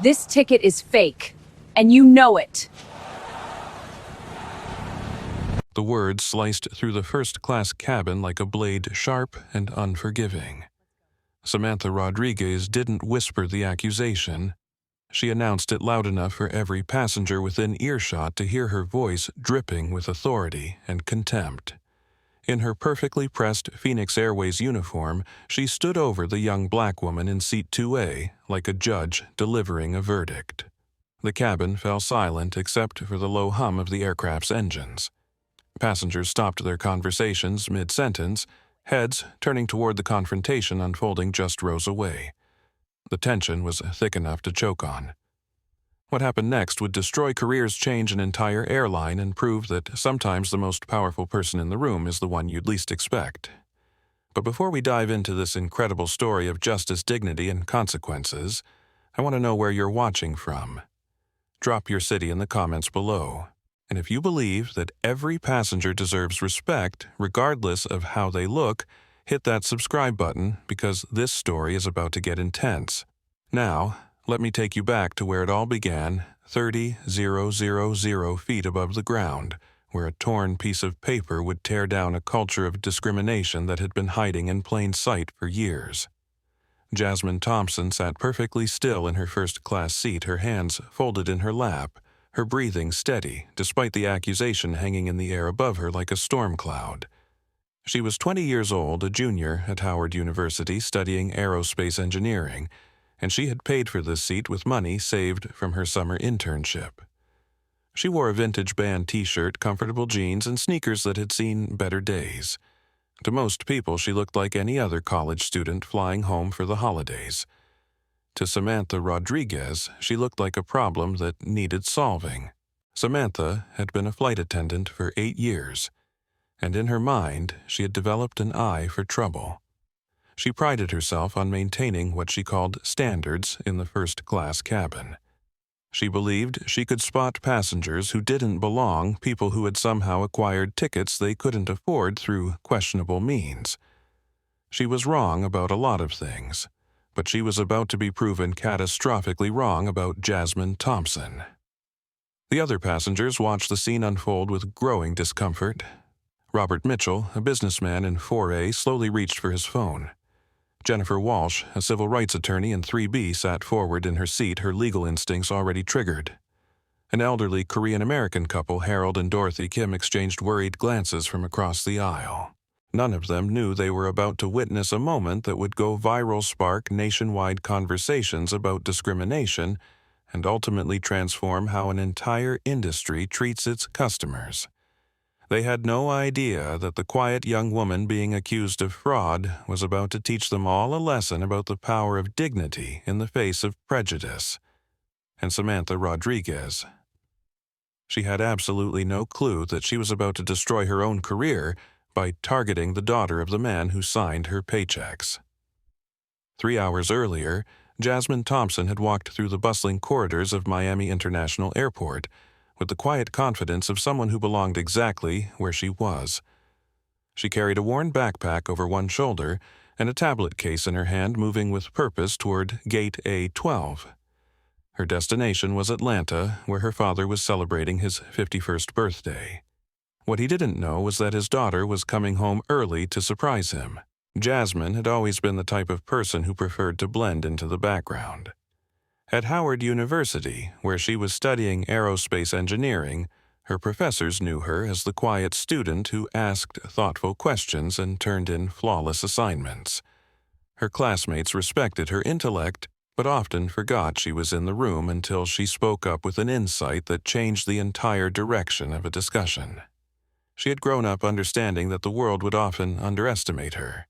This ticket is fake, and you know it. The words sliced through the first-class cabin like a blade, sharp and unforgiving. Samantha Rodriguez didn't whisper the accusation. She announced it loud enough for every passenger within earshot to hear her voice dripping with authority and contempt. In her perfectly pressed Phoenix Airways uniform, she stood over the young black woman in seat 2A like a judge delivering a verdict. The cabin fell silent except for the low hum of the aircraft's engines. Passengers stopped their conversations mid-sentence, heads turning toward the confrontation unfolding just rows away. The tension was thick enough to choke on. What happened next would destroy careers, change an entire airline, and prove that sometimes the most powerful person in the room is the one you'd least expect. But before we dive into this incredible story of justice, dignity, and consequences, I want to know where you're watching from. Drop your city in the comments below. And if you believe that every passenger deserves respect, regardless of how they look, hit that subscribe button because this story is about to get intense. Now, let me take you back to where it all began, 30,000 feet above the ground, where a torn piece of paper would tear down a culture of discrimination that had been hiding in plain sight for years. Jasmine Thompson sat perfectly still in her first-class seat, her hands folded in her lap, her breathing steady, despite the accusation hanging in the air above her like a storm cloud. She was 20 years old, a junior at Howard University studying aerospace engineering, and she had paid for this seat with money saved from her summer internship. She wore a vintage band t-shirt, comfortable jeans, and sneakers that had seen better days. To most people, she looked like any other college student flying home for the holidays. To Samantha Rodriguez, she looked like a problem that needed solving. Samantha had been a flight attendant for 8 years, and in her mind, she had developed an eye for trouble. She prided herself on maintaining what she called standards in the first-class cabin. She believed she could spot passengers who didn't belong, people who had somehow acquired tickets they couldn't afford through questionable means. She was wrong about a lot of things, but she was about to be proven catastrophically wrong about Jasmine Thompson. The other passengers watched the scene unfold with growing discomfort. Robert Mitchell, a businessman in 4A, slowly reached for his phone. Jennifer Walsh, a civil rights attorney in 3B, sat forward in her seat, her legal instincts already triggered. An elderly Korean-American couple, Harold and Dorothy Kim, exchanged worried glances from across the aisle. None of them knew they were about to witness a moment that would go viral, spark nationwide conversations about discrimination, and ultimately transform how an entire industry treats its customers. They had no idea that the quiet young woman being accused of fraud was about to teach them all a lesson about the power of dignity in the face of prejudice. And Samantha Rodriguez. She had absolutely no clue that she was about to destroy her own career by targeting the daughter of the man who signed her paychecks. 3 hours earlier, Jasmine Thompson had walked through the bustling corridors of Miami International Airport with the quiet confidence of someone who belonged exactly where she was. She carried a worn backpack over one shoulder and a tablet case in her hand, moving with purpose toward Gate A12. Her destination was Atlanta, where her father was celebrating his 51st birthday. What he didn't know was that his daughter was coming home early to surprise him. Jasmine had always been the type of person who preferred to blend into the background. At Howard University, where she was studying aerospace engineering, her professors knew her as the quiet student who asked thoughtful questions and turned in flawless assignments. Her classmates respected her intellect, but often forgot she was in the room until she spoke up with an insight that changed the entire direction of a discussion. She had grown up understanding that the world would often underestimate her.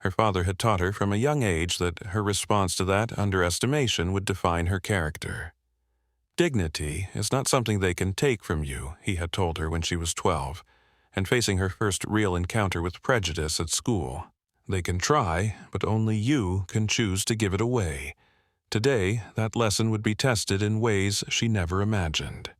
Her father had taught her from a young age that her response to that underestimation would define her character. Dignity is not something they can take from you, he had told her when she was 12, and facing her first real encounter with prejudice at school. They can try, but only you can choose to give it away. Today, that lesson would be tested in ways she never imagined.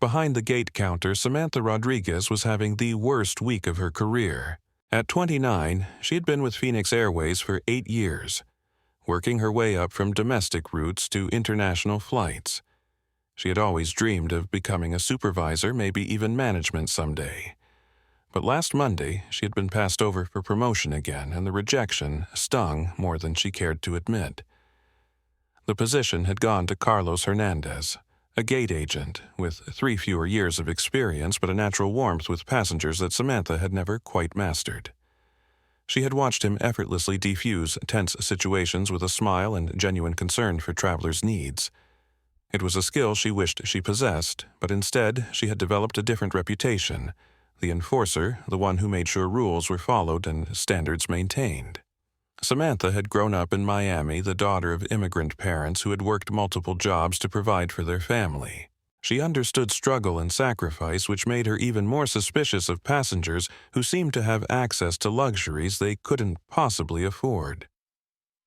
Behind the gate counter, Samantha Rodriguez was having the worst week of her career. At 29, she had been with Phoenix Airways for 8 years. working her way up from domestic routes to international flights. She had always dreamed of becoming a supervisor, maybe even management someday. But last Monday, she had been passed over for promotion again, and the rejection stung more than she cared to admit. The position had gone to Carlos Hernandez, a gate agent with 3 fewer years of experience but a natural warmth with passengers that Samantha had never quite mastered. She had watched him effortlessly defuse tense situations with a smile and genuine concern for travelers' needs. It was a skill she wished she possessed, but instead she had developed a different reputation, the enforcer, the one who made sure rules were followed and standards maintained. Samantha had grown up in Miami, the daughter of immigrant parents who had worked multiple jobs to provide for their family. She understood struggle and sacrifice, which made her even more suspicious of passengers who seemed to have access to luxuries they couldn't possibly afford.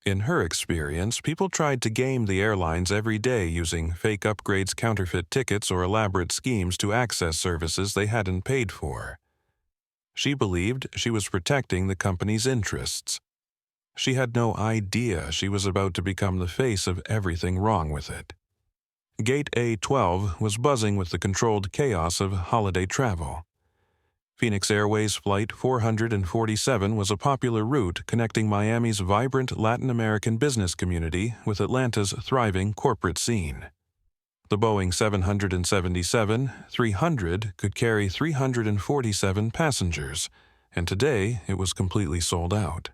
In her experience, people tried to game the airlines every day using fake upgrades, counterfeit tickets, or elaborate schemes to access services they hadn't paid for. She believed she was protecting the company's interests. She had no idea she was about to become the face of everything wrong with it. Gate A12 was buzzing with the controlled chaos of holiday travel. Phoenix Airways Flight 447 was a popular route connecting Miami's vibrant Latin American business community with Atlanta's thriving corporate scene. The Boeing 777-300 could carry 347 passengers, and today it was completely sold out.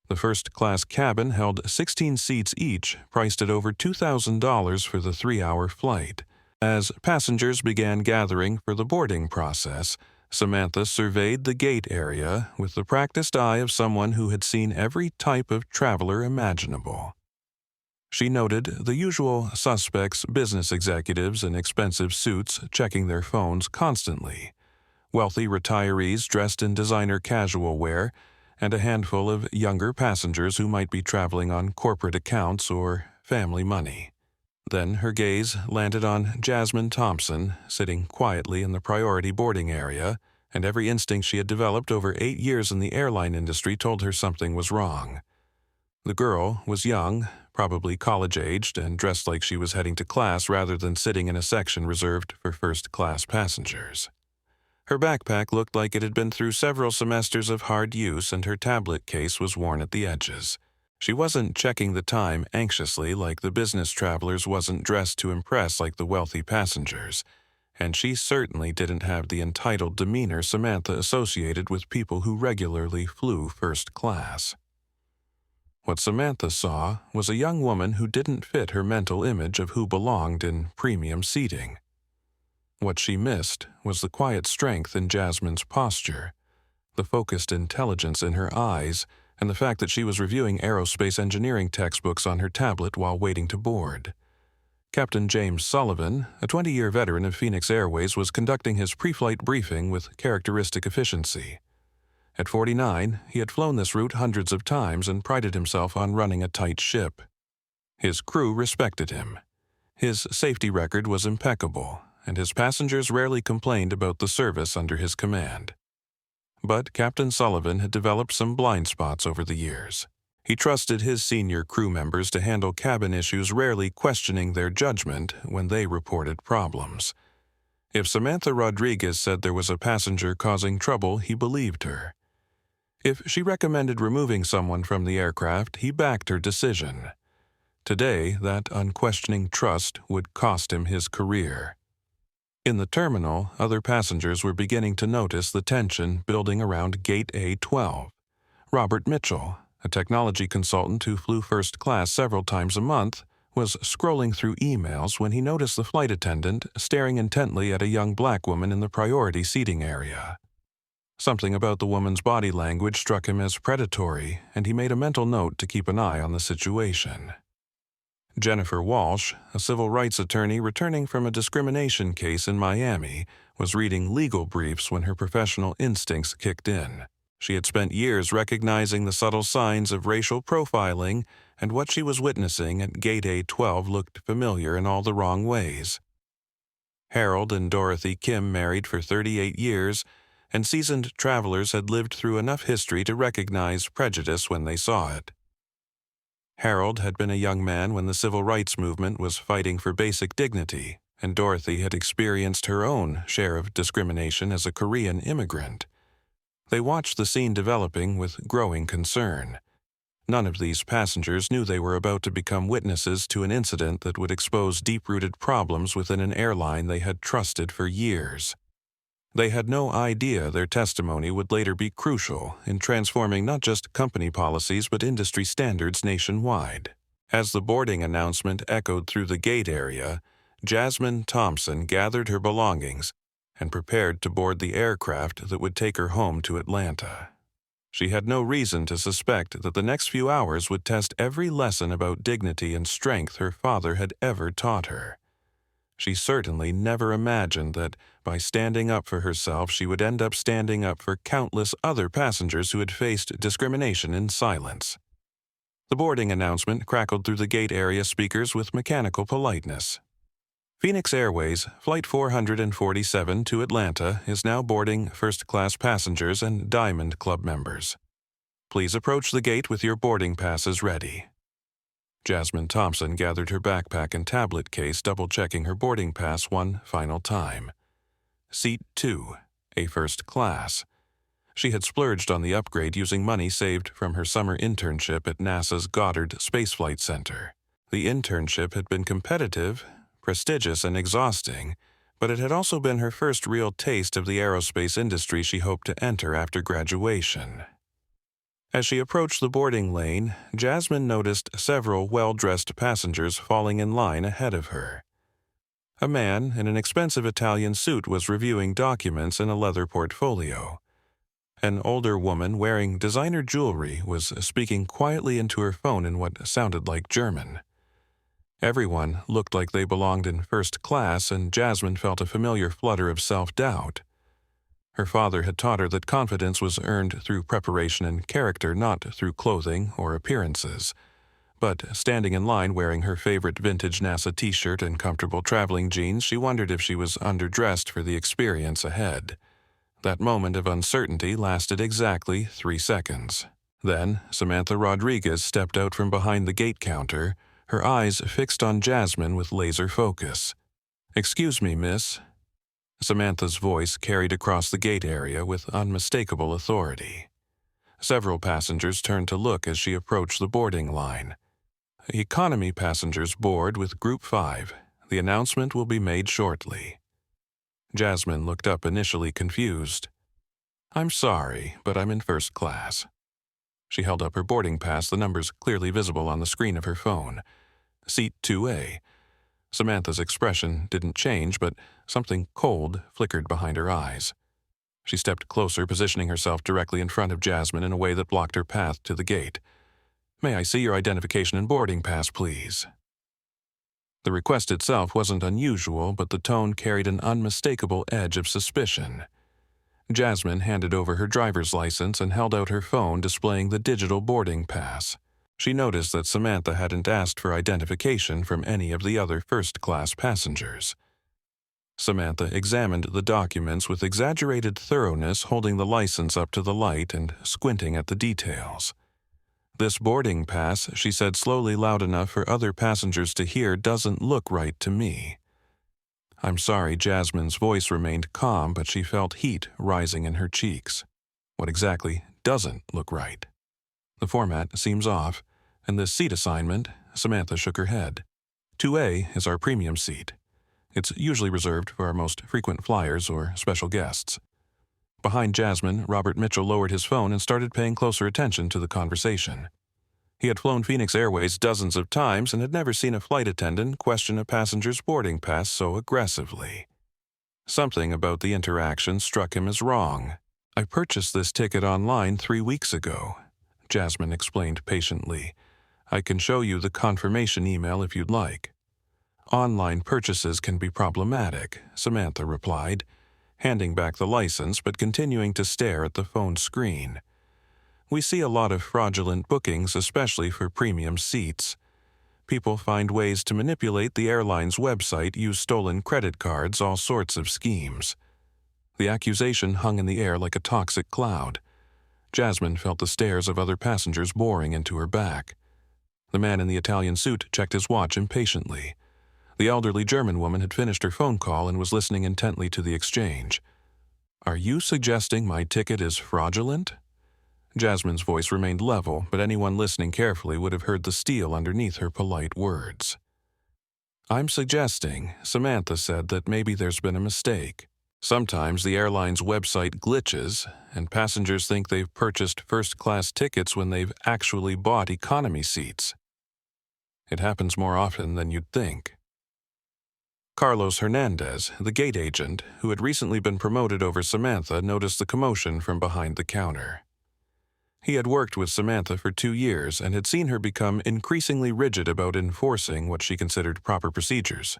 The first-class cabin held 16 seats each, priced at over $2,000 for the 3-hour flight. As passengers began gathering for the boarding process, Samantha surveyed the gate area with the practiced eye of someone who had seen every type of traveler imaginable. She noted the usual suspects, business executives in expensive suits checking their phones constantly, wealthy retirees dressed in designer casual wear, and a handful of younger passengers who might be traveling on corporate accounts or family money. Then her gaze landed on Jasmine Thompson, sitting quietly in the priority boarding area, and every instinct she had developed over 8 years in the airline industry told her something was wrong. The girl was young, probably college-aged, and dressed like she was heading to class rather than sitting in a section reserved for first-class passengers. Her backpack looked like it had been through several semesters of hard use, and her tablet case was worn at the edges. She wasn't checking the time anxiously like the business travelers, wasn't dressed to impress like the wealthy passengers, and she certainly didn't have the entitled demeanor Samantha associated with people who regularly flew first class. What Samantha saw was a young woman who didn't fit her mental image of who belonged in premium seating. What she missed was the quiet strength in Jasmine's posture, the focused intelligence in her eyes, and the fact that she was reviewing aerospace engineering textbooks on her tablet while waiting to board. Captain James Sullivan, a 20-year veteran of Phoenix Airways, was conducting his pre-flight briefing with characteristic efficiency. At 49, he had flown this route hundreds of times and prided himself on running a tight ship. His crew respected him. His safety record was impeccable, and his passengers rarely complained about the service under his command. But Captain Sullivan had developed some blind spots over the years. He trusted his senior crew members to handle cabin issues, rarely questioning their judgment when they reported problems. If Samantha Rodriguez said there was a passenger causing trouble, he believed her. If she recommended removing someone from the aircraft, he backed her decision. Today, that unquestioning trust would cost him his career. In the terminal, other passengers were beginning to notice the tension building around Gate A12. Robert Mitchell, a technology consultant who flew first class several times a month, was scrolling through emails when he noticed the flight attendant staring intently at a young black woman in the priority seating area. Something about the woman's body language struck him as predatory, and he made a mental note to keep an eye on the situation. Jennifer Walsh, a civil rights attorney returning from a discrimination case in Miami, was reading legal briefs when her professional instincts kicked in. She had spent years recognizing the subtle signs of racial profiling, and what she was witnessing at Gate A12 looked familiar in all the wrong ways. Harold and Dorothy Kim married for 38 years, and seasoned travelers had lived through enough history to recognize prejudice when they saw it. Harold had been a young man when the civil rights movement was fighting for basic dignity, and Dorothy had experienced her own share of discrimination as a Korean immigrant. They watched the scene developing with growing concern. None of these passengers knew they were about to become witnesses to an incident that would expose deep-rooted problems within an airline they had trusted for years. They had no idea their testimony would later be crucial in transforming not just company policies but industry standards nationwide. As the boarding announcement echoed through the gate area, Jasmine Thompson gathered her belongings and prepared to board the aircraft that would take her home to Atlanta. She had no reason to suspect that the next few hours would test every lesson about dignity and strength her father had ever taught her. She certainly never imagined that by standing up for herself she would end up standing up for countless other passengers who had faced discrimination in silence. The boarding announcement crackled through the gate area speakers with mechanical politeness. Phoenix Airways Flight 447 to Atlanta is now boarding first-class passengers and Diamond Club members. Please approach the gate with your boarding passes ready. Jasmine Thompson gathered her backpack and tablet case, double-checking her boarding pass one final time. Seat 2, a first class. She had splurged on the upgrade using money saved from her summer internship at NASA's Goddard Space Flight Center. The internship had been competitive, prestigious, and exhausting, but it had also been her first real taste of the aerospace industry she hoped to enter after graduation. As she approached the boarding lane, Jasmine noticed several well-dressed passengers falling in line ahead of her. A man in an expensive Italian suit was reviewing documents in a leather portfolio. An older woman wearing designer jewelry was speaking quietly into her phone in what sounded like German. Everyone looked like they belonged in first class, and Jasmine felt a familiar flutter of self-doubt. Her father had taught her that confidence was earned through preparation and character, not through clothing or appearances. But standing in line wearing her favorite vintage NASA t-shirt and comfortable traveling jeans, she wondered if she was underdressed for the experience ahead. That moment of uncertainty lasted exactly 3 seconds. Then, Samantha Rodriguez stepped out from behind the gate counter, her eyes fixed on Jasmine with laser focus. "Excuse me, miss." Samantha's voice carried across the gate area with unmistakable authority. Several passengers turned to look as she approached the boarding line. "Economy passengers board with Group 5. The announcement will be made shortly." Jasmine looked up, initially confused. "I'm sorry, but I'm in first class." She held up her boarding pass, the numbers clearly visible on the screen of her phone. Seat 2A. Samantha's expression didn't change, but something cold flickered behind her eyes. She stepped closer, positioning herself directly in front of Jasmine in a way that blocked her path to the gate. "May I see your identification and boarding pass, please?" The request itself wasn't unusual, but the tone carried an unmistakable edge of suspicion. Jasmine handed over her driver's license and held out her phone, displaying the digital boarding pass. She noticed that Samantha hadn't asked for identification from any of the other first-class passengers. Samantha examined the documents with exaggerated thoroughness, holding the license up to the light and squinting at the details. "This boarding pass," she said slowly, loud enough for other passengers to hear, "doesn't look right to me." "I'm sorry." Jasmine's voice remained calm, but she felt heat rising in her cheeks. "What exactly doesn't look right?" "The format seems off, and the seat assignment," Samantha shook her head. 2A is our premium seat. It's usually reserved for our most frequent flyers or special guests." Behind Jasmine, Robert Mitchell lowered his phone and started paying closer attention to the conversation. He had flown Phoenix Airways dozens of times and had never seen a flight attendant question a passenger's boarding pass so aggressively. Something about the interaction struck him as wrong. "I purchased this ticket online 3 weeks ago," Jasmine explained patiently. "I can show you the confirmation email if you'd like." "Online purchases can be problematic," Samantha replied, handing back the license but continuing to stare at the phone screen. "We see a lot of fraudulent bookings, especially for premium seats. People find ways to manipulate the airline's website, use stolen credit cards, all sorts of schemes." The accusation hung in the air like a toxic cloud. Jasmine felt the stares of other passengers boring into her back. The man in the Italian suit checked his watch impatiently. The elderly German woman had finished her phone call and was listening intently to the exchange. "Are you suggesting my ticket is fraudulent?" Jasmine's voice remained level, but anyone listening carefully would have heard the steel underneath her polite words. "I'm suggesting," Samantha said, "that maybe there's been a mistake. Sometimes the airline's website glitches, and passengers think they've purchased first-class tickets when they've actually bought economy seats. It happens more often than you'd think." Carlos Hernandez, the gate agent, who had recently been promoted over Samantha, noticed the commotion from behind the counter. He had worked with Samantha for 2 years and had seen her become increasingly rigid about enforcing what she considered proper procedures.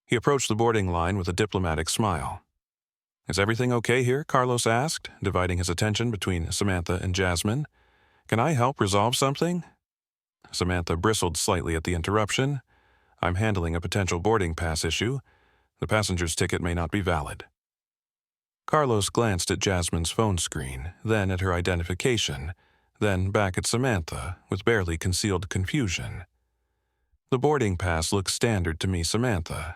He approached the boarding line with a diplomatic smile. "Is everything okay here?" Carlos asked, dividing his attention between Samantha and Jasmine. "Can I help resolve something?" Samantha bristled slightly at the interruption. "I'm handling a potential boarding pass issue. The passenger's ticket may not be valid." Carlos glanced at Jasmine's phone screen, then at her identification, then back at Samantha, with barely concealed confusion. "The boarding pass looks standard to me, Samantha.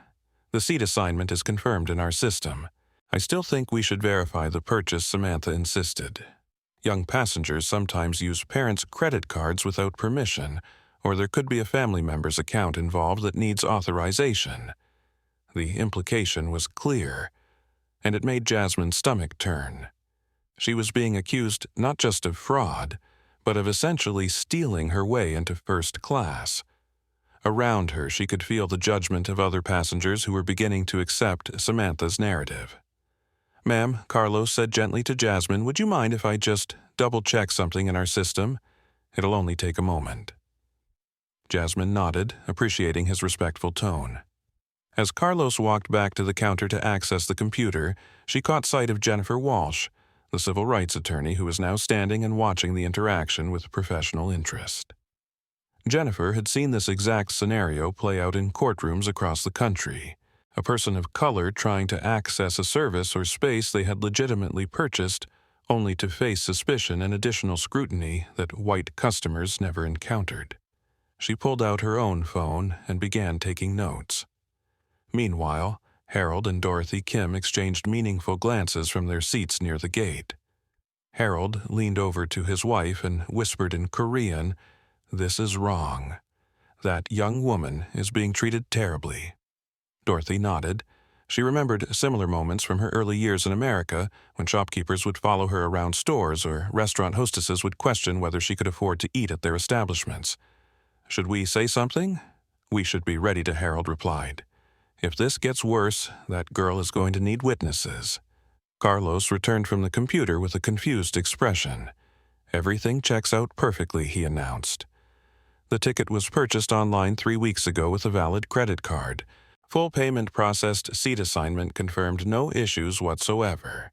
The seat assignment is confirmed in our system. I still think we should verify the purchase," Samantha insisted. "Young passengers sometimes use parents' credit cards without permission, or there could be a family member's account involved that needs authorization." The implication was clear, and it made Jasmine's stomach turn. She was being accused not just of fraud, but of essentially stealing her way into first class. Around her, she could feel the judgment of other passengers who were beginning to accept Samantha's narrative. "Ma'am," Carlos said gently to Jasmine, "would you mind if I just double-check something in our system? It'll only take a moment." Jasmine nodded, appreciating his respectful tone. As Carlos walked back to the counter to access the computer, she caught sight of Jennifer Walsh, the civil rights attorney who was now standing and watching the interaction with professional interest. Jennifer had seen this exact scenario play out in courtrooms across the country. A person of color trying to access a service or space they had legitimately purchased, only to face suspicion and additional scrutiny that white customers never encountered. She pulled out her own phone and began taking notes. Meanwhile, Harold and Dorothy Kim exchanged meaningful glances from their seats near the gate. Harold leaned over to his wife and whispered in Korean, "This is wrong. That young woman is being treated terribly." Dorothy nodded. She remembered similar moments from her early years in America when shopkeepers would follow her around stores or restaurant hostesses would question whether she could afford to eat at their establishments. "Should we say something?" "We should be ready to," Harold replied. "If this gets worse, that girl is going to need witnesses." Carlos returned from the computer with a confused expression. "Everything checks out perfectly," he announced. "The ticket was purchased online 3 weeks ago with a valid credit card. Full payment processed, seat assignment confirmed, no issues whatsoever."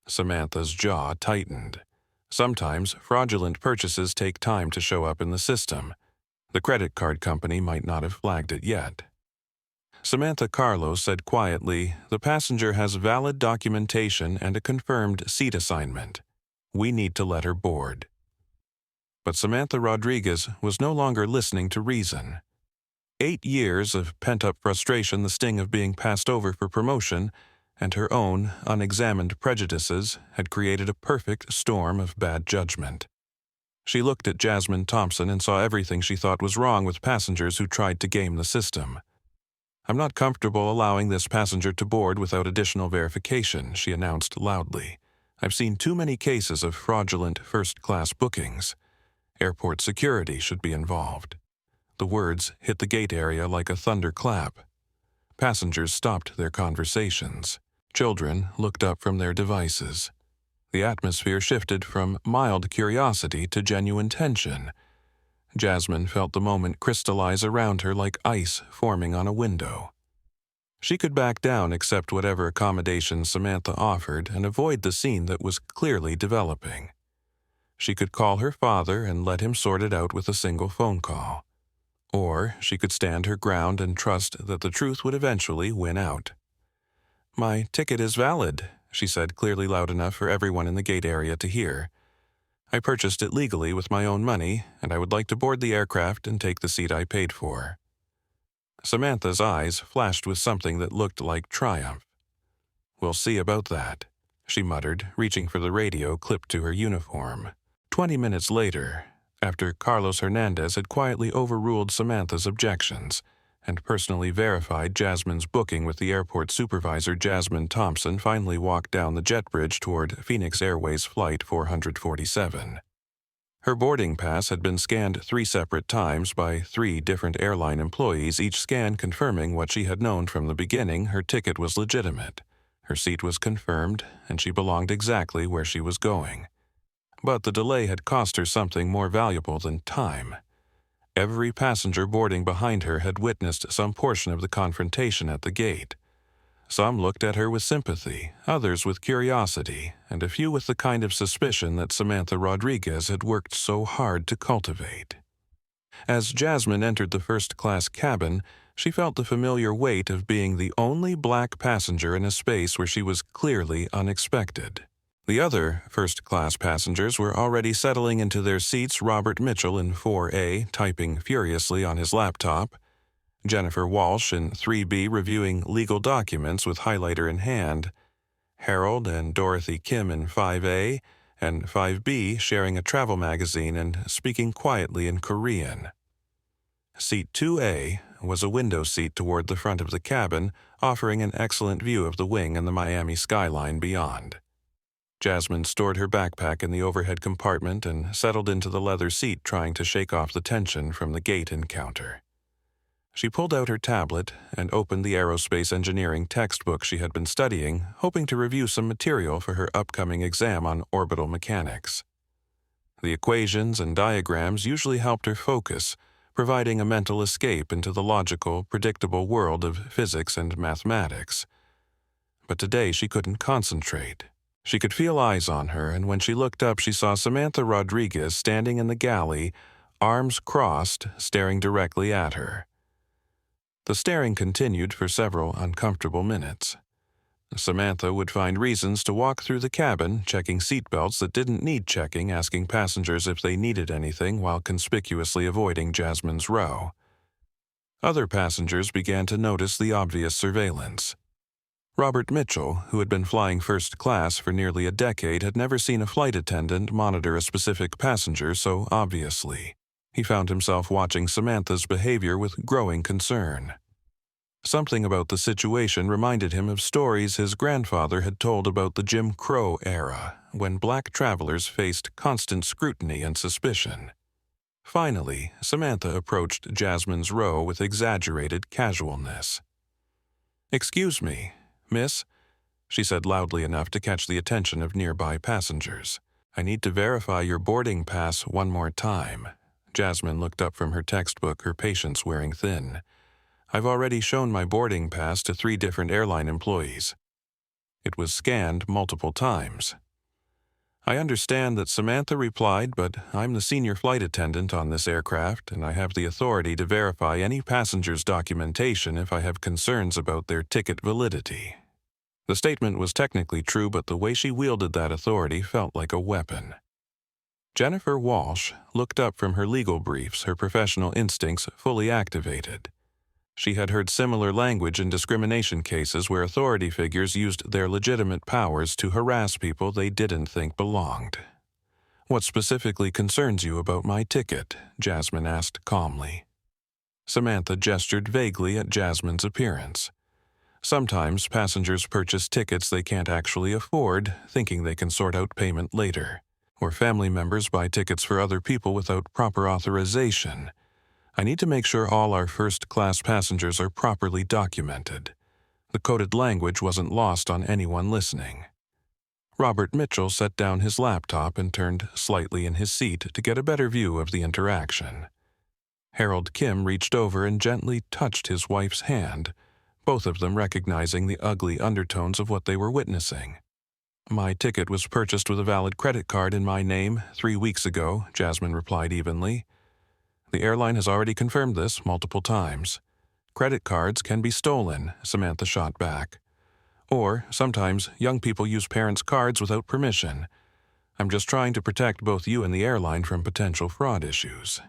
Samantha's jaw tightened. Sometimes fraudulent purchases take time to show up in the system. The credit card company might not have flagged it yet. Samantha Carlos said quietly, "The passenger has valid documentation and a confirmed seat assignment. We need to let her board." But Samantha Rodriguez was no longer listening to reason. 8 years of pent-up frustration, the sting of being passed over for promotion, and her own unexamined prejudices had created a perfect storm of bad judgment. She looked at Jasmine Thompson and saw everything she thought was wrong with passengers who tried to game the system. "I'm not comfortable allowing this passenger to board without additional verification," she announced loudly. "I've seen too many cases of fraudulent first-class bookings. Airport security should be involved." The words hit the gate area like a thunderclap. Passengers stopped their conversations. Children looked up from their devices. The atmosphere shifted from mild curiosity to genuine tension. Jasmine felt the moment crystallize around her like ice forming on a window. She could back down, accept whatever accommodations Samantha offered, and avoid the scene that was clearly developing. She could call her father and let him sort it out with a single phone call. Or she could stand her ground and trust that the truth would eventually win out. "My ticket is valid," she said, clearly loud enough for everyone in the gate area to hear. I purchased it legally with my own money, and I would like to board the aircraft and take the seat I paid for." Samantha's eyes flashed with something that looked like triumph. "We'll see about that," she muttered, reaching for the radio clipped to her uniform. 20 minutes later, after Carlos Hernandez had quietly overruled Samantha's objections and personally verified Jasmine's booking with the airport supervisor, Jasmine Thompson finally walked down the jet bridge toward Phoenix Airways Flight 447. Her boarding pass had been scanned 3 separate times by 3 different airline employees, each scan confirming what she had known from the beginning: her ticket was legitimate, her seat was confirmed, and she belonged exactly where she was going. But the delay had cost her something more valuable than time. Every passenger boarding behind her had witnessed some portion of the confrontation at the gate. Some looked at her with sympathy, others with curiosity, and a few with the kind of suspicion that Samantha Rodriguez had worked so hard to cultivate. As Jasmine entered the first-class cabin, she felt the familiar weight of being the only black passenger in a space where she was clearly unexpected. The other first-class passengers were already settling into their seats: Robert Mitchell in 4A, typing furiously on his laptop; Jennifer Walsh in 3B, reviewing legal documents with highlighter in hand; Harold and Dorothy Kim in 5A, and 5B sharing a travel magazine and speaking quietly in Korean. Seat 2A was a window seat toward the front of the cabin, offering an excellent view of the wing and the Miami skyline beyond. Jasmine stored her backpack in the overhead compartment and settled into the leather seat, trying to shake off the tension from the gate encounter. She pulled out her tablet and opened the aerospace engineering textbook she had been studying, hoping to review some material for her upcoming exam on orbital mechanics. The equations and diagrams usually helped her focus, providing a mental escape into the logical, predictable world of physics and mathematics. But today she couldn't concentrate. She could feel eyes on her, and when she looked up, she saw Samantha Rodriguez standing in the galley, arms crossed, staring directly at her. The staring continued for several uncomfortable minutes. Samantha would find reasons to walk through the cabin, checking seatbelts that didn't need checking, asking passengers if they needed anything while conspicuously avoiding Jasmine's row. Other passengers began to notice the obvious surveillance. Robert Mitchell, who had been flying first class for nearly a decade, had never seen a flight attendant monitor a specific passenger so obviously. He found himself watching Samantha's behavior with growing concern. Something about the situation reminded him of stories his grandfather had told about the Jim Crow era, when black travelers faced constant scrutiny and suspicion. Finally, Samantha approached Jasmine's row with exaggerated casualness. "Excuse me, miss," she said loudly enough to catch the attention of nearby passengers. "I need to verify your boarding pass one more time." Jasmine looked up from her textbook, her patience wearing thin. "I've already shown my boarding pass to 3 different airline employees. It was scanned multiple times." "I understand that," Samantha replied, "but I'm the senior flight attendant on this aircraft, and I have the authority to verify any passenger's documentation if I have concerns about their ticket validity." The statement was technically true, but the way she wielded that authority felt like a weapon. Jennifer Walsh looked up from her legal briefs, her professional instincts fully activated. She had heard similar language in discrimination cases where authority figures used their legitimate powers to harass people they didn't think belonged. "What specifically concerns you about my ticket?" Jasmine asked calmly. Samantha gestured vaguely at Jasmine's appearance. Sometimes passengers purchase tickets they can't actually afford, thinking they can sort out payment later. Or family members buy tickets for other people without proper authorization. I need to make sure all our first-class passengers are properly documented. The coded language wasn't lost on anyone listening. Robert Mitchell set down his laptop and turned slightly in his seat to get a better view of the interaction. Harold Kim reached over and gently touched his wife's hand, both of them recognizing the ugly undertones of what they were witnessing. "My ticket was purchased with a valid credit card in my name 3 weeks ago," Jasmine replied evenly. "The airline has already confirmed this multiple times. Credit cards can be stolen," Samantha shot back. "Or, sometimes, young people use parents' cards without permission. I'm just trying to protect both you and the airline from potential fraud issues."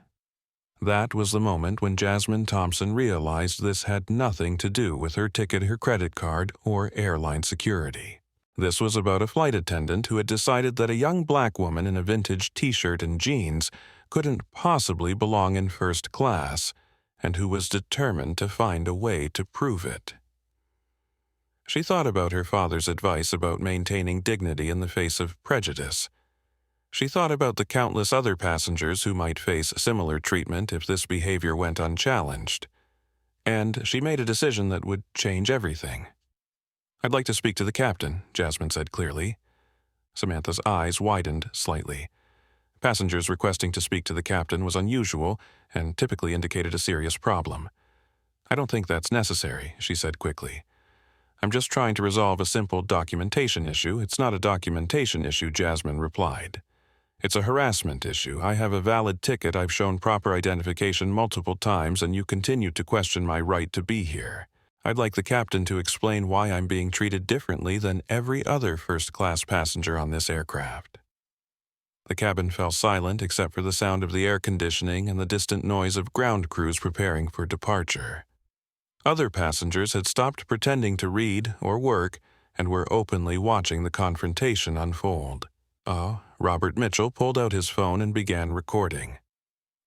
That was the moment when Jasmine Thompson realized this had nothing to do with her ticket, her credit card, or airline security. This was about a flight attendant who had decided that a young black woman in a vintage t-shirt and jeans couldn't possibly belong in first class, and who was determined to find a way to prove it. She thought about her father's advice about maintaining dignity in the face of prejudice. She thought about the countless other passengers who might face similar treatment if this behavior went unchallenged. And she made a decision that would change everything. "I'd like to speak to the captain," Jasmine said clearly. Samantha's eyes widened slightly. Passengers requesting to speak to the captain was unusual and typically indicated a serious problem. "I don't think that's necessary," she said quickly. "I'm just trying to resolve a simple documentation issue." "It's not a documentation issue," Jasmine replied. "It's a harassment issue. I have a valid ticket, I've shown proper identification multiple times, and you continue to question my right to be here. I'd like the captain to explain why I'm being treated differently than every other first-class passenger on this aircraft." The cabin fell silent except for the sound of the air conditioning and the distant noise of ground crews preparing for departure. Other passengers had stopped pretending to read or work and were openly watching the confrontation unfold. Robert Mitchell pulled out his phone and began recording.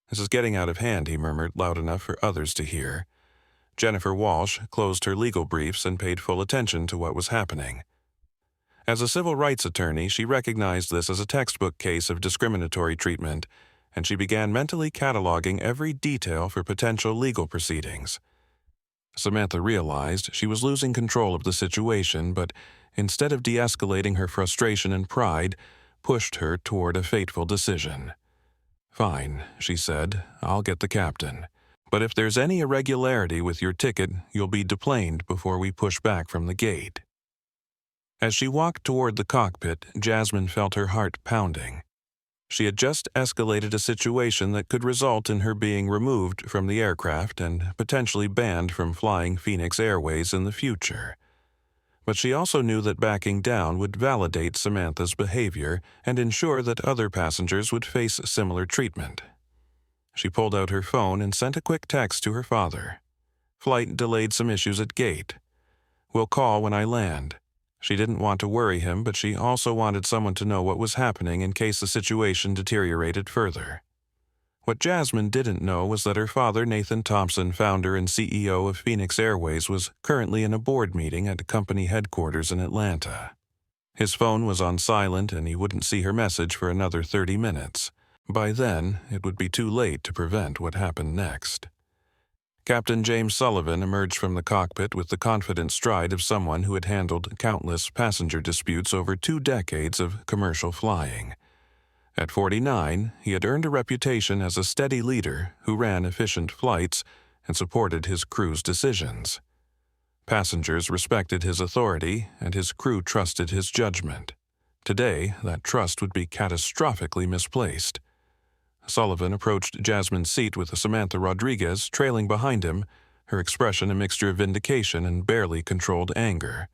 "This is getting out of hand," he murmured loud enough for others to hear. Jennifer Walsh closed her legal briefs and paid full attention to what was happening. As a civil rights attorney, she recognized this as a textbook case of discriminatory treatment, and she began mentally cataloging every detail for potential legal proceedings. Samantha realized she was losing control of the situation, but instead of de-escalating her frustration and pride, pushed her toward a fateful decision. "Fine," she said, "I'll get the captain. But if there's any irregularity with your ticket, you'll be deplaned before we push back from the gate." As she walked toward the cockpit, Jasmine felt her heart pounding. She had just escalated a situation that could result in her being removed from the aircraft and potentially banned from flying Phoenix Airways in the future. But she also knew that backing down would validate Samantha's behavior and ensure that other passengers would face similar treatment. She pulled out her phone and sent a quick text to her father. "Flight delayed some issues at gate. We'll call when I land." She didn't want to worry him, but she also wanted someone to know what was happening in case the situation deteriorated further. What Jasmine didn't know was that her father, Nathan Thompson, founder and CEO of Phoenix Airways, was currently in a board meeting at company headquarters in Atlanta. His phone was on silent and he wouldn't see her message for another 30 minutes. By then, it would be too late to prevent what happened next. Captain James Sullivan emerged from the cockpit with the confident stride of someone who had handled countless passenger disputes over 2 decades of commercial flying. At 49, he had earned a reputation as a steady leader who ran efficient flights and supported his crew's decisions. Passengers respected his authority, and his crew trusted his judgment. Today, that trust would be catastrophically misplaced. Sullivan approached Jasmine's seat with Samantha Rodriguez trailing behind him, her expression a mixture of vindication and barely controlled anger.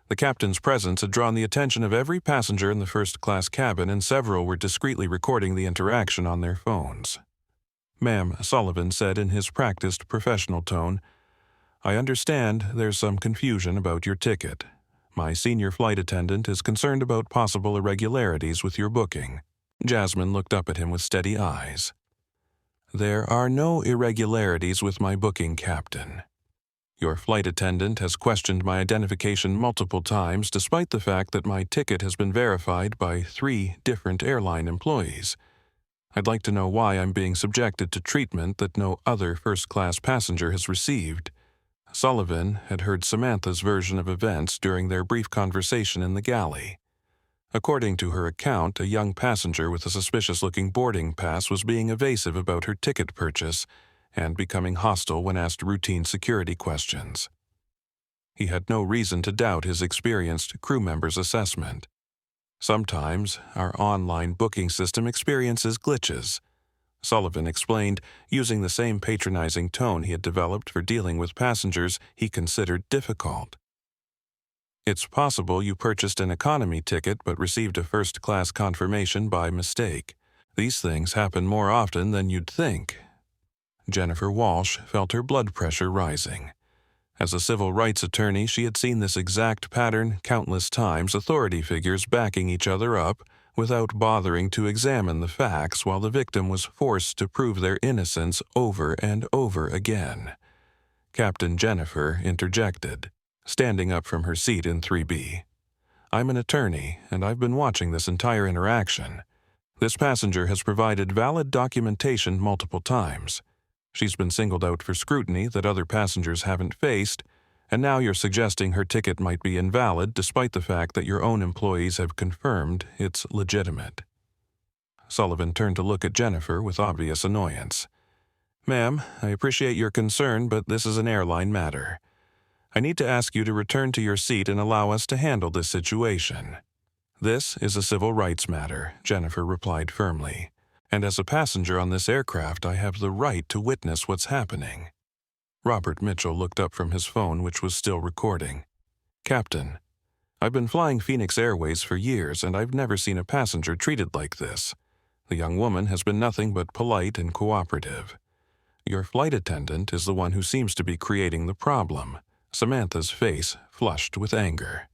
The captain's presence had drawn the attention of every passenger in the first-class cabin, and several were discreetly recording the interaction on their phones. "Ma'am," Sullivan said in his practiced professional tone, "I understand there's some confusion about your ticket. My senior flight attendant is concerned about possible irregularities with your booking." Jasmine looked up at him with steady eyes. "There are no irregularities with my booking, Captain. Your flight attendant has questioned my identification multiple times, despite the fact that my ticket has been verified by 3 different airline employees. I'd like to know why I'm being subjected to treatment that no other first-class passenger has received." Sullivan had heard Samantha's version of events during their brief conversation in the galley. According to her account, a young passenger with a suspicious-looking boarding pass was being evasive about her ticket purchase and becoming hostile when asked routine security questions. He had no reason to doubt his experienced crew member's assessment. "Sometimes, our online booking system experiences glitches," Sullivan explained, using the same patronizing tone he had developed for dealing with passengers he considered difficult. It's possible you purchased an economy ticket but received a first-class confirmation by mistake. These things happen more often than you'd think. Jennifer Walsh felt her blood pressure rising. As a civil rights attorney, she had seen this exact pattern countless times, authority figures backing each other up without bothering to examine the facts while the victim was forced to prove their innocence over and over again. Captain Jennifer interjected, standing up from her seat in 3B. "I'm an attorney, and I've been watching this entire interaction. This passenger has provided valid documentation multiple times. She's been singled out for scrutiny that other passengers haven't faced, and now you're suggesting her ticket might be invalid despite the fact that your own employees have confirmed it's legitimate." Sullivan turned to look at Jennifer with obvious annoyance. "Ma'am, I appreciate your concern, but this is an airline matter. I need to ask you to return to your seat and allow us to handle this situation." "This is a civil rights matter," Jennifer replied firmly. "And as a passenger on this aircraft, I have the right to witness what's happening." Robert Mitchell looked up from his phone, which was still recording. "Captain, I've been flying Phoenix Airways for years, and I've never seen a passenger treated like this. The young woman has been nothing but polite and cooperative. Your flight attendant is the one who seems to be creating the problem." Samantha's face flushed with anger.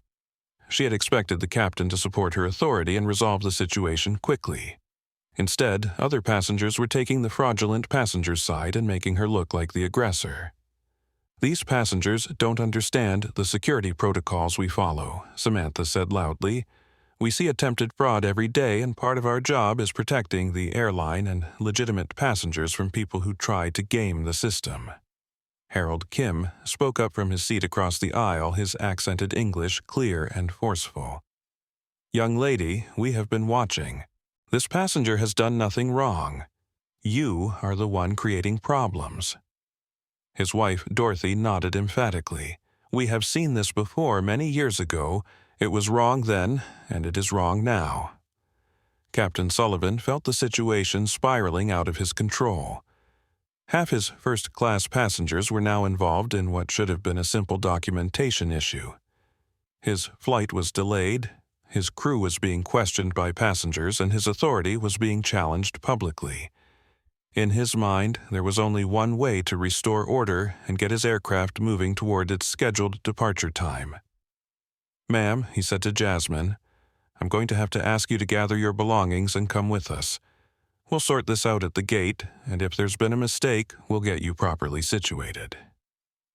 She had expected the captain to support her authority and resolve the situation quickly. Instead, other passengers were taking the fraudulent passenger's side and making her look like the aggressor. "These passengers don't understand the security protocols we follow," Samantha said loudly. "We see attempted fraud every day, and part of our job is protecting the airline and legitimate passengers from people who try to game the system." Harold Kim spoke up from his seat across the aisle, his accented English clear and forceful. "Young lady, we have been watching. This passenger has done nothing wrong. You are the one creating problems." His wife, Dorothy, nodded emphatically. "We have seen this before many years ago. It was wrong then, and it is wrong now." Captain Sullivan felt the situation spiraling out of his control. Half his first-class passengers were now involved in what should have been a simple documentation issue. His flight was delayed, his crew was being questioned by passengers, and his authority was being challenged publicly. In his mind, there was only one way to restore order and get his aircraft moving toward its scheduled departure time. "Ma'am," he said to Jasmine, "I'm going to have to ask you to gather your belongings and come with us. We'll sort this out at the gate, and if there's been a mistake, we'll get you properly situated."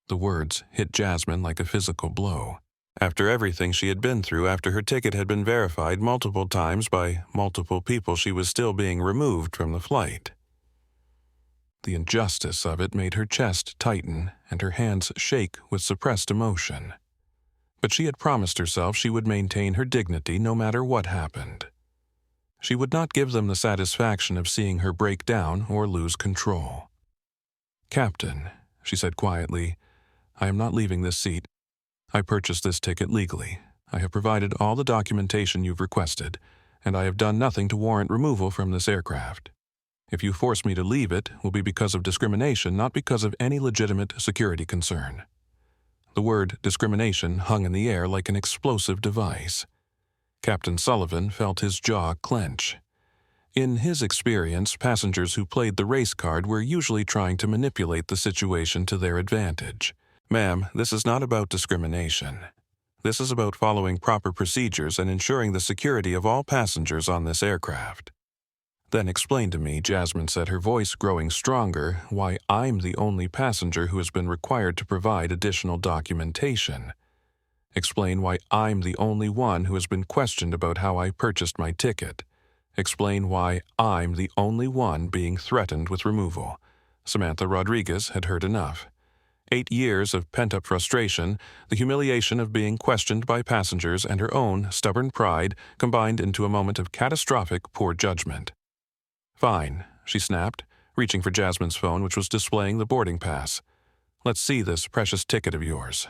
The words hit Jasmine like a physical blow. After everything she had been through, after her ticket had been verified multiple times by multiple people, she was still being removed from the flight. The injustice of it made her chest tighten and her hands shake with suppressed emotion. But she had promised herself she would maintain her dignity no matter what happened. She would not give them the satisfaction of seeing her break down or lose control. "Captain," she said quietly, "I am not leaving this seat. I purchased this ticket legally. I have provided all the documentation you've requested, and I have done nothing to warrant removal from this aircraft. If you force me to leave it, will be because of discrimination, not because of any legitimate security concern." The word discrimination hung in the air like an explosive device. Captain Sullivan felt his jaw clench. In his experience, passengers who played the race card were usually trying to manipulate the situation to their advantage. "Ma'am, this is not about discrimination. This is about following proper procedures and ensuring the security of all passengers on this aircraft." "Then explain to me," Jasmine said, her voice growing stronger, "why I'm the only passenger who has been required to provide additional documentation. Explain why I'm the only one who has been questioned about how I purchased my ticket. Explain why I'm the only one being threatened with removal." Samantha Rodriguez had heard enough. 8 years of pent-up frustration, the humiliation of being questioned by passengers, and her own stubborn pride combined into a moment of catastrophic poor judgment. "Fine," she snapped, reaching for Jasmine's phone, which was displaying the boarding pass. "Let's see this precious ticket of yours."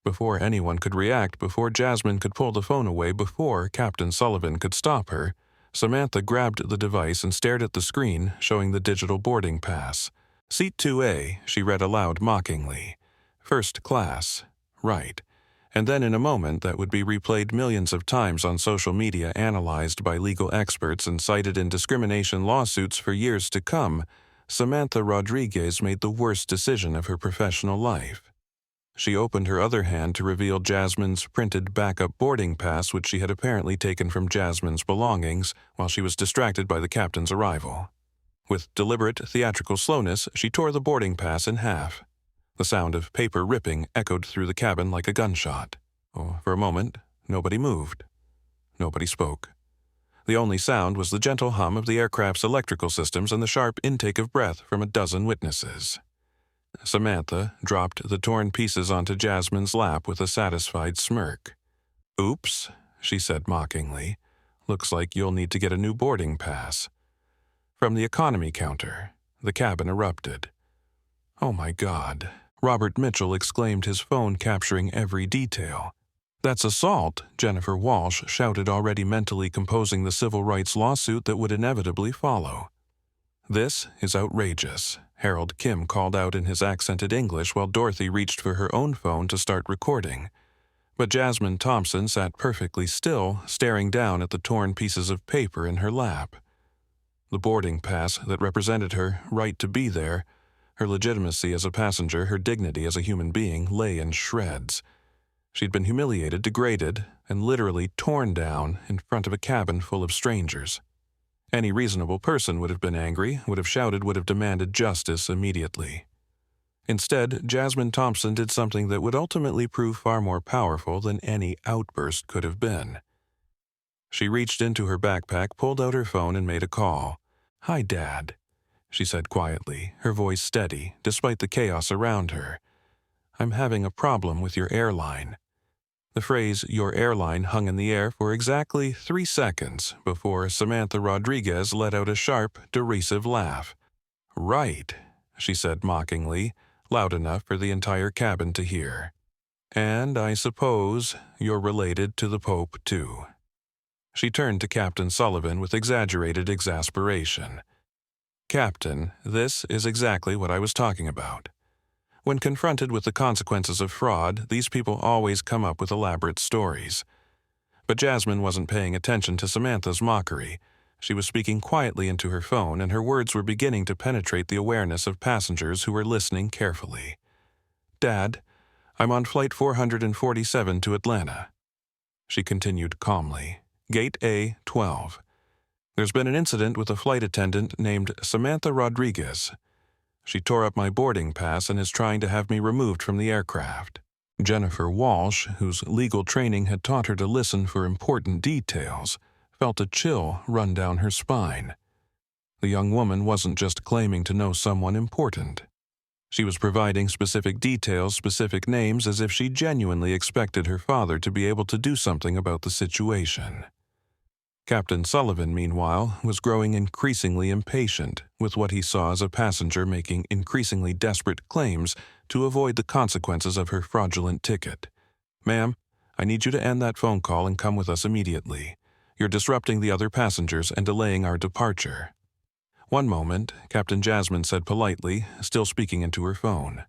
Before anyone could react, before Jasmine could pull the phone away, before Captain Sullivan could stop her, Samantha grabbed the device and stared at the screen showing the digital boarding pass. "Seat 2A, she read aloud mockingly. "First class. Right. And then in a moment that would be replayed millions of times on social media, analyzed by legal experts and cited in discrimination lawsuits for years to come, Samantha Rodriguez made the worst decision of her professional life. She opened her other hand to reveal Jasmine's printed backup boarding pass, which she had apparently taken from Jasmine's belongings while she was distracted by the captain's arrival. With deliberate theatrical slowness, she tore the boarding pass in half. The sound of paper ripping echoed through the cabin like a gunshot. For a moment, nobody moved. Nobody spoke. The only sound was the gentle hum of the aircraft's electrical systems and the sharp intake of breath from a dozen witnesses. Samantha dropped the torn pieces onto Jasmine's lap with a satisfied smirk. "Oops," she said mockingly. "Looks like you'll need to get a new boarding pass." From the economy counter, the cabin erupted. "Oh my God," Robert Mitchell exclaimed, his phone capturing every detail. "That's assault," Jennifer Walsh shouted, already mentally composing the civil rights lawsuit that would inevitably follow. "This is outrageous," Harold Kim called out in his accented English while Dorothy reached for her own phone to start recording. But Jasmine Thompson sat perfectly still, staring down at the torn pieces of paper in her lap. The boarding pass that represented her right to be there, her legitimacy as a passenger, her dignity as a human being, lay in shreds. She'd been humiliated, degraded, and literally torn down in front of a cabin full of strangers. Any reasonable person would have been angry, would have shouted, would have demanded justice immediately. Instead, Jasmine Thompson did something that would ultimately prove far more powerful than any outburst could have been. She reached into her backpack, pulled out her phone, and made a call. "Hi, Dad," she said quietly, her voice steady, despite the chaos around her. "I'm having a problem with your airline." The phrase "your airline" hung in the air for exactly 3 seconds before Samantha Rodriguez let out a sharp, derisive laugh. "Right," she said mockingly, loud enough for the entire cabin to hear. "And I suppose you're related to the Pope, too." She turned to Captain Sullivan with exaggerated exasperation. "Captain, this is exactly what I was talking about. When confronted with the consequences of fraud, these people always come up with elaborate stories." But Jasmine wasn't paying attention to Samantha's mockery. She was speaking quietly into her phone, and her words were beginning to penetrate the awareness of passengers who were listening carefully. "Dad, I'm on Flight 447 to Atlanta." She continued calmly. "Gate A-12. There's been an incident with a flight attendant named Samantha Rodriguez. She tore up my boarding pass and is trying to have me removed from the aircraft." Jennifer Walsh, whose legal training had taught her to listen for important details, felt a chill run down her spine. The young woman wasn't just claiming to know someone important. She was providing specific details, specific names, as if she genuinely expected her father to be able to do something about the situation. Captain Sullivan, meanwhile, was growing increasingly impatient with what he saw as a passenger making increasingly desperate claims to avoid the consequences of her fraudulent ticket. "Ma'am, I need you to end that phone call and come with us immediately. You're disrupting the other passengers and delaying our departure." "One moment," Captain Jasmine said politely, still speaking into her phone.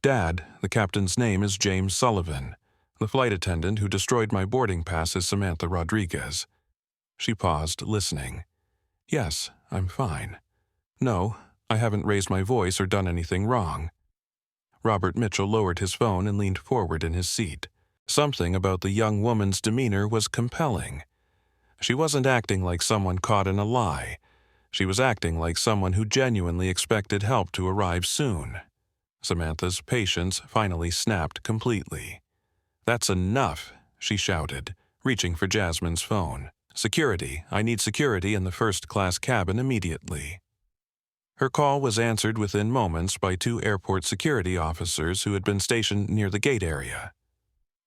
"Dad, the captain's name is James Sullivan. The flight attendant who destroyed my boarding pass is Samantha Rodriguez." She paused, listening. "Yes, I'm fine. No, I haven't raised my voice or done anything wrong." Robert Mitchell lowered his phone and leaned forward in his seat. Something about the young woman's demeanor was compelling. She wasn't acting like someone caught in a lie. She was acting like someone who genuinely expected help to arrive soon. Samantha's patience finally snapped completely. "That's enough," she shouted, reaching for Jasmine's phone. "Security, I need security in the first-class cabin immediately." Her call was answered within moments by 2 airport security officers who had been stationed near the gate area.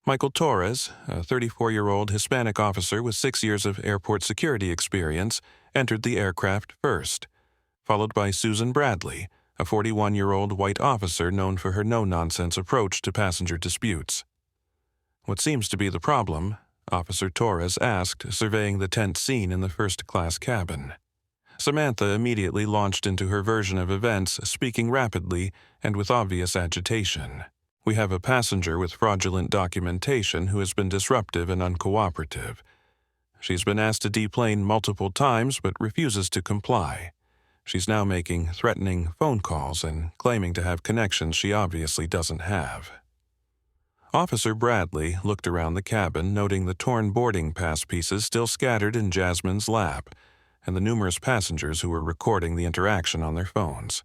Michael Torres, a 34-year-old Hispanic officer with 6 years of airport security experience, entered the aircraft first, followed by Susan Bradley, a 41-year-old white officer known for her no-nonsense approach to passenger disputes. "What seems to be the problem?" Officer Torres asked, surveying the tense scene in the first-class cabin. Samantha immediately launched into her version of events, speaking rapidly and with obvious agitation. We have a passenger with fraudulent documentation who has been disruptive and uncooperative. She's been asked to deplane multiple times but refuses to comply. She's now making threatening phone calls and claiming to have connections she obviously doesn't have." Officer Bradley looked around the cabin, noting the torn boarding pass pieces still scattered in Jasmine's lap, and the numerous passengers who were recording the interaction on their phones.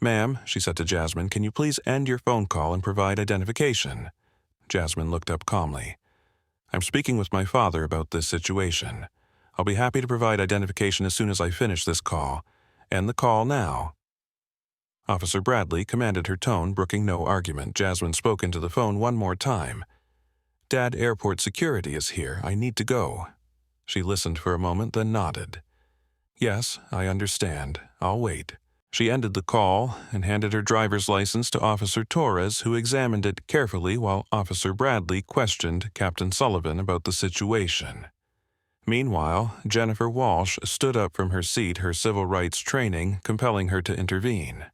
"Ma'am," she said to Jasmine, "can you please end your phone call and provide identification?" Jasmine looked up calmly. "I'm speaking with my father about this situation. I'll be happy to provide identification as soon as I finish this call. End the call now." Officer Bradley commanded her tone, brooking no argument. Jasmine spoke into the phone one more time. "Dad, airport security is here. I need to go." She listened for a moment, then nodded. "Yes, I understand. I'll wait." She ended the call and handed her driver's license to Officer Torres, who examined it carefully while Officer Bradley questioned Captain Sullivan about the situation. Meanwhile, Jennifer Walsh stood up from her seat, her civil rights training compelling her to intervene.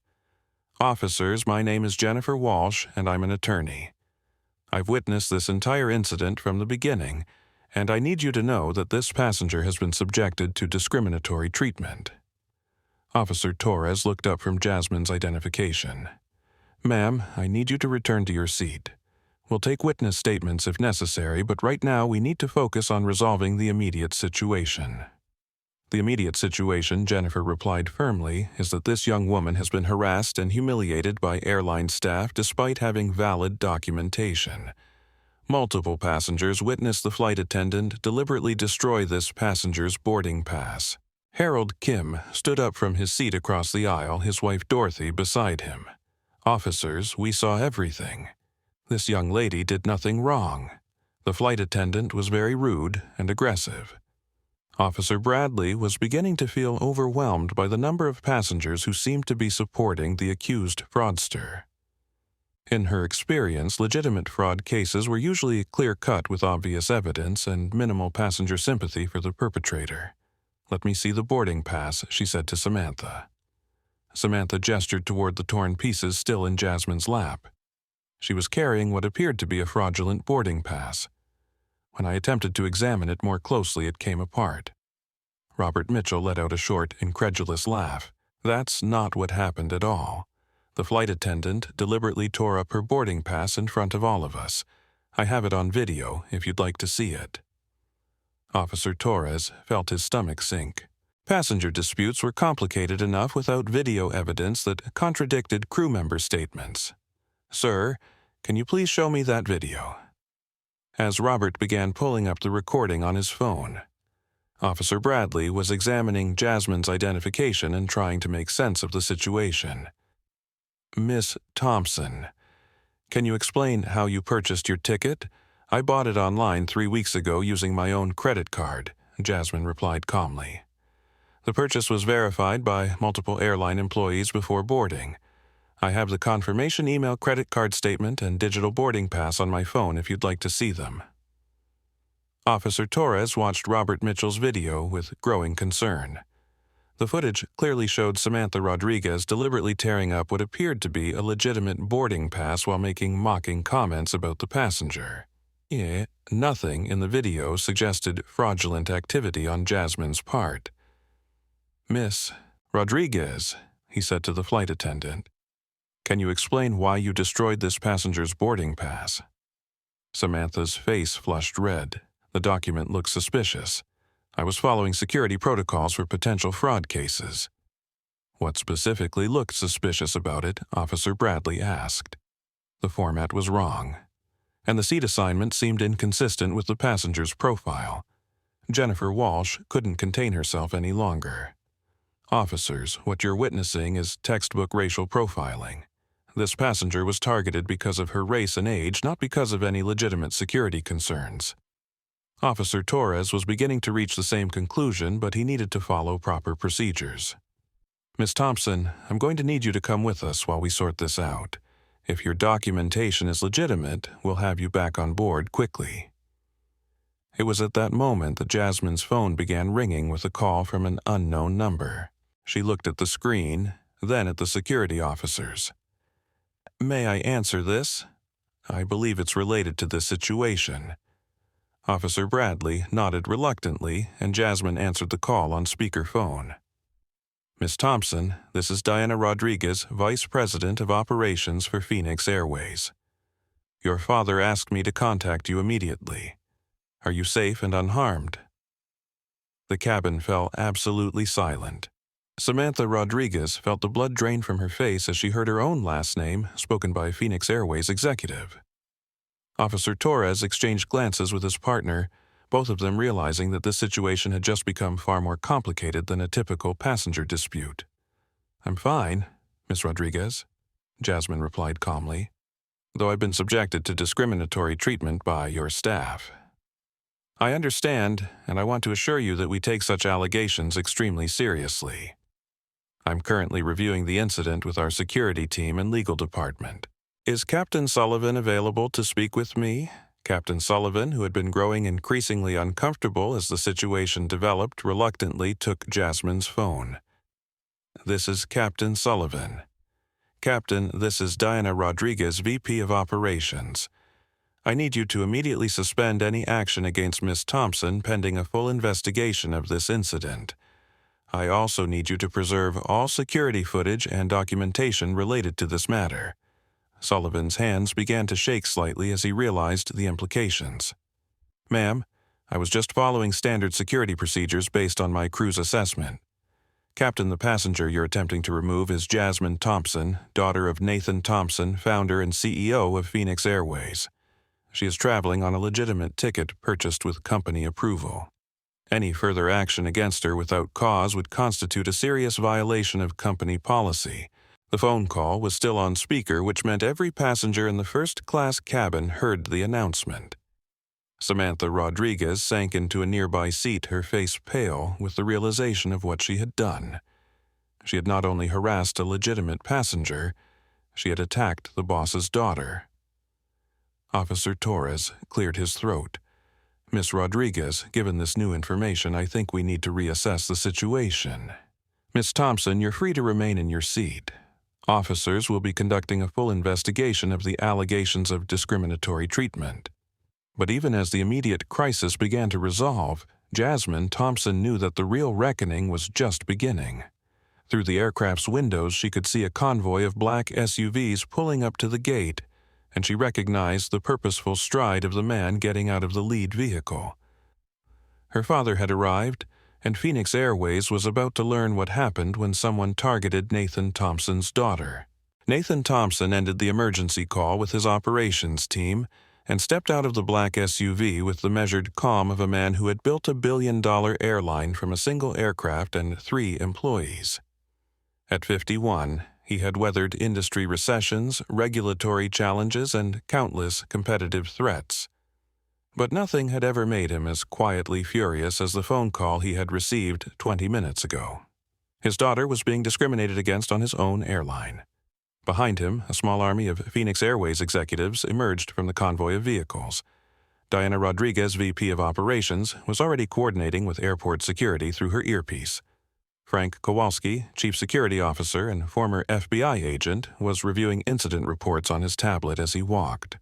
"Officers, my name is Jennifer Walsh, and I'm an attorney. I've witnessed this entire incident from the beginning, and I need you to know that this passenger has been subjected to discriminatory treatment." Officer Torres looked up from Jasmine's identification. "Ma'am, I need you to return to your seat. We'll take witness statements if necessary, but right now we need to focus on resolving the immediate situation." "The immediate situation," Jennifer replied firmly, "is that this young woman has been harassed and humiliated by airline staff despite having valid documentation. Multiple passengers witnessed the flight attendant deliberately destroy this passenger's boarding pass. Harold Kim stood up from his seat across the aisle, his wife Dorothy beside him. "Officers, we saw everything. This young lady did nothing wrong. The flight attendant was very rude and aggressive." Officer Bradley was beginning to feel overwhelmed by the number of passengers who seemed to be supporting the accused fraudster. In her experience, legitimate fraud cases were usually clear-cut with obvious evidence and minimal passenger sympathy for the perpetrator. "Let me see the boarding pass," she said to Samantha. Samantha gestured toward the torn pieces still in Jasmine's lap. She was carrying what appeared to be a fraudulent boarding pass. When I attempted to examine it more closely, it came apart. Robert Mitchell let out a short, incredulous laugh. "That's not what happened at all. The flight attendant deliberately tore up her boarding pass in front of all of us. I have it on video if you'd like to see it." Officer Torres felt his stomach sink. Passenger disputes were complicated enough without video evidence that contradicted crew member statements. "Sir, can you please show me that video?" As Robert began pulling up the recording on his phone, Officer Bradley was examining Jasmine's identification and trying to make sense of the situation. "Miss Thompson, can you explain how you purchased your ticket? I bought it online 3 weeks ago using my own credit card," Jasmine replied calmly. "The purchase was verified by multiple airline employees before boarding. I have the confirmation email, credit card statement, and digital boarding pass on my phone if you'd like to see them." Officer Torres watched Robert Mitchell's video with growing concern. The footage clearly showed Samantha Rodriguez deliberately tearing up what appeared to be a legitimate boarding pass while making mocking comments about the passenger. Nothing in the video suggested fraudulent activity on Jasmine's part. "Miss Rodriguez," he said to the flight attendant, "can you explain why you destroyed this passenger's boarding pass?" Samantha's face flushed red. The document looked suspicious. "I was following security protocols for potential fraud cases." "What specifically looked suspicious about it?" Officer Bradley asked. The format was wrong, and the seat assignment seemed inconsistent with the passenger's profile. Jennifer Walsh couldn't contain herself any longer. "Officers, what you're witnessing is textbook racial profiling. This passenger was targeted because of her race and age, not because of any legitimate security concerns." Officer Torres was beginning to reach the same conclusion, but he needed to follow proper procedures. "Miss Thompson, I'm going to need you to come with us while we sort this out. If your documentation is legitimate, we'll have you back on board quickly." It was at that moment that Jasmine's phone began ringing with a call from an unknown number. She looked at the screen, then at the security officers. May I answer this? I believe it's related to this situation. Officer Bradley nodded reluctantly, and Jasmine answered the call on speakerphone. Miss Thompson, this is Diana Rodriguez, Vice President of Operations for Phoenix Airways. Your father asked me to contact you immediately. Are you safe and unharmed? The cabin fell absolutely silent. Samantha Rodriguez felt the blood drain from her face as she heard her own last name spoken by a Phoenix Airways executive. Officer Torres exchanged glances with his partner, both of them realizing that this situation had just become far more complicated than a typical passenger dispute. I'm fine, Miss Rodriguez, Jasmine replied calmly, though I've been subjected to discriminatory treatment by your staff. I understand, and I want to assure you that we take such allegations extremely seriously. I'm currently reviewing the incident with our security team and legal department. Is Captain Sullivan available to speak with me? Captain Sullivan, who had been growing increasingly uncomfortable as the situation developed, reluctantly took Jasmine's phone. This is Captain Sullivan. Captain, this is Diana Rodriguez, VP of Operations. I need you to immediately suspend any action against Miss Thompson pending a full investigation of this incident. I also need you to preserve all security footage and documentation related to this matter. Sullivan's hands began to shake slightly as he realized the implications. Ma'am, I was just following standard security procedures based on my crew's assessment. Captain, the passenger you're attempting to remove is Jasmine Thompson, daughter of Nathan Thompson, founder and CEO of Phoenix Airways. She is traveling on a legitimate ticket purchased with company approval. Any further action against her without cause would constitute a serious violation of company policy. The phone call was still on speaker, which meant every passenger in the first-class cabin heard the announcement. Samantha Rodriguez sank into a nearby seat, her face pale with the realization of what she had done. She had not only harassed a legitimate passenger, she had attacked the boss's daughter. Officer Torres cleared his throat. Miss Rodriguez, given this new information, I think we need to reassess the situation. Miss Thompson, you're free to remain in your seat. Officers will be conducting a full investigation of the allegations of discriminatory treatment. But even as the immediate crisis began to resolve, Jasmine Thompson knew that the real reckoning was just beginning. Through the aircraft's windows, she could see a convoy of black SUVs pulling up to the gate, and she recognized the purposeful stride of the man getting out of the lead vehicle. Her father had arrived, and Phoenix Airways was about to learn what happened when someone targeted Nathan Thompson's daughter. Nathan Thompson ended the emergency call with his operations team and stepped out of the black SUV with the measured calm of a man who had built a billion-dollar airline from a single aircraft and 3 employees. At 51, he had weathered industry recessions, regulatory challenges, and countless competitive threats. But nothing had ever made him as quietly furious as the phone call he had received 20 minutes ago. His daughter was being discriminated against on his own airline. Behind him, a small army of Phoenix Airways executives emerged from the convoy of vehicles. Diana Rodriguez, VP of Operations, was already coordinating with airport security through her earpiece. Frank Kowalski, Chief Security Officer and former FBI agent, was reviewing incident reports on his tablet as he walked.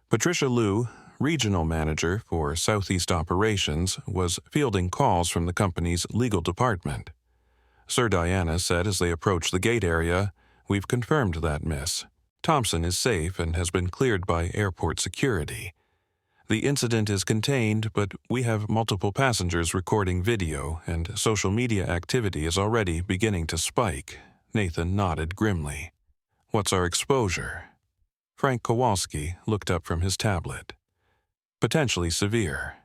Patricia Liu, Regional Manager for Southeast Operations, was fielding calls from the company's legal department. Sir Diana said as they approached the gate area, "We've confirmed that, miss. Thompson is safe and has been cleared by airport security. The incident is contained, but we have multiple passengers recording video, and social media activity is already beginning to spike." Nathan nodded grimly. "What's our exposure?" Frank Kowalski looked up from his tablet. "Potentially severe.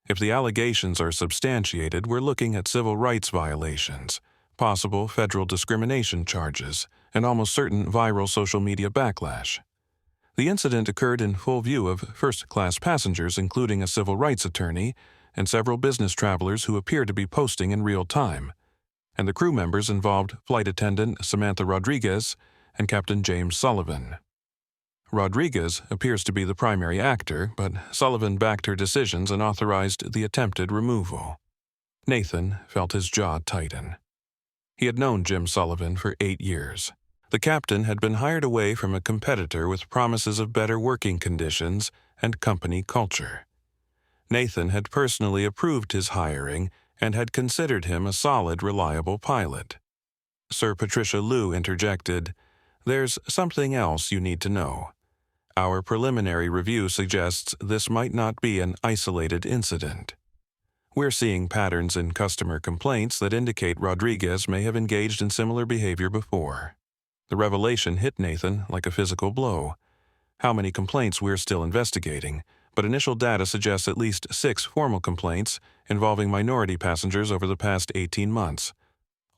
If the allegations are substantiated, we're looking at civil rights violations, possible federal discrimination charges, and almost certain viral social media backlash. The incident occurred in full view of first-class passengers, including a civil rights attorney and several business travelers who appear to be posting in real time, and the crew members involved flight attendant Samantha Rodriguez and Captain James Sullivan. Rodriguez appears to be the primary actor, but Sullivan backed her decisions and authorized the attempted removal." Nathan felt his jaw tighten. He had known Jim Sullivan for 8 years. The captain had been hired away from a competitor with promises of better working conditions and company culture. Nathan had personally approved his hiring and had considered him a solid, reliable pilot. Sir Patricia Liu interjected, "There's something else you need to know. Our preliminary review suggests this might not be an isolated incident. We're seeing patterns in customer complaints that indicate Rodriguez may have engaged in similar behavior before." The revelation hit Nathan like a physical blow. How many complaints we're still investigating, but initial data suggests at least 6 formal complaints involving minority passengers over the past 18 months.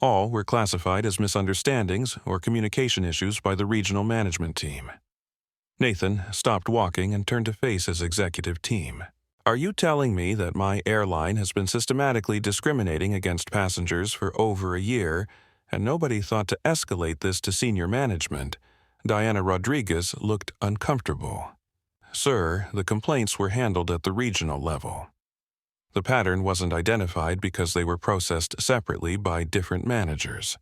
All were classified as misunderstandings or communication issues by the regional management team. Nathan stopped walking and turned to face his executive team. "Are you telling me that my airline has been systematically discriminating against passengers for over a year, and nobody thought to escalate this to senior management?" Diana Rodriguez looked uncomfortable. "Sir, the complaints were handled at the regional level. The pattern wasn't identified because they were processed separately by different managers."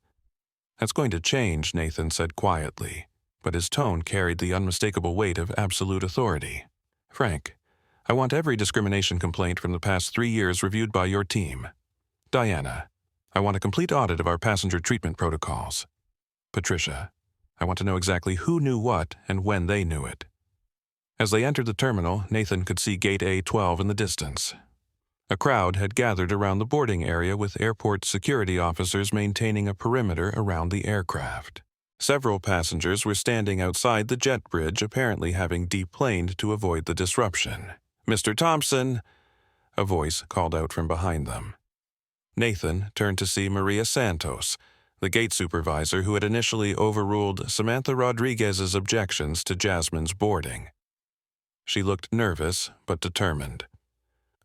"That's going to change," Nathan said quietly, but his tone carried the unmistakable weight of absolute authority. "Frank, I want every discrimination complaint from the past 3 years reviewed by your team. Diana, I want a complete audit of our passenger treatment protocols. Patricia, I want to know exactly who knew what and when they knew it." As they entered the terminal, Nathan could see Gate A12 in the distance. A crowd had gathered around the boarding area with airport security officers maintaining a perimeter around the aircraft. Several passengers were standing outside the jet bridge, apparently having deplaned to avoid the disruption. "Mr. Thompson," a voice called out from behind them. Nathan turned to see Maria Santos, the gate supervisor who had initially overruled Samantha Rodriguez's objections to Jasmine's boarding. She looked nervous but determined.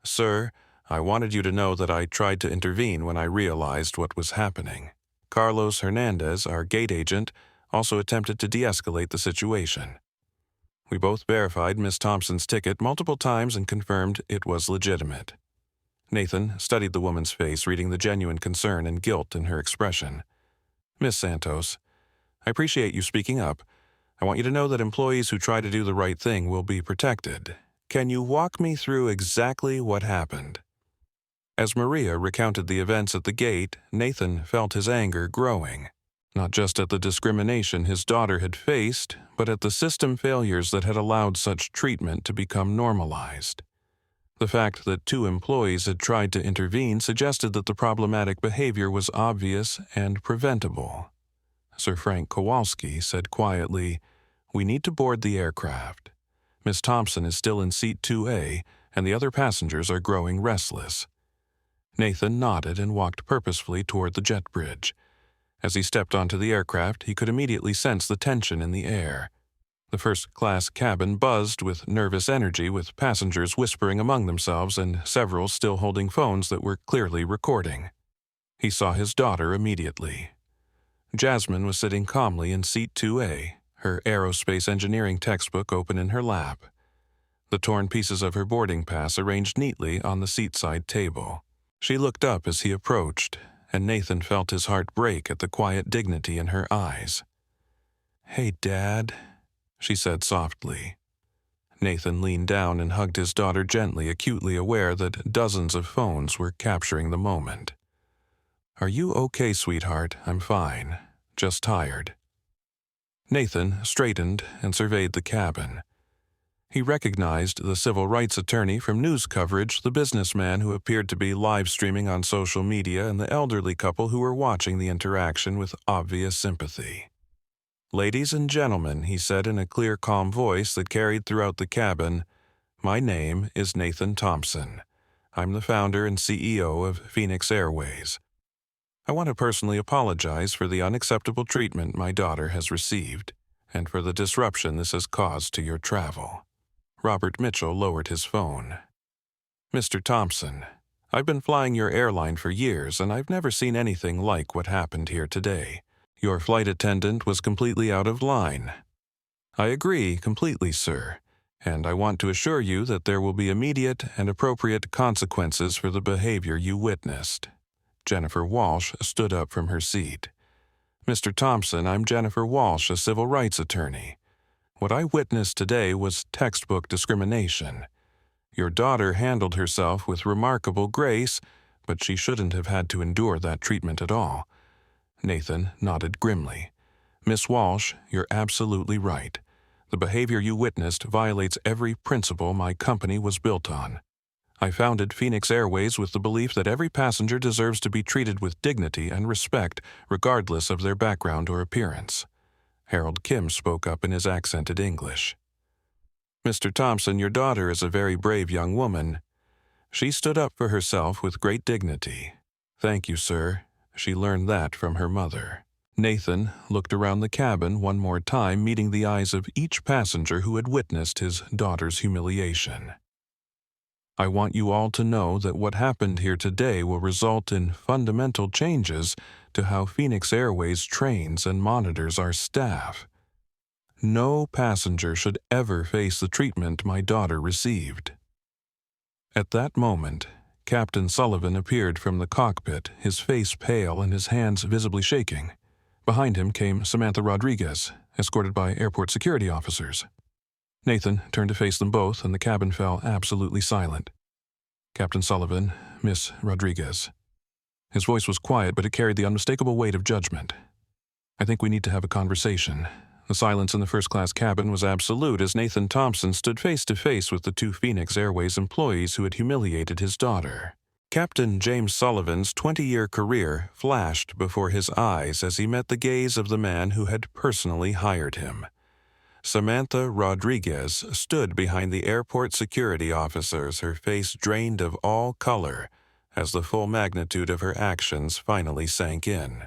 "Sir, I wanted you to know that I tried to intervene when I realized what was happening. Carlos Hernandez, our gate agent, also attempted to de-escalate the situation. We both verified Miss Thompson's ticket multiple times and confirmed it was legitimate." Nathan studied the woman's face, reading the genuine concern and guilt in her expression. "Miss Santos, I appreciate you speaking up. I want you to know that employees who try to do the right thing will be protected. Can you walk me through exactly what happened?" As Maria recounted the events at the gate, Nathan felt his anger growing, not just at the discrimination his daughter had faced, but at the system failures that had allowed such treatment to become normalized. The fact that 2 employees had tried to intervene suggested that the problematic behavior was obvious and preventable. Sir Frank Kowalski said quietly, "We need to board the aircraft. Miss Thompson is still in seat 2A, and the other passengers are growing restless." Nathan nodded and walked purposefully toward the jet bridge. As he stepped onto the aircraft, he could immediately sense the tension in the air. The first-class cabin buzzed with nervous energy, with passengers whispering among themselves and several still holding phones that were clearly recording. He saw his daughter immediately. Jasmine was sitting calmly in seat 2A, her aerospace engineering textbook open in her lap. The torn pieces of her boarding pass arranged neatly on the seat-side table. She looked up as he approached, and Nathan felt his heart break at the quiet dignity in her eyes. "Hey, Dad," she said softly. Nathan leaned down and hugged his daughter gently, acutely aware that dozens of phones were capturing the moment. "Are you okay, sweetheart? I'm fine. Just tired." Nathan straightened and surveyed the cabin. He recognized the civil rights attorney from news coverage, the businessman who appeared to be live streaming on social media, and the elderly couple who were watching the interaction with obvious sympathy. "Ladies and gentlemen," he said in a clear, calm voice that carried throughout the cabin, "my name is Nathan Thompson. I'm the founder and CEO of Phoenix Airways. I want to personally apologize for the unacceptable treatment my daughter has received, and for the disruption this has caused to your travel." Robert Mitchell lowered his phone. "Mr. Thompson, I've been flying your airline for years, and I've never seen anything like what happened here today. Your flight attendant was completely out of line." "I agree completely, sir, and I want to assure you that there will be immediate and appropriate consequences for the behavior you witnessed." Jennifer Walsh stood up from her seat. Mr. Thompson, I'm Jennifer Walsh, a civil rights attorney. What I witnessed today was textbook discrimination. Your daughter handled herself with remarkable grace, but she shouldn't have had to endure that treatment at all. Nathan nodded grimly. Miss Walsh, you're absolutely right. The behavior you witnessed violates every principle my company was built on. I founded Phoenix Airways with the belief that every passenger deserves to be treated with dignity and respect, regardless of their background or appearance. Harold Kim spoke up in his accented English. Mr. Thompson, your daughter is a very brave young woman. She stood up for herself with great dignity. Thank you, sir. She learned that from her mother. Nathan looked around the cabin one more time, meeting the eyes of each passenger who had witnessed his daughter's humiliation. I want you all to know that what happened here today will result in fundamental changes to how Phoenix Airways trains and monitors our staff. No passenger should ever face the treatment my daughter received. At that moment, Captain Sullivan appeared from the cockpit, his face pale and his hands visibly shaking. Behind him came Samantha Rodriguez, escorted by airport security officers. Nathan turned to face them both, and the cabin fell absolutely silent. Captain Sullivan, Miss Rodriguez. His voice was quiet, but it carried the unmistakable weight of judgment. I think we need to have a conversation. The silence in the first-class cabin was absolute as Nathan Thompson stood face-to-face with the two Phoenix Airways employees who had humiliated his daughter. Captain James Sullivan's 20-year career flashed before his eyes as he met the gaze of the man who had personally hired him. Samantha Rodriguez stood behind the airport security officers, her face drained of all color, as the full magnitude of her actions finally sank in.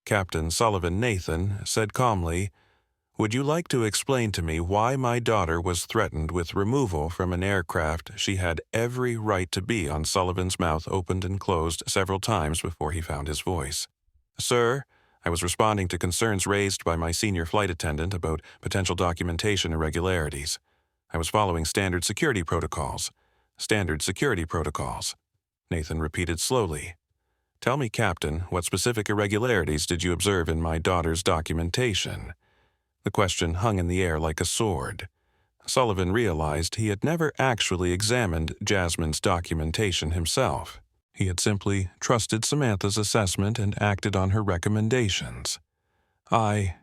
Captain Sullivan Nathan said calmly, "Would you like to explain to me why my daughter was threatened with removal from an aircraft she had every right to be on?" Sullivan's mouth opened and closed several times before he found his voice. "Sir, I was responding to concerns raised by my senior flight attendant about potential documentation irregularities. I was following standard security protocols." "Standard security protocols," Nathan repeated slowly. "Tell me, Captain, what specific irregularities did you observe in my daughter's documentation?" The question hung in the air like a sword. Sullivan realized he had never actually examined Jasmine's documentation himself. He had simply trusted Samantha's assessment and acted on her recommendations. The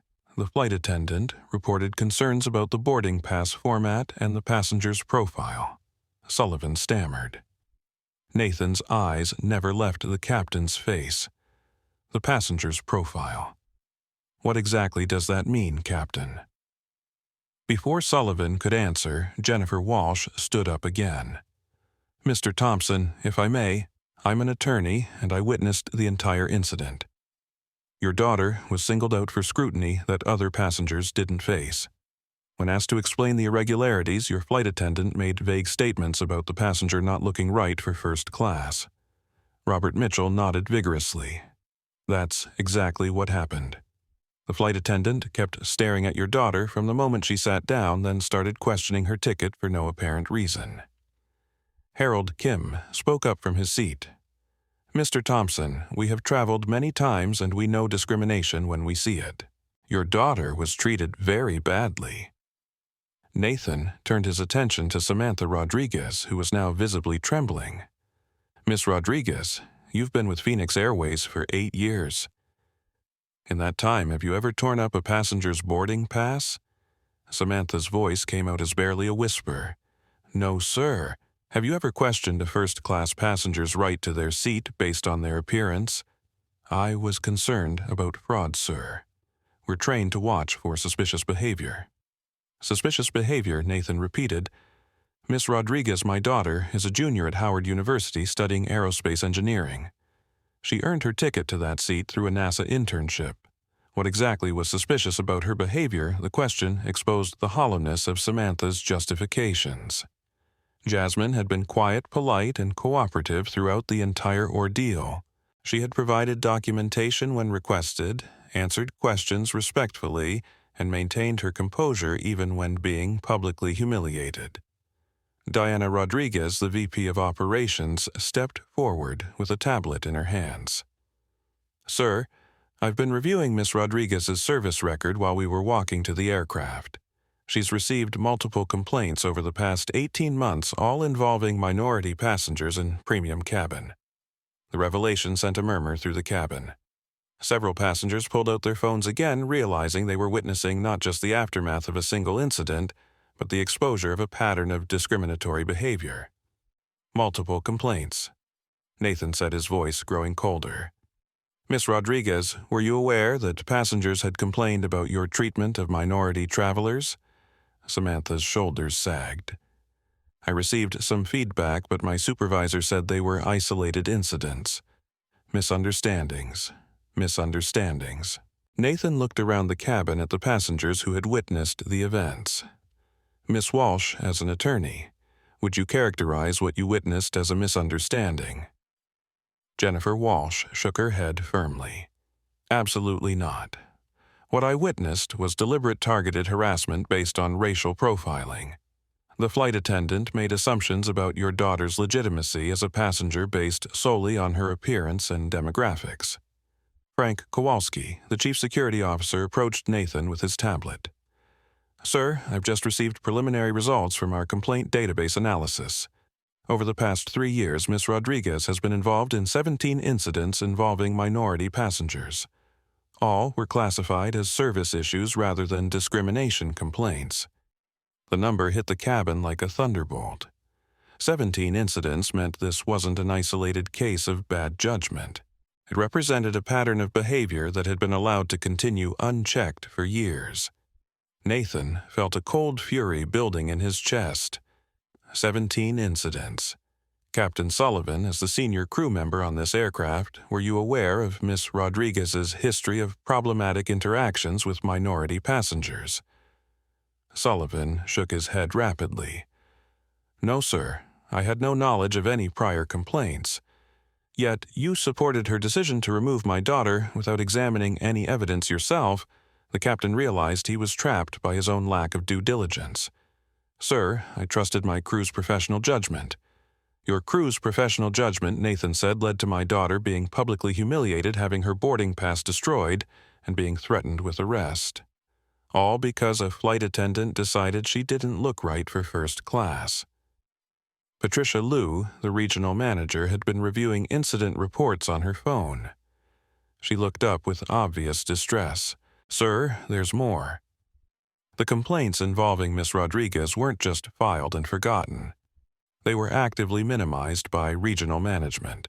flight attendant, reported concerns about the boarding pass format and the passenger's profile. Sullivan stammered. Nathan's eyes never left the captain's face. The passenger's profile. What exactly does that mean, Captain? Before Sullivan could answer, Jennifer Walsh stood up again. "Mr. Thompson, if I may, I'm an attorney, and I witnessed the entire incident. Your daughter was singled out for scrutiny that other passengers didn't face. When asked to explain the irregularities, your flight attendant made vague statements about the passenger not looking right for first class." Robert Mitchell nodded vigorously. "That's exactly what happened. The flight attendant kept staring at your daughter from the moment she sat down, then started questioning her ticket for no apparent reason." Harold Kim spoke up from his seat. "Mr. Thompson, we have traveled many times and we know discrimination when we see it. Your daughter was treated very badly." Nathan turned his attention to Samantha Rodriguez, who was now visibly trembling. "Miss Rodriguez, you've been with Phoenix Airways for 8 years. In that time, have you ever torn up a passenger's boarding pass?" Samantha's voice came out as barely a whisper. "No, sir. Have you ever questioned a first-class passenger's right to their seat based on their appearance?" "I was concerned about fraud, sir. We're trained to watch for suspicious behavior." "Suspicious behavior," Nathan repeated. "Miss Rodriguez, my daughter, is a junior at Howard University studying aerospace engineering. She earned her ticket to that seat through a NASA internship. What exactly was suspicious about her behavior? The question exposed the hollowness of Samantha's justifications. Jasmine had been quiet, polite, and cooperative throughout the entire ordeal. She had provided documentation when requested, answered questions respectfully, and maintained her composure even when being publicly humiliated. Diana Rodriguez, the VP of Operations, stepped forward with a tablet in her hands. "Sir, I've been reviewing Miss Rodriguez's service record while we were walking to the aircraft. She's received multiple complaints over the past 18 months, all involving minority passengers in premium cabin. The revelation sent a murmur through the cabin. Several passengers pulled out their phones again, realizing they were witnessing not just the aftermath of a single incident, but the exposure of a pattern of discriminatory behavior. Multiple complaints. Nathan said, his voice growing colder. Miss Rodriguez, were you aware that passengers had complained about your treatment of minority travelers? Samantha's shoulders sagged. I received some feedback, but my supervisor said they were isolated incidents. Misunderstandings. Nathan looked around the cabin at the passengers who had witnessed the events. Miss Walsh, as an attorney, would you characterize what you witnessed as a misunderstanding? Jennifer Walsh shook her head firmly. Absolutely not. What I witnessed was deliberate targeted harassment based on racial profiling. The flight attendant made assumptions about your daughter's legitimacy as a passenger based solely on her appearance and demographics. Frank Kowalski, the chief security officer, approached Nathan with his tablet. Sir, I've just received preliminary results from our complaint database analysis. Over the past 3 years, Ms. Rodriguez has been involved in 17 incidents involving minority passengers. All were classified as service issues rather than discrimination complaints. The number hit the cabin like a thunderbolt. 17 incidents meant this wasn't an isolated case of bad judgment. It represented a pattern of behavior that had been allowed to continue unchecked for years. Nathan felt a cold fury building in his chest. 17 incidents. Captain Sullivan, as the senior crew member on this aircraft, were you aware of Miss Rodriguez's history of problematic interactions with minority passengers? Sullivan shook his head rapidly. No, sir. I had no knowledge of any prior complaints. Yet you supported her decision to remove my daughter without examining any evidence yourself. The captain realized he was trapped by his own lack of due diligence. Sir, I trusted my crew's professional judgment. Your crew's professional judgment, Nathan said, led to my daughter being publicly humiliated, having her boarding pass destroyed, and being threatened with arrest. All because a flight attendant decided she didn't look right for first class. Patricia Liu, the regional manager, had been reviewing incident reports on her phone. She looked up with obvious distress. Sir, there's more. The complaints involving Miss Rodriguez weren't just filed and forgotten. They were actively minimized by regional management.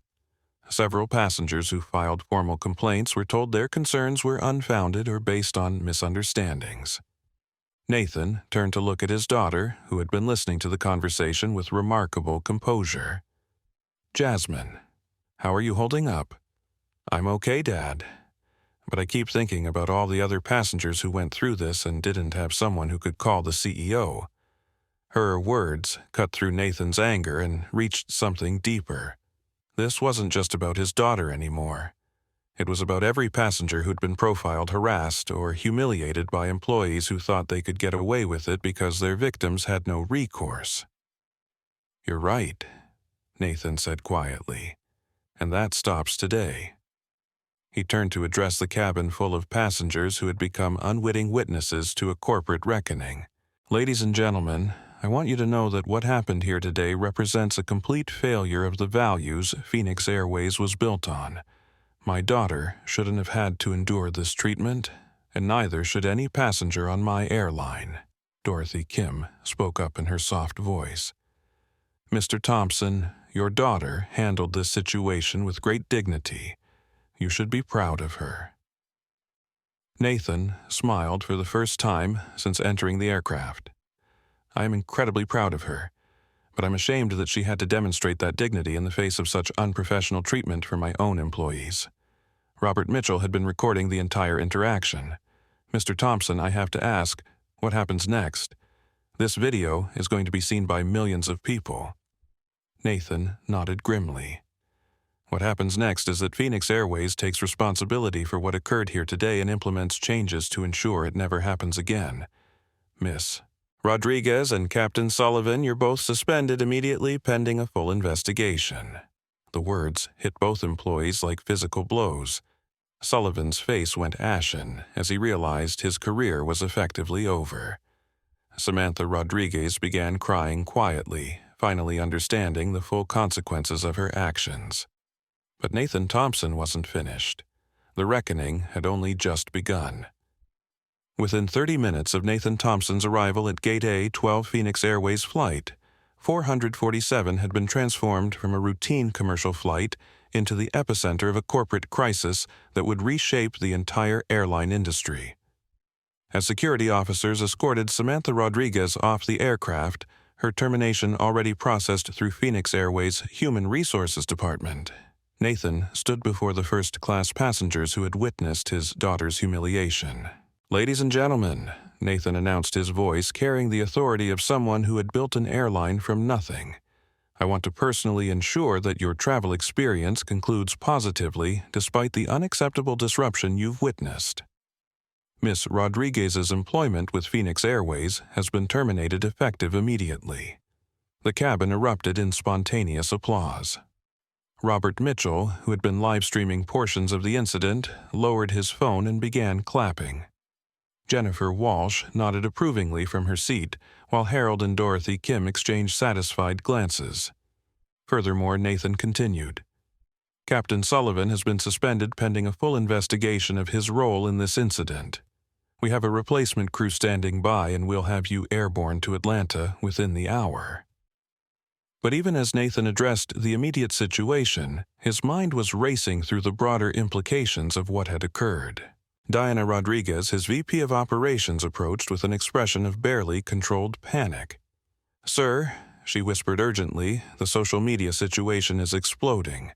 Several passengers who filed formal complaints were told their concerns were unfounded or based on misunderstandings. Nathan turned to look at his daughter, who had been listening to the conversation with remarkable composure. Jasmine, how are you holding up? I'm okay, Dad. But I keep thinking about all the other passengers who went through this and didn't have someone who could call the CEO. Her words cut through Nathan's anger and reached something deeper. This wasn't just about his daughter anymore. It was about every passenger who'd been profiled, harassed, or humiliated by employees who thought they could get away with it because their victims had no recourse. You're right, Nathan said quietly, and that stops today. He turned to address the cabin full of passengers who had become unwitting witnesses to a corporate reckoning. Ladies and gentlemen, I want you to know that what happened here today represents a complete failure of the values Phoenix Airways was built on. My daughter shouldn't have had to endure this treatment, and neither should any passenger on my airline. Dorothy Kim spoke up in her soft voice. Mr. Thompson, your daughter handled this situation with great dignity. You should be proud of her. Nathan smiled for the first time since entering the aircraft. I am incredibly proud of her, but I'm ashamed that she had to demonstrate that dignity in the face of such unprofessional treatment from my own employees. Robert Mitchell had been recording the entire interaction. Mr. Thompson, I have to ask, what happens next? This video is going to be seen by millions of people. Nathan nodded grimly. What happens next is that Phoenix Airways takes responsibility for what occurred here today and implements changes to ensure it never happens again. Miss Rodriguez and Captain Sullivan, you're both suspended immediately pending a full investigation. The words hit both employees like physical blows. Sullivan's face went ashen as he realized his career was effectively over. Samantha Rodriguez began crying quietly, finally understanding the full consequences of her actions. But Nathan Thompson wasn't finished. The reckoning had only just begun. Within 30 minutes of Nathan Thompson's arrival at Gate A 12 Phoenix Airways Flight, 447 had been transformed from a routine commercial flight into the epicenter of a corporate crisis that would reshape the entire airline industry. As security officers escorted Samantha Rodriguez off the aircraft, her termination already processed through Phoenix Airways' Human Resources Department, Nathan stood before the first-class passengers who had witnessed his daughter's humiliation. "Ladies and gentlemen," Nathan announced, his voice carrying the authority of someone who had built an airline from nothing. "I want to personally ensure that your travel experience concludes positively despite the unacceptable disruption you've witnessed. Miss Rodriguez's employment with Phoenix Airways has been terminated effective immediately." The cabin erupted in spontaneous applause. Robert Mitchell, who had been live-streaming portions of the incident, lowered his phone and began clapping. Jennifer Walsh nodded approvingly from her seat, while Harold and Dorothy Kim exchanged satisfied glances. Furthermore, Nathan continued, "Captain Sullivan has been suspended pending a full investigation of his role in this incident. We have a replacement crew standing by and we'll have you airborne to Atlanta within the hour." But even as Nathan addressed the immediate situation, his mind was racing through the broader implications of what had occurred. Diana Rodriguez, his VP of Operations, approached with an expression of barely controlled panic. "Sir," she whispered urgently, "the social media situation is exploding.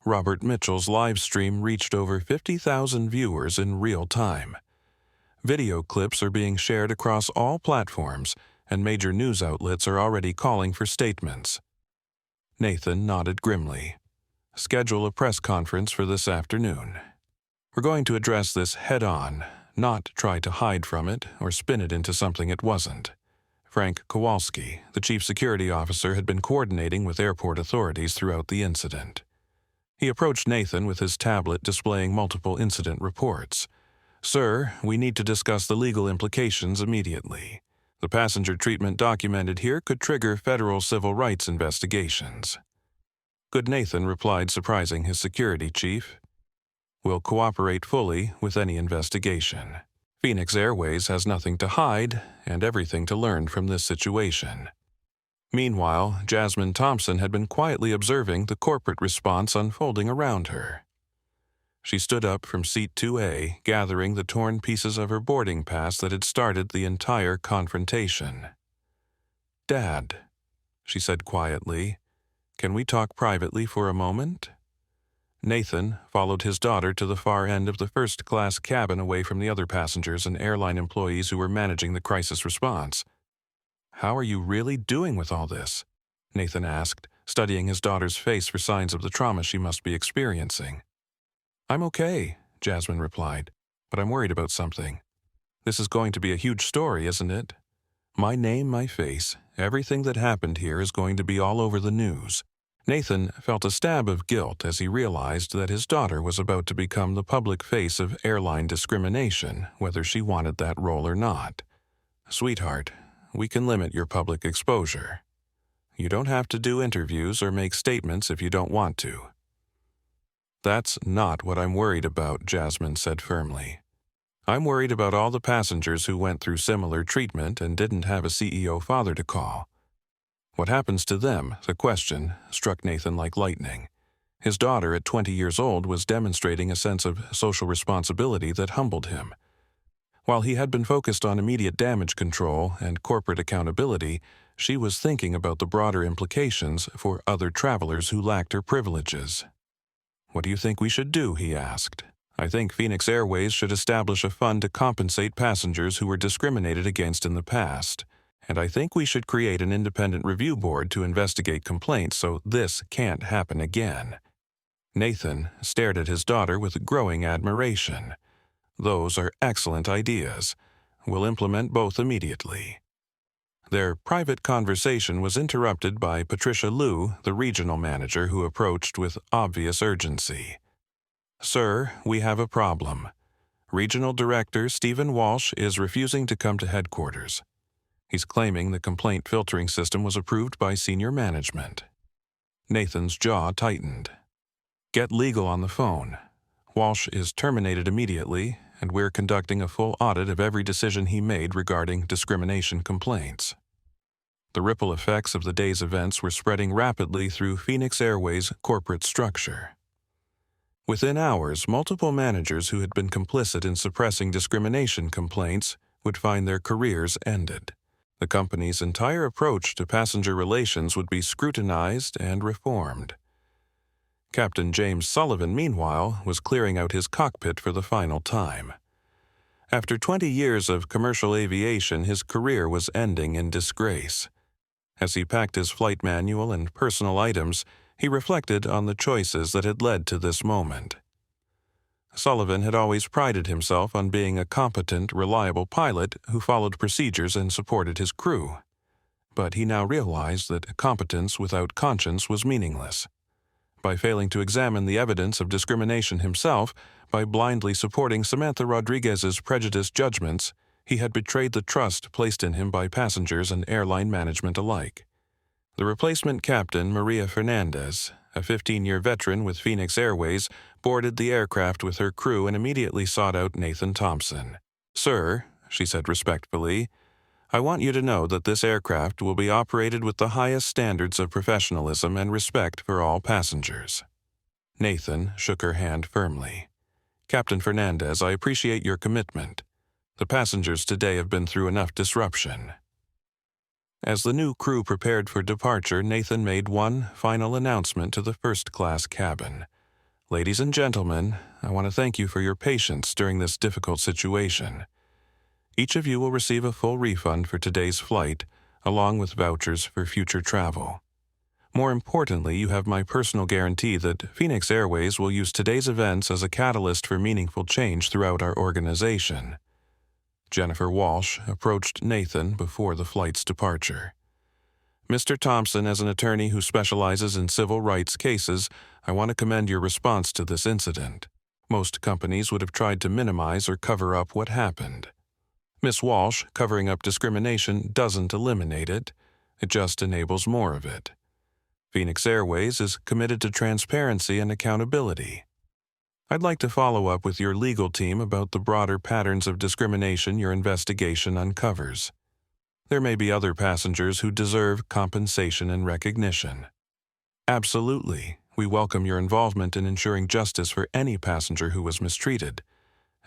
Robert Mitchell's live stream reached over 50,000 viewers in real time. Video clips are being shared across all platforms, and major news outlets are already calling for statements." Nathan nodded grimly. "Schedule a press conference for this afternoon. We're going to address this head-on, not try to hide from it or spin it into something it wasn't." Frank Kowalski, the chief security officer, had been coordinating with airport authorities throughout the incident. He approached Nathan with his tablet displaying multiple incident reports. "Sir, we need to discuss the legal implications immediately. The passenger treatment documented here could trigger federal civil rights investigations." Good Nathan replied, surprising his security chief. "We'll cooperate fully with any investigation. Phoenix Airways has nothing to hide and everything to learn from this situation." Meanwhile, Jasmine Thompson had been quietly observing the corporate response unfolding around her. She stood up from seat 2A, gathering the torn pieces of her boarding pass that had started the entire confrontation. "Dad," she said quietly, "can we talk privately for a moment?" Nathan followed his daughter to the far end of the first-class cabin away from the other passengers and airline employees who were managing the crisis response. "How are you really doing with all this?" Nathan asked, studying his daughter's face for signs of the trauma she must be experiencing. "I'm okay," Jasmine replied, "but I'm worried about something. This is going to be a huge story, isn't it? My name, my face, everything that happened here is going to be all over the news." Nathan felt a stab of guilt as he realized that his daughter was about to become the public face of airline discrimination, whether she wanted that role or not. "Sweetheart, we can limit your public exposure. You don't have to do interviews or make statements if you don't want to." "That's not what I'm worried about," Jasmine said firmly. "I'm worried about all the passengers who went through similar treatment and didn't have a CEO father to call. What happens to them?" The question struck Nathan like lightning. His daughter, at 20 years old, was demonstrating a sense of social responsibility that humbled him. While he had been focused on immediate damage control and corporate accountability, she was thinking about the broader implications for other travelers who lacked her privileges. "What do you think we should do?" he asked. "I think Phoenix Airways should establish a fund to compensate passengers who were discriminated against in the past. And I think we should create an independent review board to investigate complaints so this can't happen again." Nathan stared at his daughter with growing admiration. "Those are excellent ideas. We'll implement both immediately." Their private conversation was interrupted by Patricia Liu, the regional manager, who approached with obvious urgency. Sir, we have a problem. Regional Director Stephen Walsh is refusing to come to headquarters. He's claiming the complaint filtering system was approved by senior management. Nathan's jaw tightened. Get legal on the phone. Walsh is terminated immediately, and we're conducting a full audit of every decision he made regarding discrimination complaints. The ripple effects of the day's events were spreading rapidly through Phoenix Airways' corporate structure. Within hours, multiple managers who had been complicit in suppressing discrimination complaints would find their careers ended. The company's entire approach to passenger relations would be scrutinized and reformed. Captain James Sullivan, meanwhile, was clearing out his cockpit for the final time. After 20 years of commercial aviation, his career was ending in disgrace. As he packed his flight manual and personal items, he reflected on the choices that had led to this moment. Sullivan had always prided himself on being a competent, reliable pilot who followed procedures and supported his crew. But he now realized that competence without conscience was meaningless. By failing to examine the evidence of discrimination himself, by blindly supporting Samantha Rodriguez's prejudiced judgments, he had betrayed the trust placed in him by passengers and airline management alike. The replacement captain, Maria Fernandez, a 15-year veteran with Phoenix Airways, boarded the aircraft with her crew and immediately sought out Nathan Thompson. "Sir," she said respectfully, "I want you to know that this aircraft will be operated with the highest standards of professionalism and respect for all passengers." Nathan shook her hand firmly. "Captain Fernandez, I appreciate your commitment. The passengers today have been through enough disruption." As the new crew prepared for departure, Nathan made one final announcement to the first-class cabin. "Ladies and gentlemen, I want to thank you for your patience during this difficult situation. Each of you will receive a full refund for today's flight, along with vouchers for future travel. More importantly, you have my personal guarantee that Phoenix Airways will use today's events as a catalyst for meaningful change throughout our organization." Jennifer Walsh approached Nathan before the flight's departure. "Mr. Thompson, as an attorney who specializes in civil rights cases, I want to commend your response to this incident. Most companies would have tried to minimize or cover up what happened. Ms. Walsh, covering up discrimination doesn't eliminate it. It just enables more of it. Phoenix Airways is committed to transparency and accountability. I'd like to follow up with your legal team about the broader patterns of discrimination your investigation uncovers. There may be other passengers who deserve compensation and recognition." "Absolutely. We welcome your involvement in ensuring justice for any passenger who was mistreated."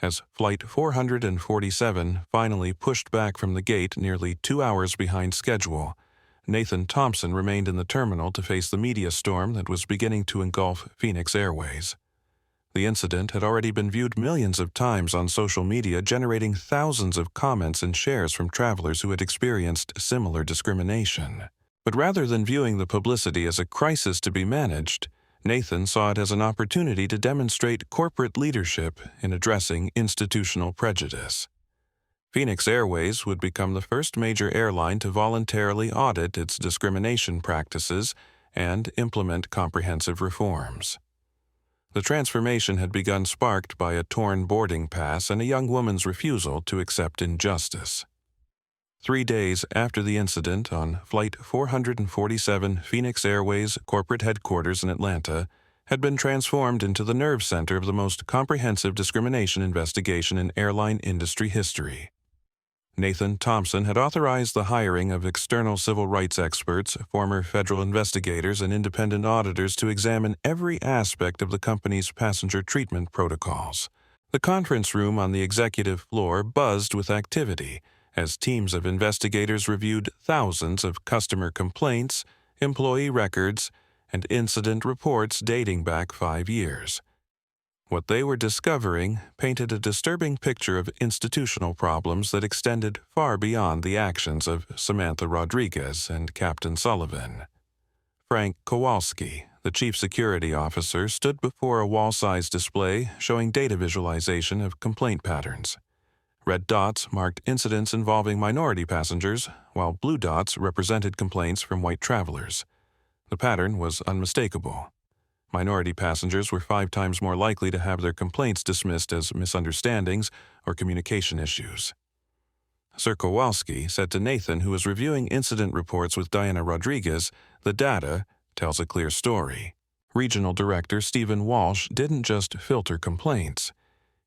As Flight 447 finally pushed back from the gate nearly 2 hours behind schedule, Nathan Thompson remained in the terminal to face the media storm that was beginning to engulf Phoenix Airways. The incident had already been viewed millions of times on social media, generating thousands of comments and shares from travelers who had experienced similar discrimination. But rather than viewing the publicity as a crisis to be managed, Nathan saw it as an opportunity to demonstrate corporate leadership in addressing institutional prejudice. Phoenix Airways would become the first major airline to voluntarily audit its discrimination practices and implement comprehensive reforms. The transformation had begun, sparked by a torn boarding pass and a young woman's refusal to accept injustice. 3 days after the incident, on Flight 447, Phoenix Airways corporate headquarters in Atlanta had been transformed into the nerve center of the most comprehensive discrimination investigation in airline industry history. Nathan Thompson had authorized the hiring of external civil rights experts, former federal investigators, and independent auditors to examine every aspect of the company's passenger treatment protocols. The conference room on the executive floor buzzed with activity as teams of investigators reviewed thousands of customer complaints, employee records, and incident reports dating back 5 years. What they were discovering painted a disturbing picture of institutional problems that extended far beyond the actions of Samantha Rodriguez and Captain Sullivan. Frank Kowalski, the chief security officer, stood before a wall-sized display showing data visualization of complaint patterns. Red dots marked incidents involving minority passengers, while blue dots represented complaints from white travelers. The pattern was unmistakable. Minority passengers were 5 times more likely to have their complaints dismissed as misunderstandings or communication issues. Sir Kowalski said to Nathan, who was reviewing incident reports with Diana Rodriguez, the data tells a clear story. Regional Director Stephen Walsh didn't just filter complaints.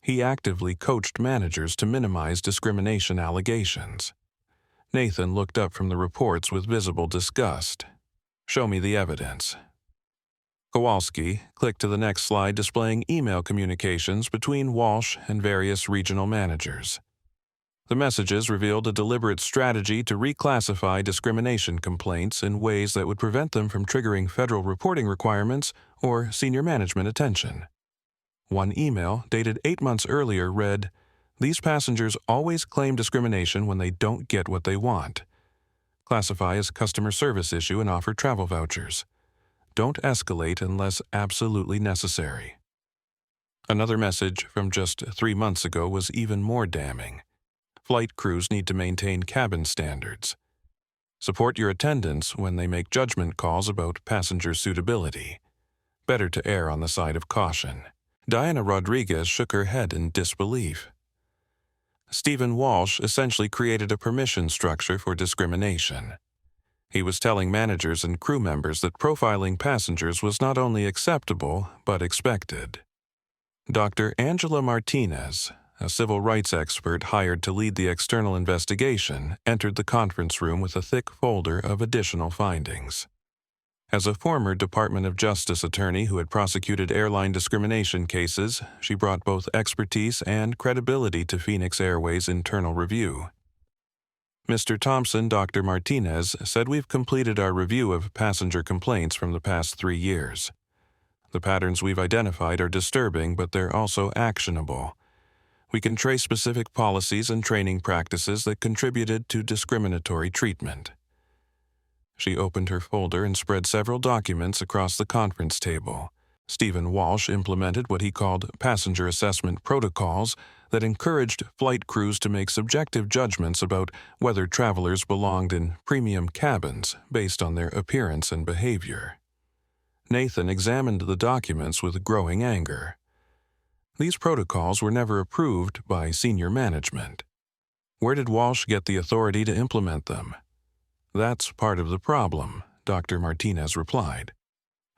He actively coached managers to minimize discrimination allegations. Nathan looked up from the reports with visible disgust. "Show me the evidence." Kowalski clicked to the next slide displaying email communications between Walsh and various regional managers. The messages revealed a deliberate strategy to reclassify discrimination complaints in ways that would prevent them from triggering federal reporting requirements or senior management attention. One email, dated 8 months earlier, read, "These passengers always claim discrimination when they don't get what they want. Classify as customer service issue and offer travel vouchers. Don't escalate unless absolutely necessary." Another message from just 3 months ago was even more damning. Flight crews need to maintain cabin standards. Support your attendants when they make judgment calls about passenger suitability. Better to err on the side of caution. Diana Rodriguez shook her head in disbelief. Stephen Walsh essentially created a permission structure for discrimination. He was telling managers and crew members that profiling passengers was not only acceptable, but expected. Dr. Angela Martinez, a civil rights expert hired to lead the external investigation, entered the conference room with a thick folder of additional findings. As a former Department of Justice attorney who had prosecuted airline discrimination cases, she brought both expertise and credibility to Phoenix Airways' internal review. "Mr. Thompson," Dr. Martinez said, "we've completed our review of passenger complaints from the past 3 years. The patterns we've identified are disturbing, but they're also actionable. We can trace specific policies and training practices that contributed to discriminatory treatment." She opened her folder and spread several documents across the conference table. Stephen Walsh implemented what he called passenger assessment protocols that encouraged flight crews to make subjective judgments about whether travelers belonged in premium cabins based on their appearance and behavior. Nathan examined the documents with growing anger. These protocols were never approved by senior management. Where did Walsh get the authority to implement them? "That's part of the problem," Dr. Martinez replied.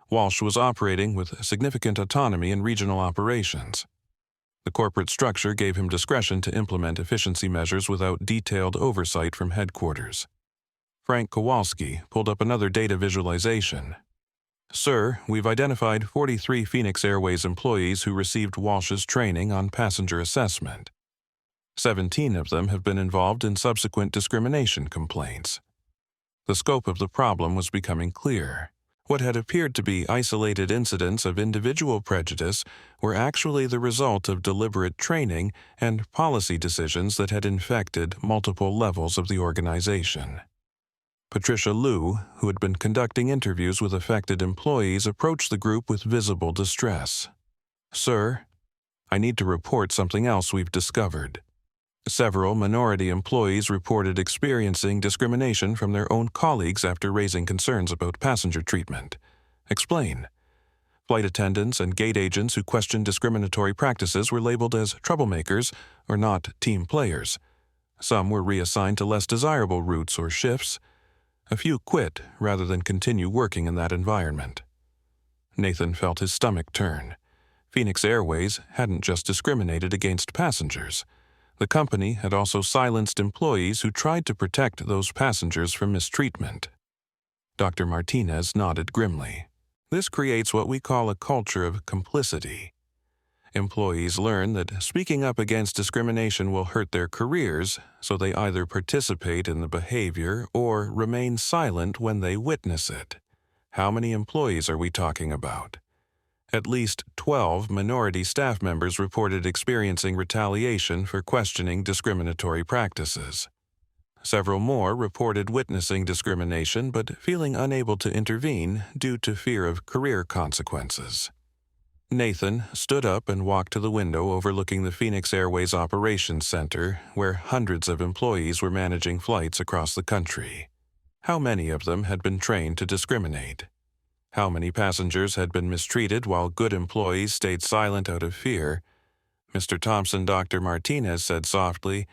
Walsh was operating with significant autonomy in regional operations. The corporate structure gave him discretion to implement efficiency measures without detailed oversight from headquarters. Frank Kowalski pulled up another data visualization. "Sir, we've identified 43 Phoenix Airways employees who received Walsh's training on passenger assessment. 17 of them have been involved in subsequent discrimination complaints." The scope of the problem was becoming clear. What had appeared to be isolated incidents of individual prejudice were actually the result of deliberate training and policy decisions that had infected multiple levels of the organization. Patricia Liu, who had been conducting interviews with affected employees, approached the group with visible distress. "Sir, I need to report something else we've discovered. Several minority employees reported experiencing discrimination from their own colleagues after raising concerns about passenger treatment. Explain." Flight attendants and gate agents who questioned discriminatory practices were labeled as troublemakers or not team players. Some were reassigned to less desirable routes or shifts. A few quit rather than continue working in that environment. Nathan felt his stomach turn. Phoenix Airways hadn't just discriminated against passengers. The company had also silenced employees who tried to protect those passengers from mistreatment. Dr. Martinez nodded grimly. "This creates what we call a culture of complicity. Employees learn that speaking up against discrimination will hurt their careers, so they either participate in the behavior or remain silent when they witness it. How many employees are we talking about?" At least 12 minority staff members reported experiencing retaliation for questioning discriminatory practices. Several more reported witnessing discrimination but feeling unable to intervene due to fear of career consequences. Nathan stood up and walked to the window overlooking the Phoenix Airways Operations Center, where hundreds of employees were managing flights across the country. How many of them had been trained to discriminate? How many passengers had been mistreated while good employees stayed silent out of fear? Mr. Thompson, Dr. Martinez said softly,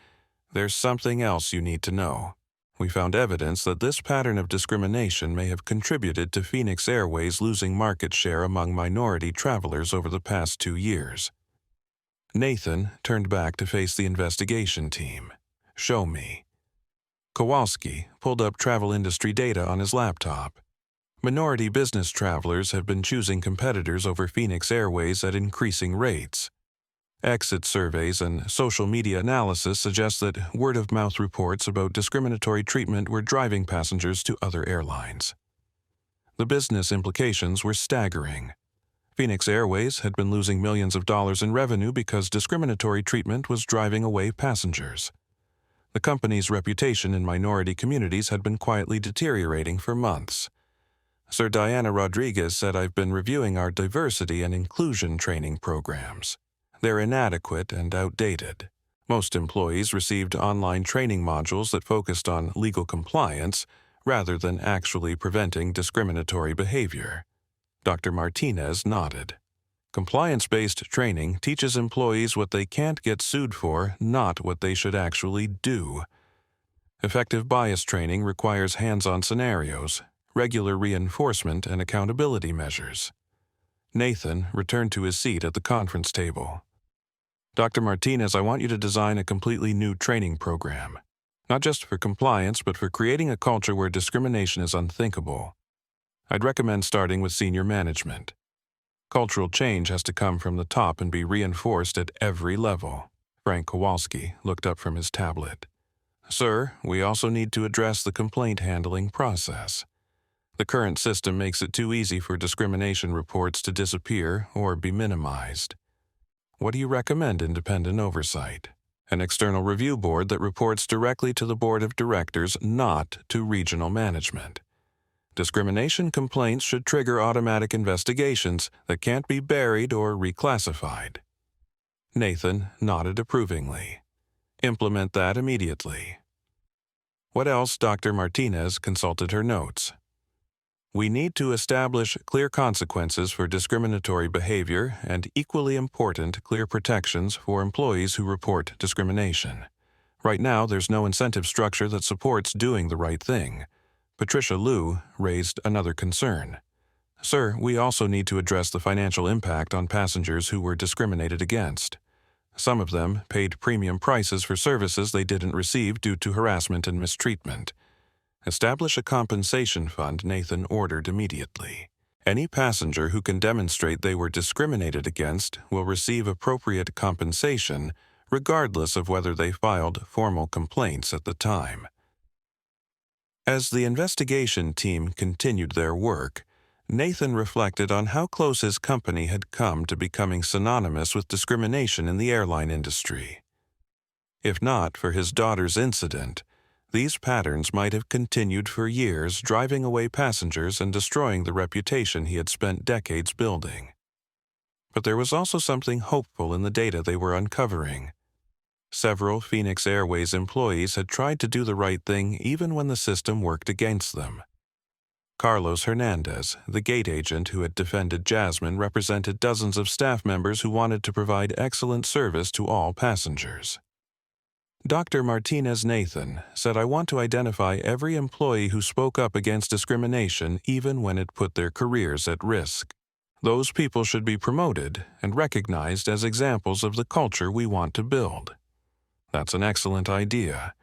"There's something else you need to know. We found evidence that this pattern of discrimination may have contributed to Phoenix Airways losing market share among minority travelers over the past 2 years." Nathan turned back to face the investigation team. "Show me." Kowalski pulled up travel industry data on his laptop. Minority business travelers have been choosing competitors over Phoenix Airways at increasing rates. Exit surveys and social media analysis suggest that word-of-mouth reports about discriminatory treatment were driving passengers to other airlines. The business implications were staggering. Phoenix Airways had been losing millions of dollars in revenue because discriminatory treatment was driving away passengers. The company's reputation in minority communities had been quietly deteriorating for months. Sir Diana Rodriguez said, "I've been reviewing our diversity and inclusion training programs. They're inadequate and outdated. Most employees received online training modules that focused on legal compliance rather than actually preventing discriminatory behavior." Dr. Martinez nodded. Compliance-based training teaches employees what they can't get sued for, not what they should actually do. Effective bias training requires hands-on scenarios, regular reinforcement, and accountability measures. Nathan returned to his seat at the conference table. "Dr. Martinez, I want you to design a completely new training program. Not just for compliance, but for creating a culture where discrimination is unthinkable. I'd recommend starting with senior management. Cultural change has to come from the top and be reinforced at every level." Frank Kowalski looked up from his tablet. "Sir, we also need to address the complaint handling process. The current system makes it too easy for discrimination reports to disappear or be minimized. What do you recommend independent oversight? An external review board that reports directly to the board of directors, not to regional management. Discrimination complaints should trigger automatic investigations that can't be buried or reclassified." Nathan nodded approvingly. "Implement that immediately." "What else?" Dr. Martinez consulted her notes. "We need to establish clear consequences for discriminatory behavior and, equally important, clear protections for employees who report discrimination. Right now, there's no incentive structure that supports doing the right thing." Patricia Liu raised another concern. "Sir, we also need to address the financial impact on passengers who were discriminated against. Some of them paid premium prices for services they didn't receive due to harassment and mistreatment. Establish a compensation fund," Nathan ordered immediately. "Any passenger who can demonstrate they were discriminated against will receive appropriate compensation, regardless of whether they filed formal complaints at the time." As the investigation team continued their work, Nathan reflected on how close his company had come to becoming synonymous with discrimination in the airline industry. If not for his daughter's incident, these patterns might have continued for years, driving away passengers and destroying the reputation he had spent decades building. But there was also something hopeful in the data they were uncovering. Several Phoenix Airways employees had tried to do the right thing even when the system worked against them. Carlos Hernandez, the gate agent who had defended Jasmine, represented dozens of staff members who wanted to provide excellent service to all passengers. Dr. Martinez Nathan said, "I want to identify every employee who spoke up against discrimination even when it put their careers at risk. Those people should be promoted and recognized as examples of the culture we want to build." That's an excellent idea.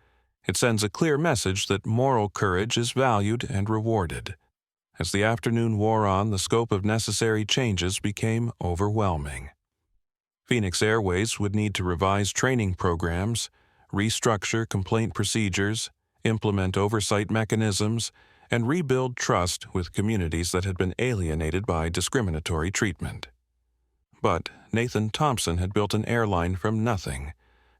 It sends a clear message that moral courage is valued and rewarded. As the afternoon wore on, the scope of necessary changes became overwhelming. Phoenix Airways would need to revise training programs, restructure complaint procedures, implement oversight mechanisms, and rebuild trust with communities that had been alienated by discriminatory treatment. But Nathan Thompson had built an airline from nothing,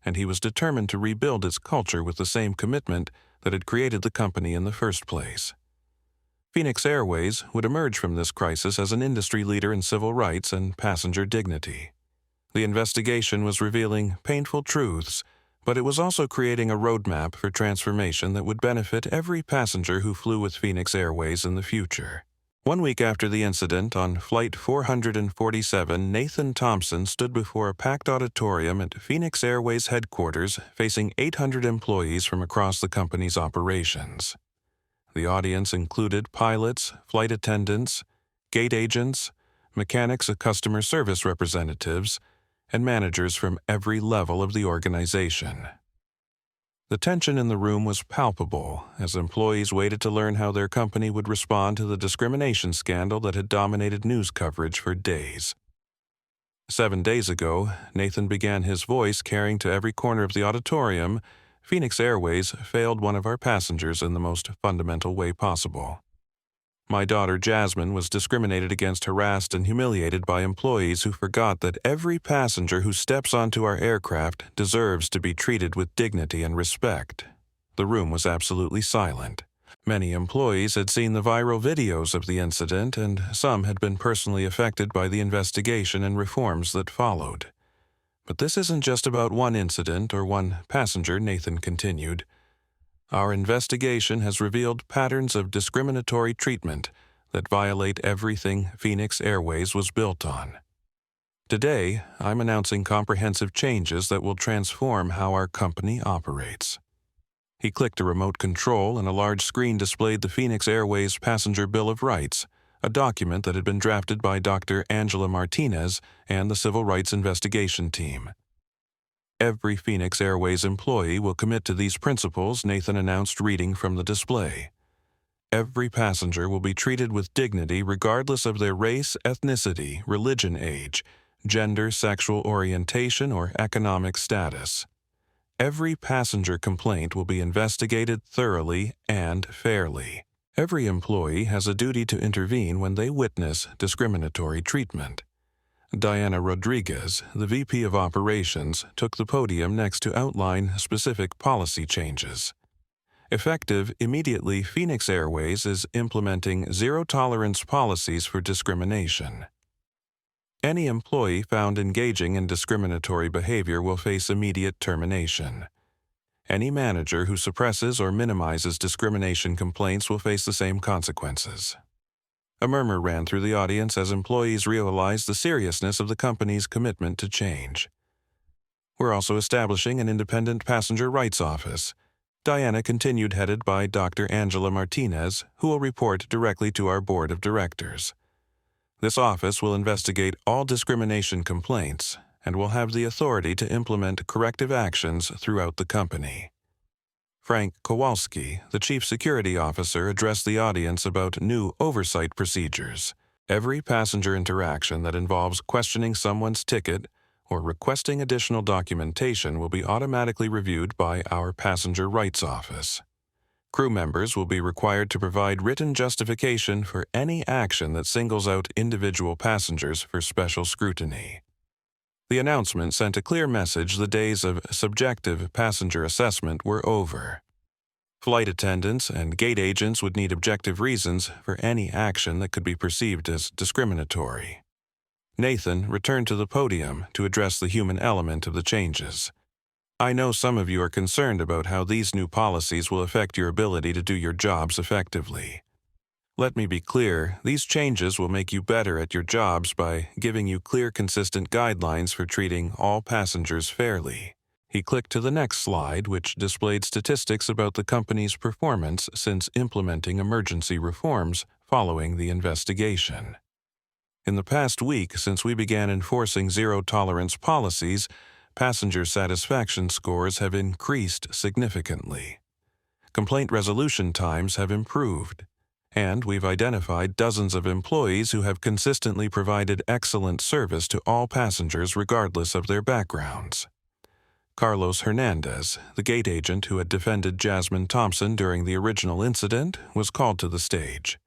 and he was determined to rebuild its culture with the same commitment that had created the company in the first place. Phoenix Airways would emerge from this crisis as an industry leader in civil rights and passenger dignity. The investigation was revealing painful truths, but it was also creating a roadmap for transformation that would benefit every passenger who flew with Phoenix Airways in the future. 1 week after the incident, on Flight 447, Nathan Thompson stood before a packed auditorium at Phoenix Airways headquarters facing 800 employees from across the company's operations. The audience included pilots, flight attendants, gate agents, mechanics and customer service representatives, and managers from every level of the organization. The tension in the room was palpable as employees waited to learn how their company would respond to the discrimination scandal that had dominated news coverage for days. 7 days ago, Nathan began his voice carrying to every corner of the auditorium, "Phoenix Airways failed one of our passengers in the most fundamental way possible. My daughter Jasmine was discriminated against, harassed, and humiliated by employees who forgot that every passenger who steps onto our aircraft deserves to be treated with dignity and respect." The room was absolutely silent. Many employees had seen the viral videos of the incident, and some had been personally affected by the investigation and reforms that followed. "But this isn't just about one incident or one passenger," Nathan continued. "Our investigation has revealed patterns of discriminatory treatment that violate everything Phoenix Airways was built on. Today, I'm announcing comprehensive changes that will transform how our company operates." He clicked a remote control and a large screen displayed the Phoenix Airways Passenger Bill of Rights, a document that had been drafted by Dr. Angela Martinez and the Civil Rights Investigation Team. "Every Phoenix Airways employee will commit to these principles," Nathan announced, reading from the display. "Every passenger will be treated with dignity regardless of their race, ethnicity, religion, age, gender, sexual orientation, or economic status. Every passenger complaint will be investigated thoroughly and fairly. Every employee has a duty to intervene when they witness discriminatory treatment." Diana Rodriguez, the VP of Operations, took the podium next to outline specific policy changes. Effective immediately, Phoenix Airways is implementing zero-tolerance policies for discrimination. Any employee found engaging in discriminatory behavior will face immediate termination. Any manager who suppresses or minimizes discrimination complaints will face the same consequences. A murmur ran through the audience as employees realized the seriousness of the company's commitment to change. "We're also establishing an independent passenger rights office," Diana continued, headed by Dr. Angela Martinez, who will report directly to our board of directors. "This office will investigate all discrimination complaints and will have the authority to implement corrective actions throughout the company." Frank Kowalski, the chief security officer, addressed the audience about new oversight procedures. "Every passenger interaction that involves questioning someone's ticket or requesting additional documentation will be automatically reviewed by our Passenger Rights Office. Crew members will be required to provide written justification for any action that singles out individual passengers for special scrutiny." The announcement sent a clear message: the days of subjective passenger assessment were over. Flight attendants and gate agents would need objective reasons for any action that could be perceived as discriminatory. Nathan returned to the podium to address the human element of the changes. "I know some of you are concerned about how these new policies will affect your ability to do your jobs effectively. Let me be clear, these changes will make you better at your jobs by giving you clear, consistent guidelines for treating all passengers fairly." He clicked to the next slide, which displayed statistics about the company's performance since implementing emergency reforms following the investigation. "In the past week, since we began enforcing zero-tolerance policies, passenger satisfaction scores have increased significantly. Complaint resolution times have improved, and we've identified dozens of employees who have consistently provided excellent service to all passengers regardless of their backgrounds." Carlos Hernandez, the gate agent who had defended Jasmine Thompson during the original incident, was called to the stage.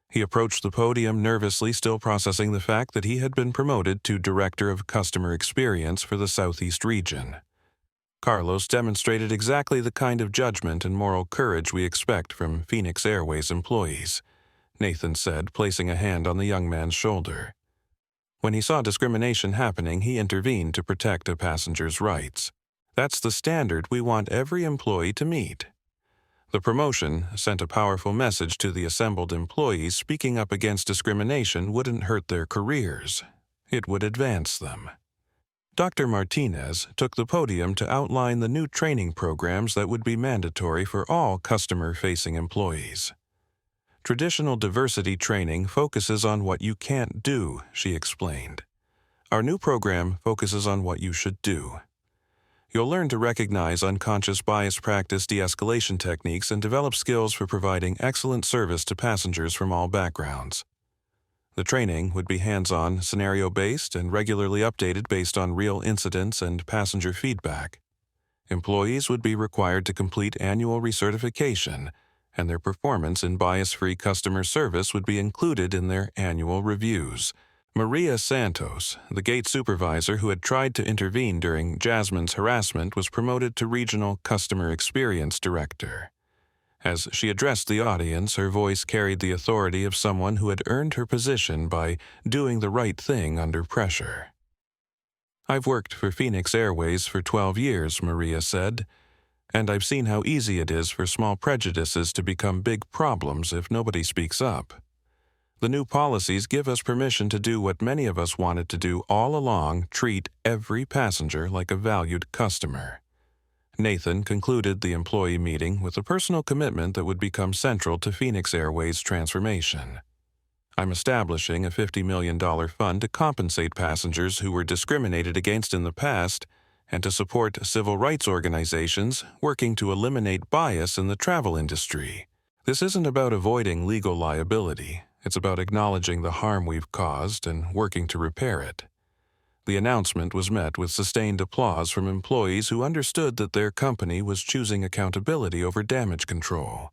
He approached the podium nervously, still processing the fact that he had been promoted to Director of Customer Experience for the Southeast region. Carlos demonstrated exactly the kind of judgment and moral courage we expect from Phoenix Airways employees, Nathan said, placing a hand on the young man's shoulder. When he saw discrimination happening, he intervened to protect a passenger's rights. "That's the standard we want every employee to meet." The promotion sent a powerful message to the assembled employees. Speaking up against discrimination wouldn't hurt their careers. It would advance them. Dr. Martinez took the podium to outline the new training programs that would be mandatory for all customer-facing employees. Traditional diversity training focuses on what you can't do, she explained. Our new program focuses on what you should do. You'll learn to recognize unconscious bias, practice de-escalation techniques, and develop skills for providing excellent service to passengers from all backgrounds. The training would be hands-on, scenario-based, and regularly updated based on real incidents and passenger feedback. Employees would be required to complete annual recertification, and their performance in bias-free customer service would be included in their annual reviews. Maria Santos, the gate supervisor who had tried to intervene during Jasmine's harassment, was promoted to Regional Customer Experience Director. As she addressed the audience, her voice carried the authority of someone who had earned her position by doing the right thing under pressure. I've worked for Phoenix Airways for 12 years, Maria said, and I've seen how easy it is for small prejudices to become big problems if nobody speaks up. The new policies give us permission to do what many of us wanted to do all along: treat every passenger like a valued customer. Nathan concluded the employee meeting with a personal commitment that would become central to Phoenix Airways' transformation. I'm establishing a $50 million fund to compensate passengers who were discriminated against in the past and to support civil rights organizations working to eliminate bias in the travel industry. This isn't about avoiding legal liability. It's about acknowledging the harm we've caused and working to repair it. The announcement was met with sustained applause from employees who understood that their company was choosing accountability over damage control.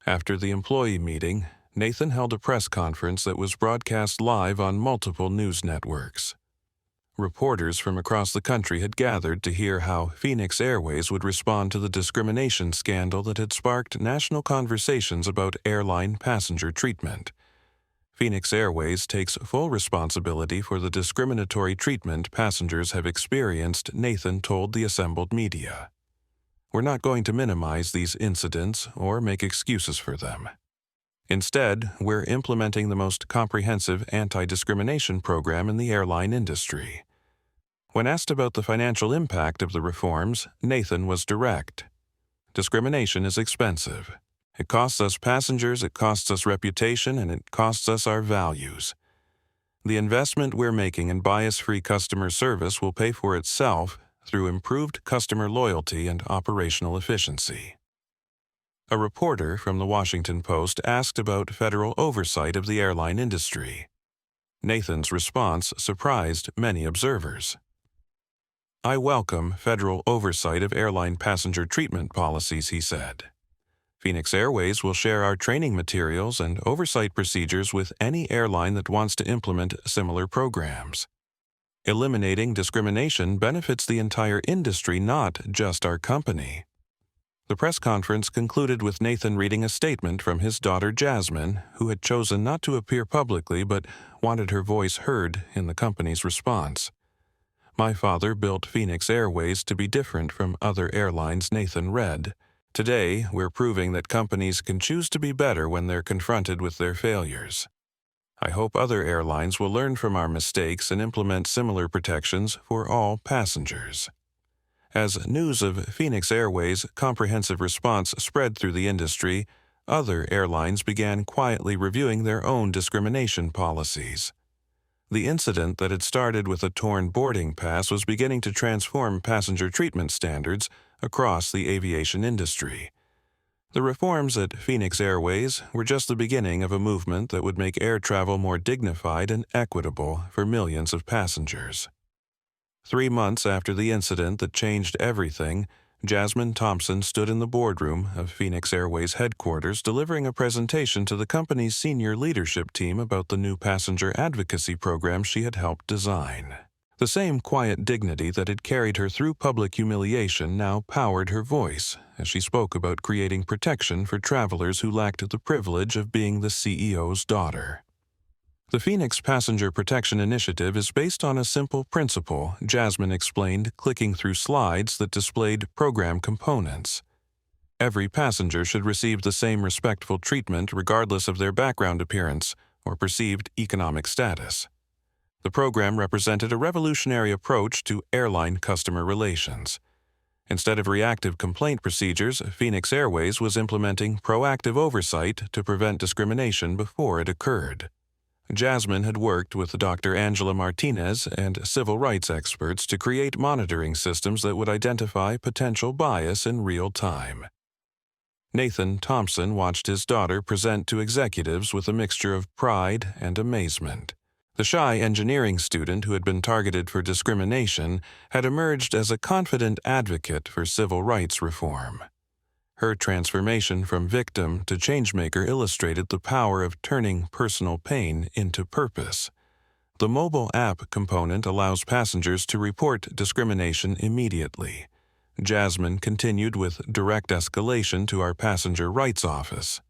After the employee meeting, Nathan held a press conference that was broadcast live on multiple news networks. Reporters from across the country had gathered to hear how Phoenix Airways would respond to the discrimination scandal that had sparked national conversations about airline passenger treatment. Phoenix Airways takes full responsibility for the discriminatory treatment passengers have experienced, Nathan told the assembled media. We're not going to minimize these incidents or make excuses for them. Instead, we're implementing the most comprehensive anti-discrimination program in the airline industry. When asked about the financial impact of the reforms, Nathan was direct. Discrimination is expensive. It costs us passengers, it costs us reputation, and it costs us our values. The investment we're making in bias-free customer service will pay for itself through improved customer loyalty and operational efficiency. A reporter from the Washington Post asked about federal oversight of the airline industry. Nathan's response surprised many observers. I welcome federal oversight of airline passenger treatment policies, he said. Phoenix Airways will share our training materials and oversight procedures with any airline that wants to implement similar programs. Eliminating discrimination benefits the entire industry, not just our company. The press conference concluded with Nathan reading a statement from his daughter Jasmine, who had chosen not to appear publicly but wanted her voice heard in the company's response. My father built Phoenix Airways to be different from other airlines, Nathan read. Today, we're proving that companies can choose to be better when they're confronted with their failures. I hope other airlines will learn from our mistakes and implement similar protections for all passengers. As news of Phoenix Airways' comprehensive response spread through the industry, other airlines began quietly reviewing their own discrimination policies. The incident that had started with a torn boarding pass was beginning to transform passenger treatment standards across the aviation industry. The reforms at Phoenix Airways were just the beginning of a movement that would make air travel more dignified and equitable for millions of passengers. 3 months after the incident that changed everything, Jasmine Thompson stood in the boardroom of Phoenix Airways headquarters delivering a presentation to the company's senior leadership team about the new passenger advocacy program she had helped design. The same quiet dignity that had carried her through public humiliation now powered her voice as she spoke about creating protection for travelers who lacked the privilege of being the CEO's daughter. The Phoenix Passenger Protection Initiative is based on a simple principle, Jasmine explained, clicking through slides that displayed program components. Every passenger should receive the same respectful treatment regardless of their background appearance or perceived economic status. The program represented a revolutionary approach to airline customer relations. Instead of reactive complaint procedures, Phoenix Airways was implementing proactive oversight to prevent discrimination before it occurred. Jasmine had worked with Dr. Angela Martinez and civil rights experts to create monitoring systems that would identify potential bias in real time. Nathan Thompson watched his daughter present to executives with a mixture of pride and amazement. The shy engineering student who had been targeted for discrimination had emerged as a confident advocate for civil rights reform. Her transformation from victim to changemaker illustrated the power of turning personal pain into purpose. The mobile app component allows passengers to report discrimination immediately. Jasmine continued with direct escalation to our passenger rights office.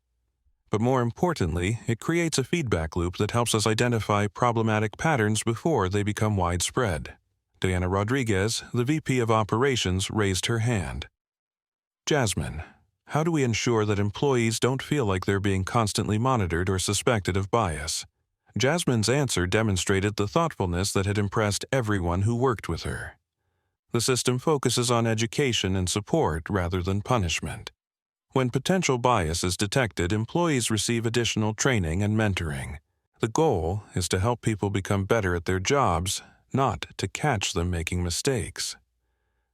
But more importantly, it creates a feedback loop that helps us identify problematic patterns before they become widespread. Samantha Rodriguez, the VP of Operations, raised her hand. Jasmine, how do we ensure that employees don't feel like they're being constantly monitored or suspected of bias? Jasmine's answer demonstrated the thoughtfulness that had impressed everyone who worked with her. The system focuses on education and support rather than punishment. When potential bias is detected, employees receive additional training and mentoring. The goal is to help people become better at their jobs, not to catch them making mistakes.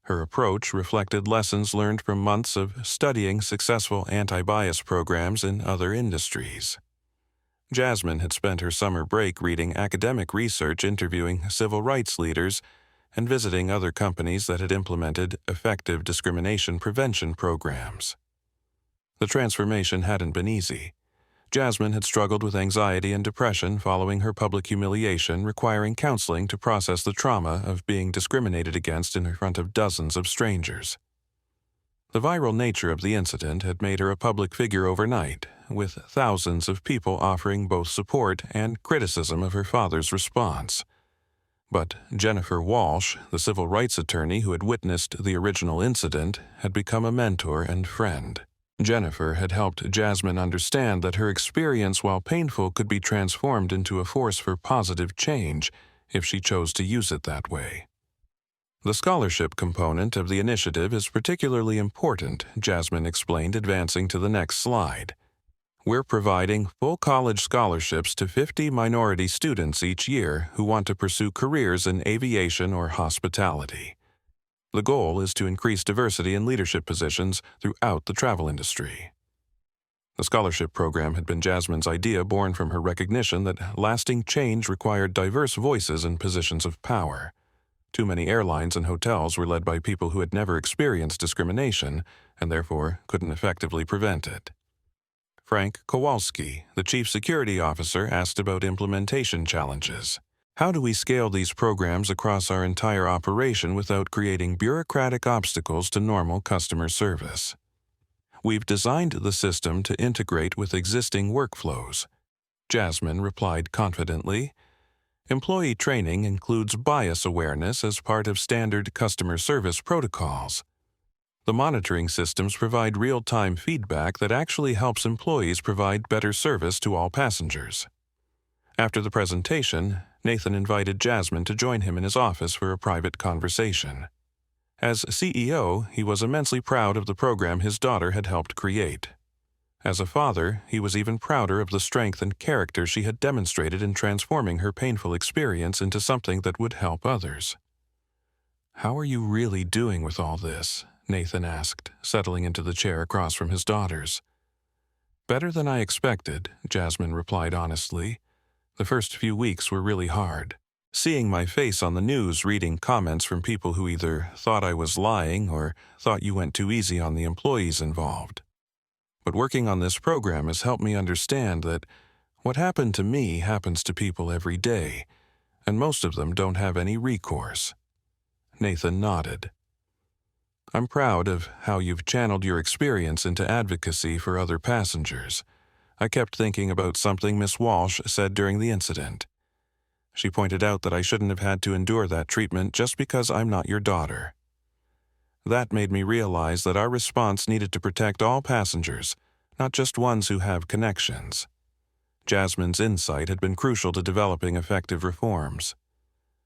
Her approach reflected lessons learned from months of studying successful anti-bias programs in other industries. Jasmine had spent her summer break reading academic research, interviewing civil rights leaders, and visiting other companies that had implemented effective discrimination prevention programs. The transformation hadn't been easy. Jasmine had struggled with anxiety and depression following her public humiliation, requiring counseling to process the trauma of being discriminated against in front of dozens of strangers. The viral nature of the incident had made her a public figure overnight, with thousands of people offering both support and criticism of her father's response. But Jennifer Walsh, the civil rights attorney who had witnessed the original incident, had become a mentor and friend. Jennifer had helped Jasmine understand that her experience, while painful, could be transformed into a force for positive change if she chose to use it that way. The scholarship component of the initiative is particularly important, Jasmine explained, advancing to the next slide. We're providing full college scholarships to 50 minority students each year who want to pursue careers in aviation or hospitality. The goal is to increase diversity in leadership positions throughout the travel industry. The scholarship program had been Jasmine's idea, born from her recognition that lasting change required diverse voices in positions of power. Too many airlines and hotels were led by people who had never experienced discrimination and therefore couldn't effectively prevent it. Frank Kowalski, the chief security officer, asked about implementation challenges. How do we scale these programs across our entire operation without creating bureaucratic obstacles to normal customer service? We've designed the system to integrate with existing workflows. Jasmine replied confidently. Employee training includes bias awareness as part of standard customer service protocols. The monitoring systems provide real-time feedback that actually helps employees provide better service to all passengers. After the presentation, Nathan invited Jasmine to join him in his office for a private conversation. As CEO, he was immensely proud of the program his daughter had helped create. As a father, he was even prouder of the strength and character she had demonstrated in transforming her painful experience into something that would help others. "How are you really doing with all this?" Nathan asked, settling into the chair across from his daughters. "Better than I expected," Jasmine replied honestly. "The first few weeks were really hard. Seeing my face on the news, reading comments from people who either thought I was lying or thought you went too easy on the employees involved. But working on this program has helped me understand that what happened to me happens to people every day, and most of them don't have any recourse." Nathan nodded. "I'm proud of how you've channeled your experience into advocacy for other passengers. I kept thinking about something Miss Walsh said during the incident. She pointed out that I shouldn't have had to endure that treatment just because I'm not your daughter." That made me realize that our response needed to protect all passengers, not just ones who have connections. Jasmine's insight had been crucial to developing effective reforms.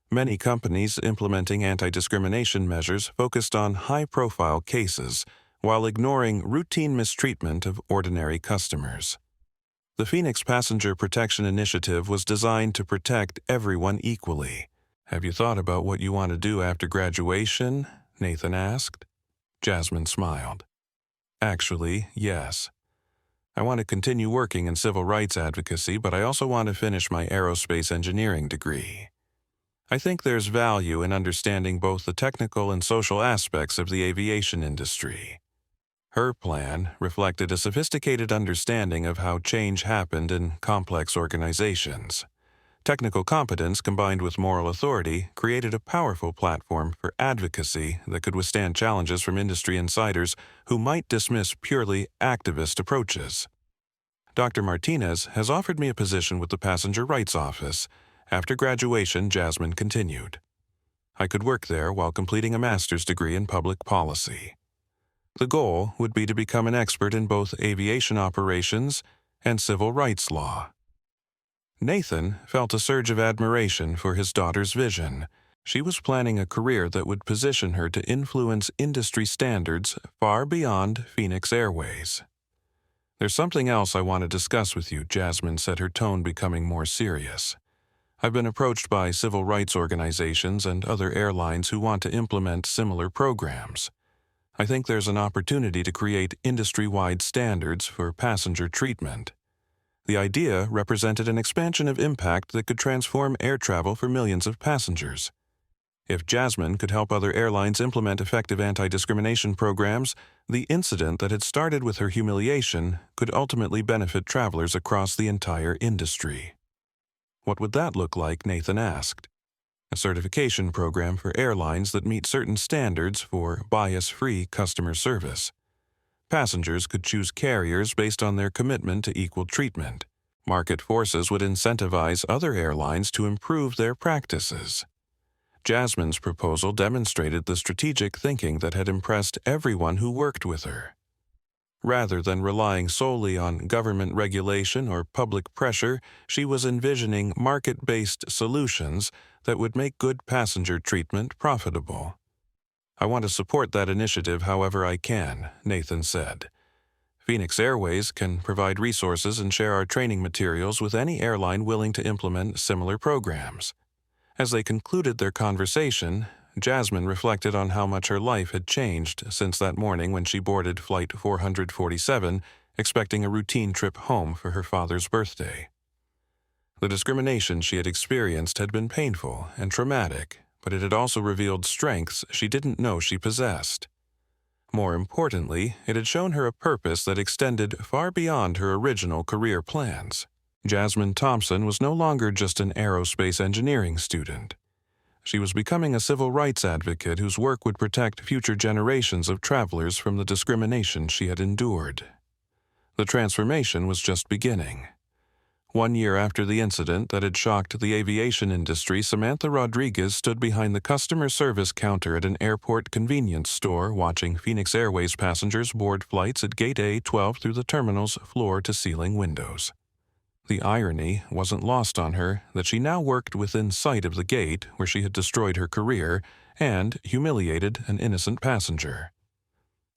Many companies implementing anti-discrimination measures focused on high-profile cases while ignoring routine mistreatment of ordinary customers. The Phoenix Passenger Protection Initiative was designed to protect everyone equally. "Have you thought about what you want to do after graduation?" Nathan asked. Jasmine smiled. "Actually, yes. I want to continue working in civil rights advocacy, but I also want to finish my aerospace engineering degree. I think there's value in understanding both the technical and social aspects of the aviation industry." Her plan reflected a sophisticated understanding of how change happened in complex organizations. Technical competence combined with moral authority created a powerful platform for advocacy that could withstand challenges from industry insiders who might dismiss purely activist approaches. "Dr. Martinez has offered me a position with the Passenger Rights Office." After graduation, Jasmine continued. "I could work there while completing a master's degree in public policy. The goal would be to become an expert in both aviation operations and civil rights law." Nathan felt a surge of admiration for his daughter's vision. She was planning a career that would position her to influence industry standards far beyond Phoenix Airways. "There's something else I want to discuss with you," Jasmine said, her tone becoming more serious. "I've been approached by civil rights organizations and other airlines who want to implement similar programs. I think there's an opportunity to create industry-wide standards for passenger treatment." The idea represented an expansion of impact that could transform air travel for millions of passengers. If Jasmine could help other airlines implement effective anti-discrimination programs, the incident that had started with her humiliation could ultimately benefit travelers across the entire industry. "What would that look like?" Nathan asked. "A certification program for airlines that meet certain standards for bias-free customer service. Passengers could choose carriers based on their commitment to equal treatment. Market forces would incentivize other airlines to improve their practices." Jasmine's proposal demonstrated the strategic thinking that had impressed everyone who worked with her. Rather than relying solely on government regulation or public pressure, she was envisioning market-based solutions that would make good passenger treatment profitable. "I want to support that initiative however I can," Nathan said. "Phoenix Airways can provide resources and share our training materials with any airline willing to implement similar programs." As they concluded their conversation, Jasmine reflected on how much her life had changed since that morning when she boarded Flight 447, expecting a routine trip home for her father's birthday. The discrimination she had experienced had been painful and traumatic, but it had also revealed strengths she didn't know she possessed. More importantly, it had shown her a purpose that extended far beyond her original career plans. Jasmine Thompson was no longer just an aerospace engineering student. She was becoming a civil rights advocate whose work would protect future generations of travelers from the discrimination she had endured. The transformation was just beginning. 1 year after the incident that had shocked the aviation industry, Samantha Rodriguez stood behind the customer service counter at an airport convenience store watching Phoenix Airways passengers board flights at Gate A12 through the terminal's floor-to-ceiling windows. The irony wasn't lost on her that she now worked within sight of the gate where she had destroyed her career and humiliated an innocent passenger.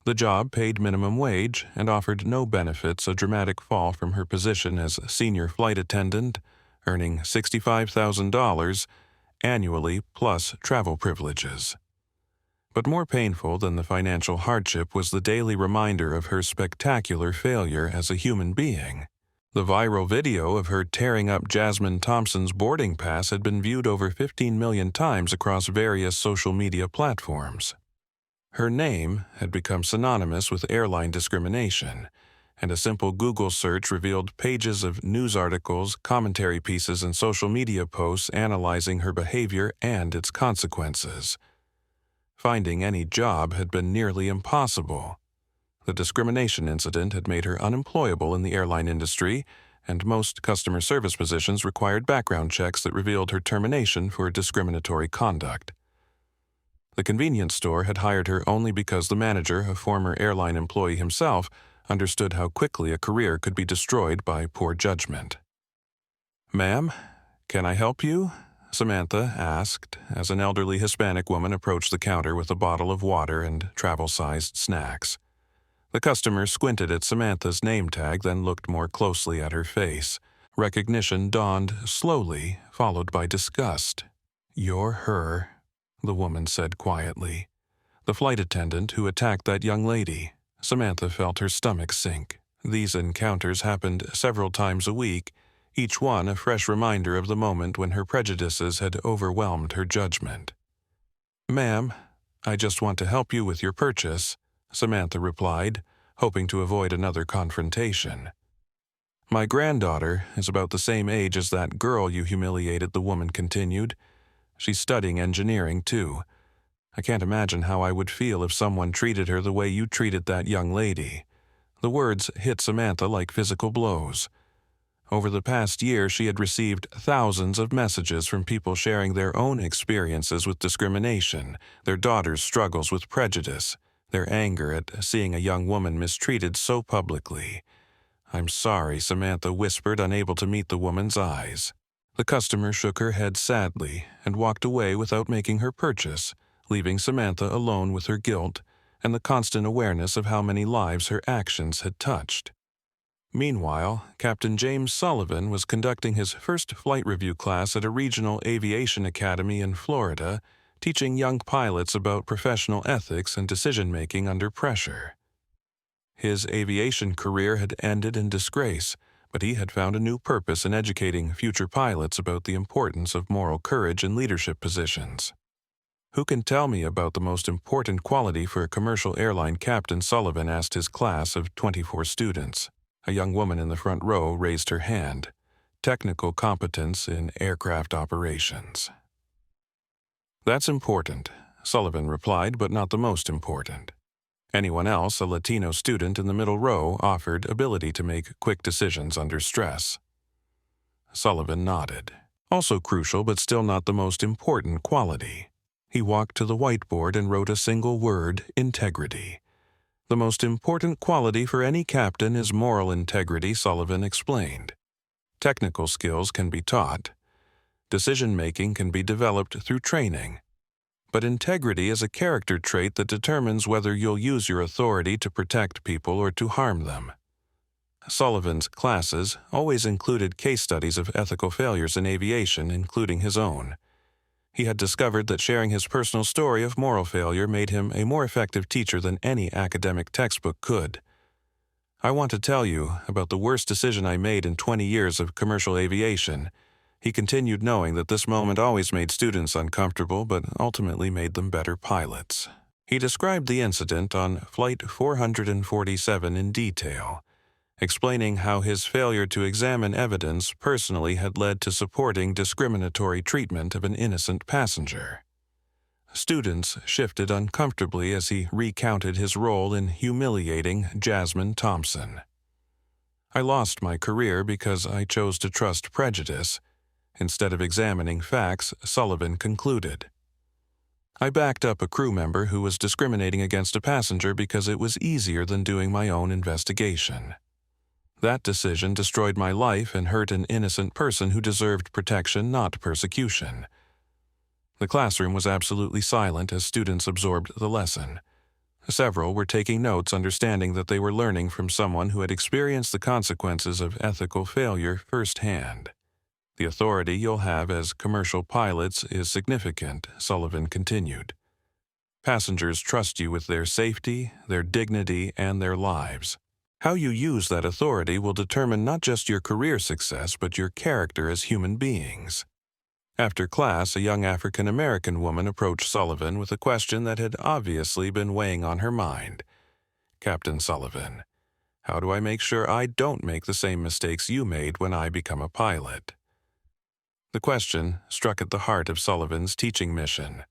The job paid minimum wage and offered no benefits, a dramatic fall from her position as senior flight attendant, earning $65,000 annually plus travel privileges. But more painful than the financial hardship was the daily reminder of her spectacular failure as a human being. The viral video of her tearing up Jasmine Thompson's boarding pass had been viewed over 15 million times across various social media platforms. Her name had become synonymous with airline discrimination, and a simple Google search revealed pages of news articles, commentary pieces, and social media posts analyzing her behavior and its consequences. Finding any job had been nearly impossible. The discrimination incident had made her unemployable in the airline industry, and most customer service positions required background checks that revealed her termination for discriminatory conduct. The convenience store had hired her only because the manager, a former airline employee himself, understood how quickly a career could be destroyed by poor judgment. "Ma'am, can I help you?" Samantha asked, as an elderly Hispanic woman approached the counter with a bottle of water and travel-sized snacks. The customer squinted at Samantha's name tag, then looked more closely at her face. Recognition dawned slowly, followed by disgust. "You're her," the woman said quietly. "The flight attendant who attacked that young lady." Samantha felt her stomach sink. These encounters happened several times a week, each one a fresh reminder of the moment when her prejudices had overwhelmed her judgment. "Ma'am, I just want to help you with your purchase," Samantha replied, hoping to avoid another confrontation. "My granddaughter is about the same age as that girl you humiliated," the woman continued. "She's studying engineering, too. I can't imagine how I would feel if someone treated her the way you treated that young lady." The words hit Samantha like physical blows. Over the past year, she had received thousands of messages from people sharing their own experiences with discrimination, their daughters' struggles with prejudice, their anger at seeing a young woman mistreated so publicly. "I'm sorry," Samantha whispered, unable to meet the woman's eyes. The customer shook her head sadly and walked away without making her purchase, leaving Samantha alone with her guilt and the constant awareness of how many lives her actions had touched. Meanwhile, Captain James Sullivan was conducting his first flight review class at a regional aviation academy in Florida, teaching young pilots about professional ethics and decision-making under pressure. His aviation career had ended in disgrace, but he had found a new purpose in educating future pilots about the importance of moral courage in leadership positions. "Who can tell me about the most important quality for a commercial airline captain?" Sullivan asked his class of 24 students. A young woman in the front row raised her hand. "Technical competence in aircraft operations." "That's important," Sullivan replied, "but not the most important." Anyone else, a Latino student in the middle row, offered ability to make quick decisions under stress. Sullivan nodded. "Also crucial, but still not the most important quality." He walked to the whiteboard and wrote a single word: integrity. "The most important quality for any captain is moral integrity," Sullivan explained. "Technical skills can be taught. Decision-making can be developed through training. But integrity is a character trait that determines whether you'll use your authority to protect people or to harm them." Sullivan's classes always included case studies of ethical failures in aviation, including his own. He had discovered that sharing his personal story of moral failure made him a more effective teacher than any academic textbook could. "I want to tell you about the worst decision I made in 20 years of commercial aviation." He continued, knowing that this moment always made students uncomfortable, but ultimately made them better pilots. He described the incident on Flight 447 in detail, explaining how his failure to examine evidence personally had led to supporting discriminatory treatment of an innocent passenger. Students shifted uncomfortably as he recounted his role in humiliating Jasmine Thompson. "I lost my career because I chose to trust prejudice instead of examining facts," Sullivan concluded. "I backed up a crew member who was discriminating against a passenger because it was easier than doing my own investigation. That decision destroyed my life and hurt an innocent person who deserved protection, not persecution." The classroom was absolutely silent as students absorbed the lesson. Several were taking notes, understanding that they were learning from someone who had experienced the consequences of ethical failure firsthand. "The authority you'll have as commercial pilots is significant," Sullivan continued. "Passengers trust you with their safety, their dignity, and their lives. How you use that authority will determine not just your career success, but your character as human beings." After class, a young African-American woman approached Sullivan with a question that had obviously been weighing on her mind. "Captain Sullivan, how do I make sure I don't make the same mistakes you made when I become a pilot?" The question struck at the heart of Sullivan's teaching mission.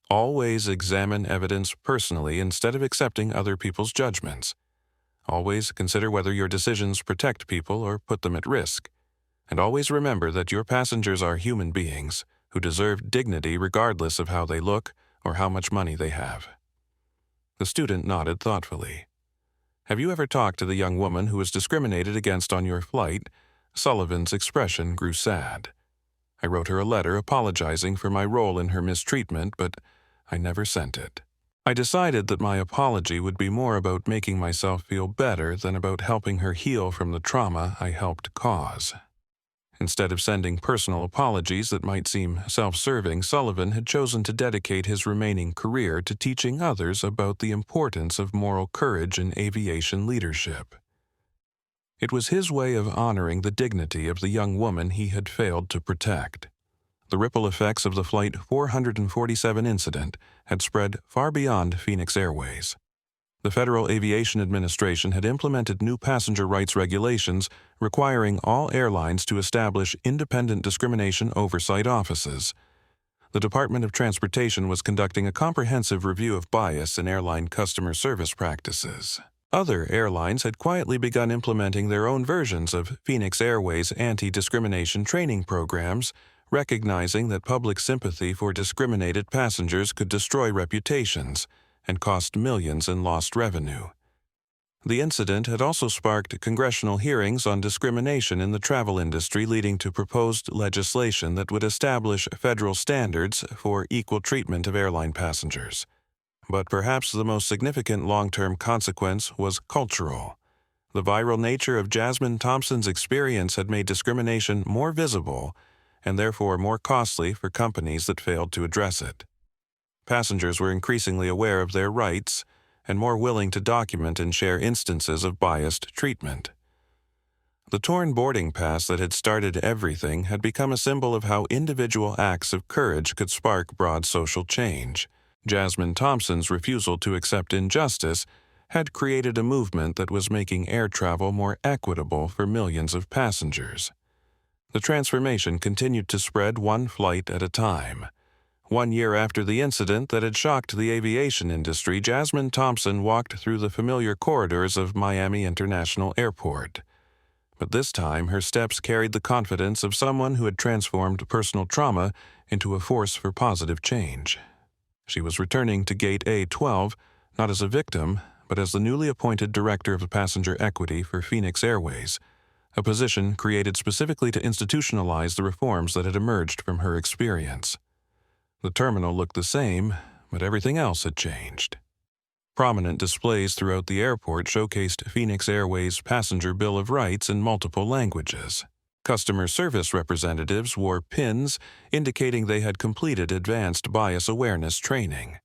Always examine evidence personally instead of accepting other people's judgments. Always consider whether your decisions protect people or put them at risk. And always remember that your passengers are human beings who deserve dignity regardless of how they look or how much money they have. The student nodded thoughtfully. Have you ever talked to the young woman who was discriminated against on your flight? Sullivan's expression grew sad. I wrote her a letter apologizing for my role in her mistreatment, but I never sent it. I decided that my apology would be more about making myself feel better than about helping her heal from the trauma I helped cause. Instead of sending personal apologies that might seem self-serving, Sullivan had chosen to dedicate his remaining career to teaching others about the importance of moral courage in aviation leadership. It was his way of honoring the dignity of the young woman he had failed to protect. The ripple effects of the Flight 447 incident had spread far beyond Phoenix Airways. The Federal Aviation Administration had implemented new passenger rights regulations requiring all airlines to establish independent discrimination oversight offices. The Department of Transportation was conducting a comprehensive review of bias in airline customer service practices. Other airlines had quietly begun implementing their own versions of Phoenix Airways anti-discrimination training programs, recognizing that public sympathy for discriminated passengers could destroy reputations and cost millions in lost revenue. The incident had also sparked congressional hearings on discrimination in the travel industry, leading to proposed legislation that would establish federal standards for equal treatment of airline passengers. But perhaps the most significant long-term consequence was cultural. The viral nature of Jasmine Thompson's experience had made discrimination more visible and therefore more costly for companies that failed to address it. Passengers were increasingly aware of their rights and more willing to document and share instances of biased treatment. The torn boarding pass that had started everything had become a symbol of how individual acts of courage could spark broad social change. Jasmine Thompson's refusal to accept injustice had created a movement that was making air travel more equitable for millions of passengers. The transformation continued to spread one flight at a time. 1 year after the incident that had shocked the aviation industry, Jasmine Thompson walked through the familiar corridors of Miami International Airport. But this time, her steps carried the confidence of someone who had transformed personal trauma into a force for positive change. She was returning to Gate A12, not as a victim, but as the newly appointed Director of Passenger Equity for Phoenix Airways, a position created specifically to institutionalize the reforms that had emerged from her experience. The terminal looked the same, but everything else had changed. Prominent displays throughout the airport showcased Phoenix Airways' passenger Bill of Rights in multiple languages. Customer service representatives wore pins indicating they had completed advanced bias awareness training.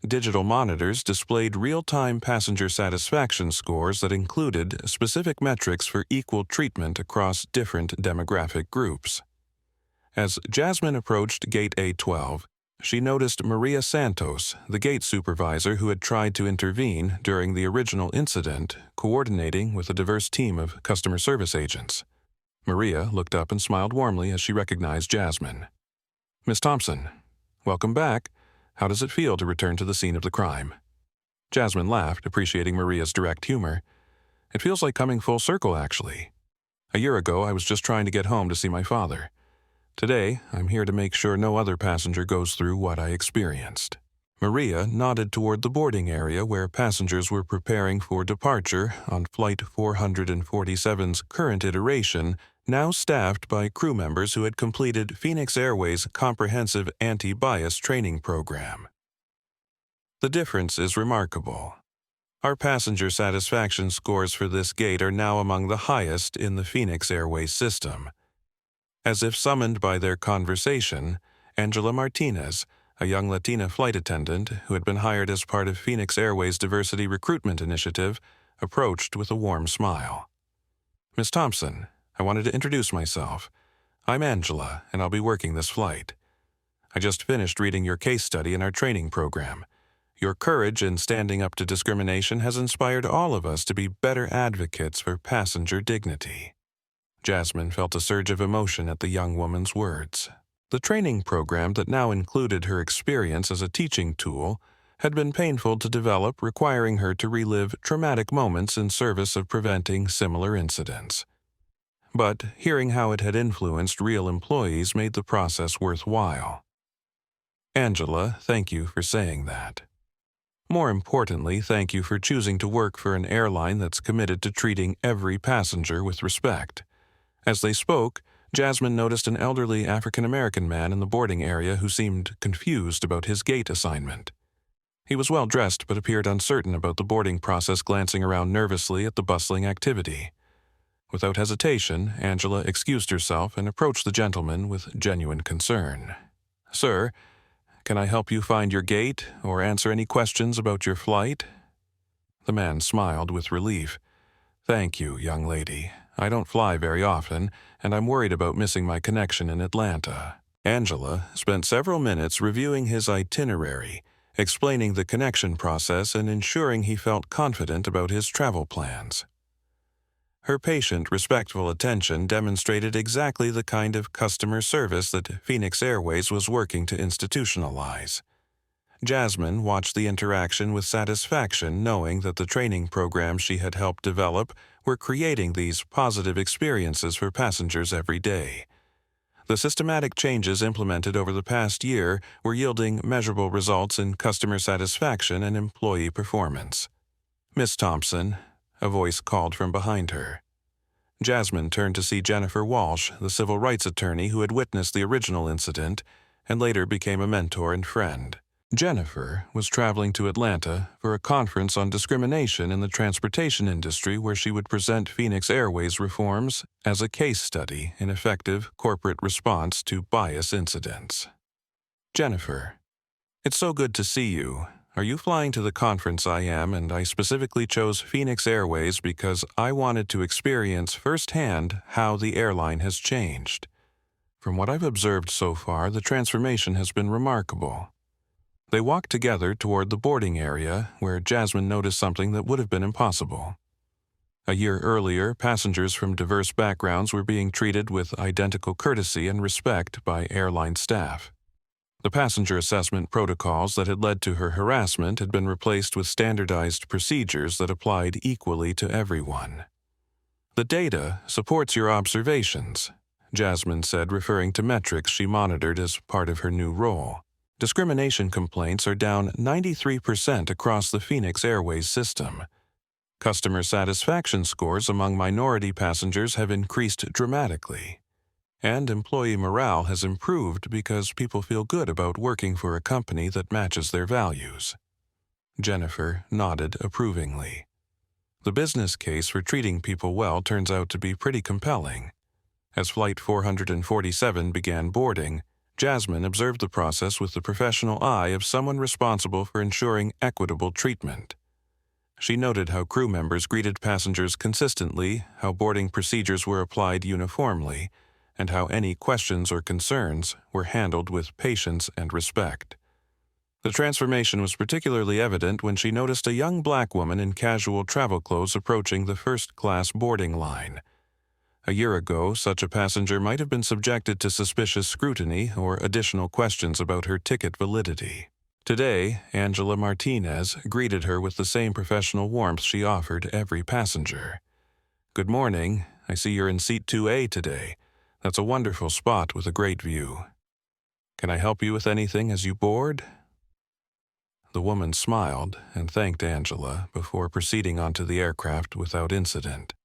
Digital monitors displayed real-time passenger satisfaction scores that included specific metrics for equal treatment across different demographic groups. As Jasmine approached Gate A12, she noticed Maria Santos, the gate supervisor who had tried to intervene during the original incident, coordinating with a diverse team of customer service agents. Maria looked up and smiled warmly as she recognized Jasmine. "Miss Thompson, welcome back. How does it feel to return to the scene of the crime?" Jasmine laughed, appreciating Maria's direct humor. "It feels like coming full circle, actually. A year ago, I was just trying to get home to see my father. Today, I'm here to make sure no other passenger goes through what I experienced." Maria nodded toward the boarding area where passengers were preparing for departure on Flight 447's current iteration, now staffed by crew members who had completed Phoenix Airways' comprehensive anti-bias training program. The difference is remarkable. Our passenger satisfaction scores for this gate are now among the highest in the Phoenix Airways system. As if summoned by their conversation, Angela Martinez, a young Latina flight attendant who had been hired as part of Phoenix Airways' diversity recruitment initiative, approached with a warm smile. "Miss Thompson, I wanted to introduce myself. I'm Angela, and I'll be working this flight. I just finished reading your case study in our training program. Your courage in standing up to discrimination has inspired all of us to be better advocates for passenger dignity." Jasmine felt a surge of emotion at the young woman's words. The training program that now included her experience as a teaching tool had been painful to develop, requiring her to relive traumatic moments in service of preventing similar incidents. But hearing how it had influenced real employees made the process worthwhile. Angela, thank you for saying that. More importantly, thank you for choosing to work for an airline that's committed to treating every passenger with respect. As they spoke, Jasmine noticed an elderly African-American man in the boarding area who seemed confused about his gate assignment. He was well-dressed but appeared uncertain about the boarding process, glancing around nervously at the bustling activity. Without hesitation, Angela excused herself and approached the gentleman with genuine concern. "Sir, can I help you find your gate or answer any questions about your flight?" The man smiled with relief. "Thank you, young lady. I don't fly very often, and I'm worried about missing my connection in Atlanta." Angela spent several minutes reviewing his itinerary, explaining the connection process and ensuring he felt confident about his travel plans. Her patient, respectful attention demonstrated exactly the kind of customer service that Phoenix Airways was working to institutionalize. Jasmine watched the interaction with satisfaction, knowing that the training programs she had helped develop were creating these positive experiences for passengers every day. The systematic changes implemented over the past year were yielding measurable results in customer satisfaction and employee performance. "Miss Thompson," a voice called from behind her. Jasmine turned to see Jennifer Walsh, the civil rights attorney who had witnessed the original incident and later became a mentor and friend. Jennifer was traveling to Atlanta for a conference on discrimination in the transportation industry, where she would present Phoenix Airways reforms as a case study in effective corporate response to bias incidents. "Jennifer, it's so good to see you. Are you flying to the conference?" "I am, and I specifically chose Phoenix Airways because I wanted to experience firsthand how the airline has changed. From what I've observed so far, the transformation has been remarkable." They walked together toward the boarding area, where Jasmine noticed something that would have been impossible. A year earlier, passengers from diverse backgrounds were being treated with identical courtesy and respect by airline staff. The passenger assessment protocols that had led to her harassment had been replaced with standardized procedures that applied equally to everyone. "The data supports your observations," Jasmine said, referring to metrics she monitored as part of her new role. "Discrimination complaints are down 93% across the Phoenix Airways system. Customer satisfaction scores among minority passengers have increased dramatically. And employee morale has improved because people feel good about working for a company that matches their values." Jennifer nodded approvingly. The business case for treating people well turns out to be pretty compelling. As Flight 447 began boarding, Jasmine observed the process with the professional eye of someone responsible for ensuring equitable treatment. She noted how crew members greeted passengers consistently, how boarding procedures were applied uniformly, and how any questions or concerns were handled with patience and respect. The transformation was particularly evident when she noticed a young black woman in casual travel clothes approaching the first-class boarding line. A year ago, such a passenger might have been subjected to suspicious scrutiny or additional questions about her ticket validity. Today, Angela Martinez greeted her with the same professional warmth she offered every passenger. "Good morning. I see you're in seat 2A today. That's a wonderful spot with a great view. Can I help you with anything as you board?" The woman smiled and thanked Angela before proceeding onto the aircraft without incident.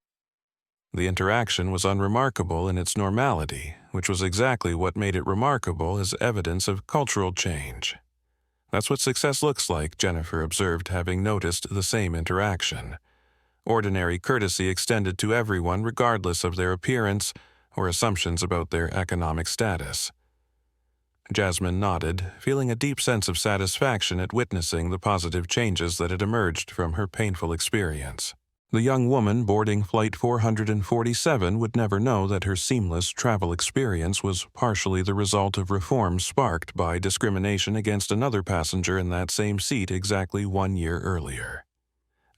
The interaction was unremarkable in its normality, which was exactly what made it remarkable as evidence of cultural change. "That's what success looks like," Jennifer observed, having noticed the same interaction. Ordinary courtesy extended to everyone regardless of their appearance or assumptions about their economic status. Jasmine nodded, feeling a deep sense of satisfaction at witnessing the positive changes that had emerged from her painful experience. The young woman boarding Flight 447 would never know that her seamless travel experience was partially the result of reforms sparked by discrimination against another passenger in that same seat exactly 1 year earlier.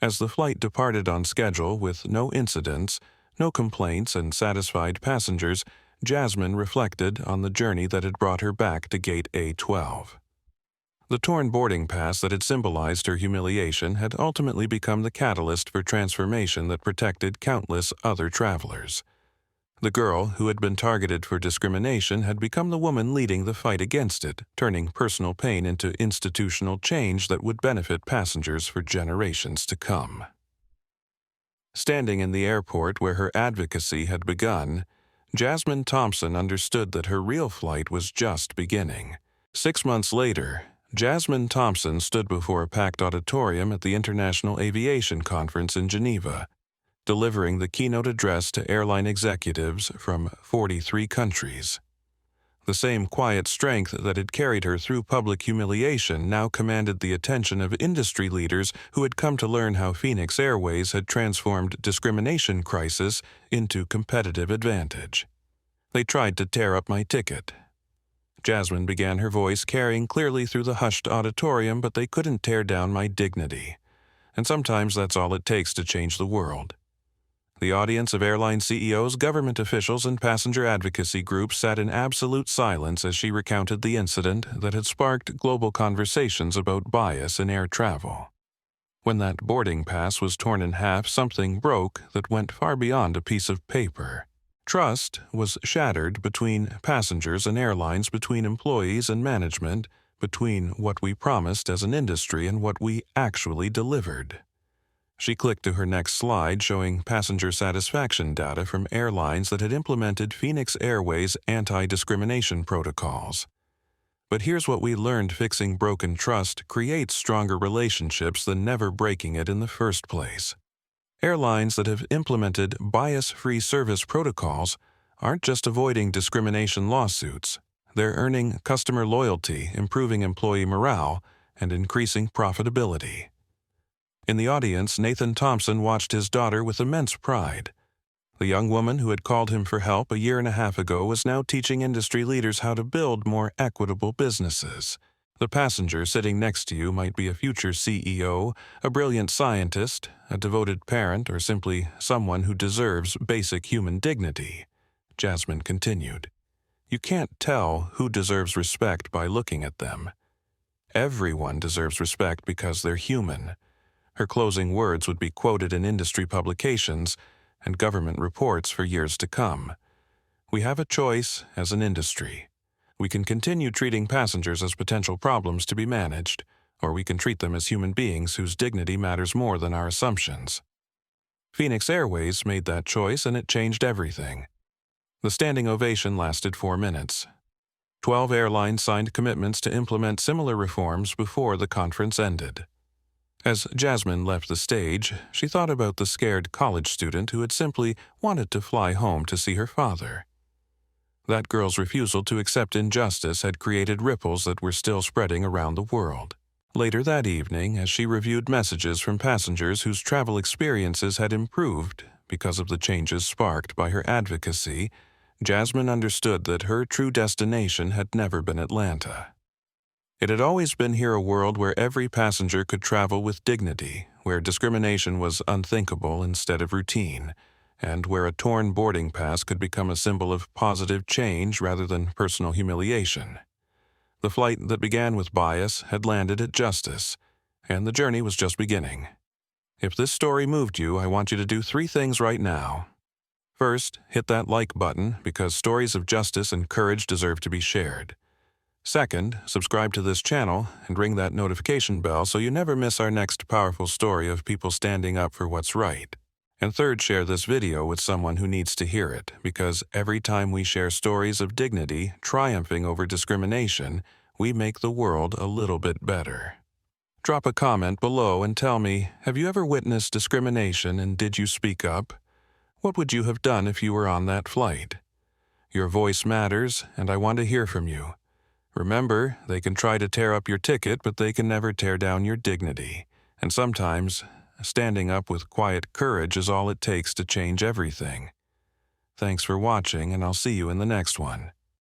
As the flight departed on schedule with no incidents, no complaints, and satisfied passengers, Jasmine reflected on the journey that had brought her back to Gate A12. The torn boarding pass that had symbolized her humiliation had ultimately become the catalyst for transformation that protected countless other travelers. The girl who had been targeted for discrimination had become the woman leading the fight against it, turning personal pain into institutional change that would benefit passengers for generations to come. Standing in the airport where her advocacy had begun, Jasmine Thompson understood that her real flight was just beginning. 6 months later, Jasmine Thompson stood before a packed auditorium at the International Aviation Conference in Geneva, delivering the keynote address to airline executives from 43 countries. The same quiet strength that had carried her through public humiliation now commanded the attention of industry leaders who had come to learn how Phoenix Airways had transformed discrimination crisis into competitive advantage. They tried to tear up my ticket. Jasmine began, her voice carrying clearly through the hushed auditorium, but they couldn't tear down my dignity. And sometimes that's all it takes to change the world. The audience of airline CEOs, government officials, and passenger advocacy groups sat in absolute silence as she recounted the incident that had sparked global conversations about bias in air travel. When that boarding pass was torn in half, something broke that went far beyond a piece of paper. Trust was shattered between passengers and airlines, between employees and management, between what we promised as an industry and what we actually delivered. She clicked to her next slide, showing passenger satisfaction data from airlines that had implemented Phoenix Airways anti-discrimination protocols. But here's what we learned: fixing broken trust creates stronger relationships than never breaking it in the first place. Airlines that have implemented bias-free service protocols aren't just avoiding discrimination lawsuits. They're earning customer loyalty, improving employee morale, and increasing profitability. In the audience, Nathan Thompson watched his daughter with immense pride. The young woman who had called him for help a year and a half ago was now teaching industry leaders how to build more equitable businesses. The passenger sitting next to you might be a future CEO, a brilliant scientist, a devoted parent, or simply someone who deserves basic human dignity. Jasmine continued. You can't tell who deserves respect by looking at them. Everyone deserves respect because they're human. Her closing words would be quoted in industry publications and government reports for years to come. We have a choice as an industry. We can continue treating passengers as potential problems to be managed, or we can treat them as human beings whose dignity matters more than our assumptions. Phoenix Airways made that choice, and it changed everything. The standing ovation lasted 4 minutes. 12 airlines signed commitments to implement similar reforms before the conference ended. As Jasmine left the stage, she thought about the scared college student who had simply wanted to fly home to see her father. That girl's refusal to accept injustice had created ripples that were still spreading around the world. Later that evening, as she reviewed messages from passengers whose travel experiences had improved because of the changes sparked by her advocacy, Jasmine understood that her true destination had never been Atlanta. It had always been here, a world where every passenger could travel with dignity, where discrimination was unthinkable instead of routine, and where a torn boarding pass could become a symbol of positive change rather than personal humiliation. The flight that began with bias had landed at justice, and the journey was just beginning. If this story moved you, I want you to do 3 things right now. First, hit that like button, because stories of justice and courage deserve to be shared. Second, subscribe to this channel and ring that notification bell so you never miss our next powerful story of people standing up for what's right. And third, share this video with someone who needs to hear it, because every time we share stories of dignity triumphing over discrimination, we make the world a little bit better. Drop a comment below and tell me, have you ever witnessed discrimination, and did you speak up? What would you have done if you were on that flight? Your voice matters, and I want to hear from you. Remember, they can try to tear up your ticket, but they can never tear down your dignity. And sometimes, standing up with quiet courage is all it takes to change everything. Thanks for watching, and I'll see you in the next one.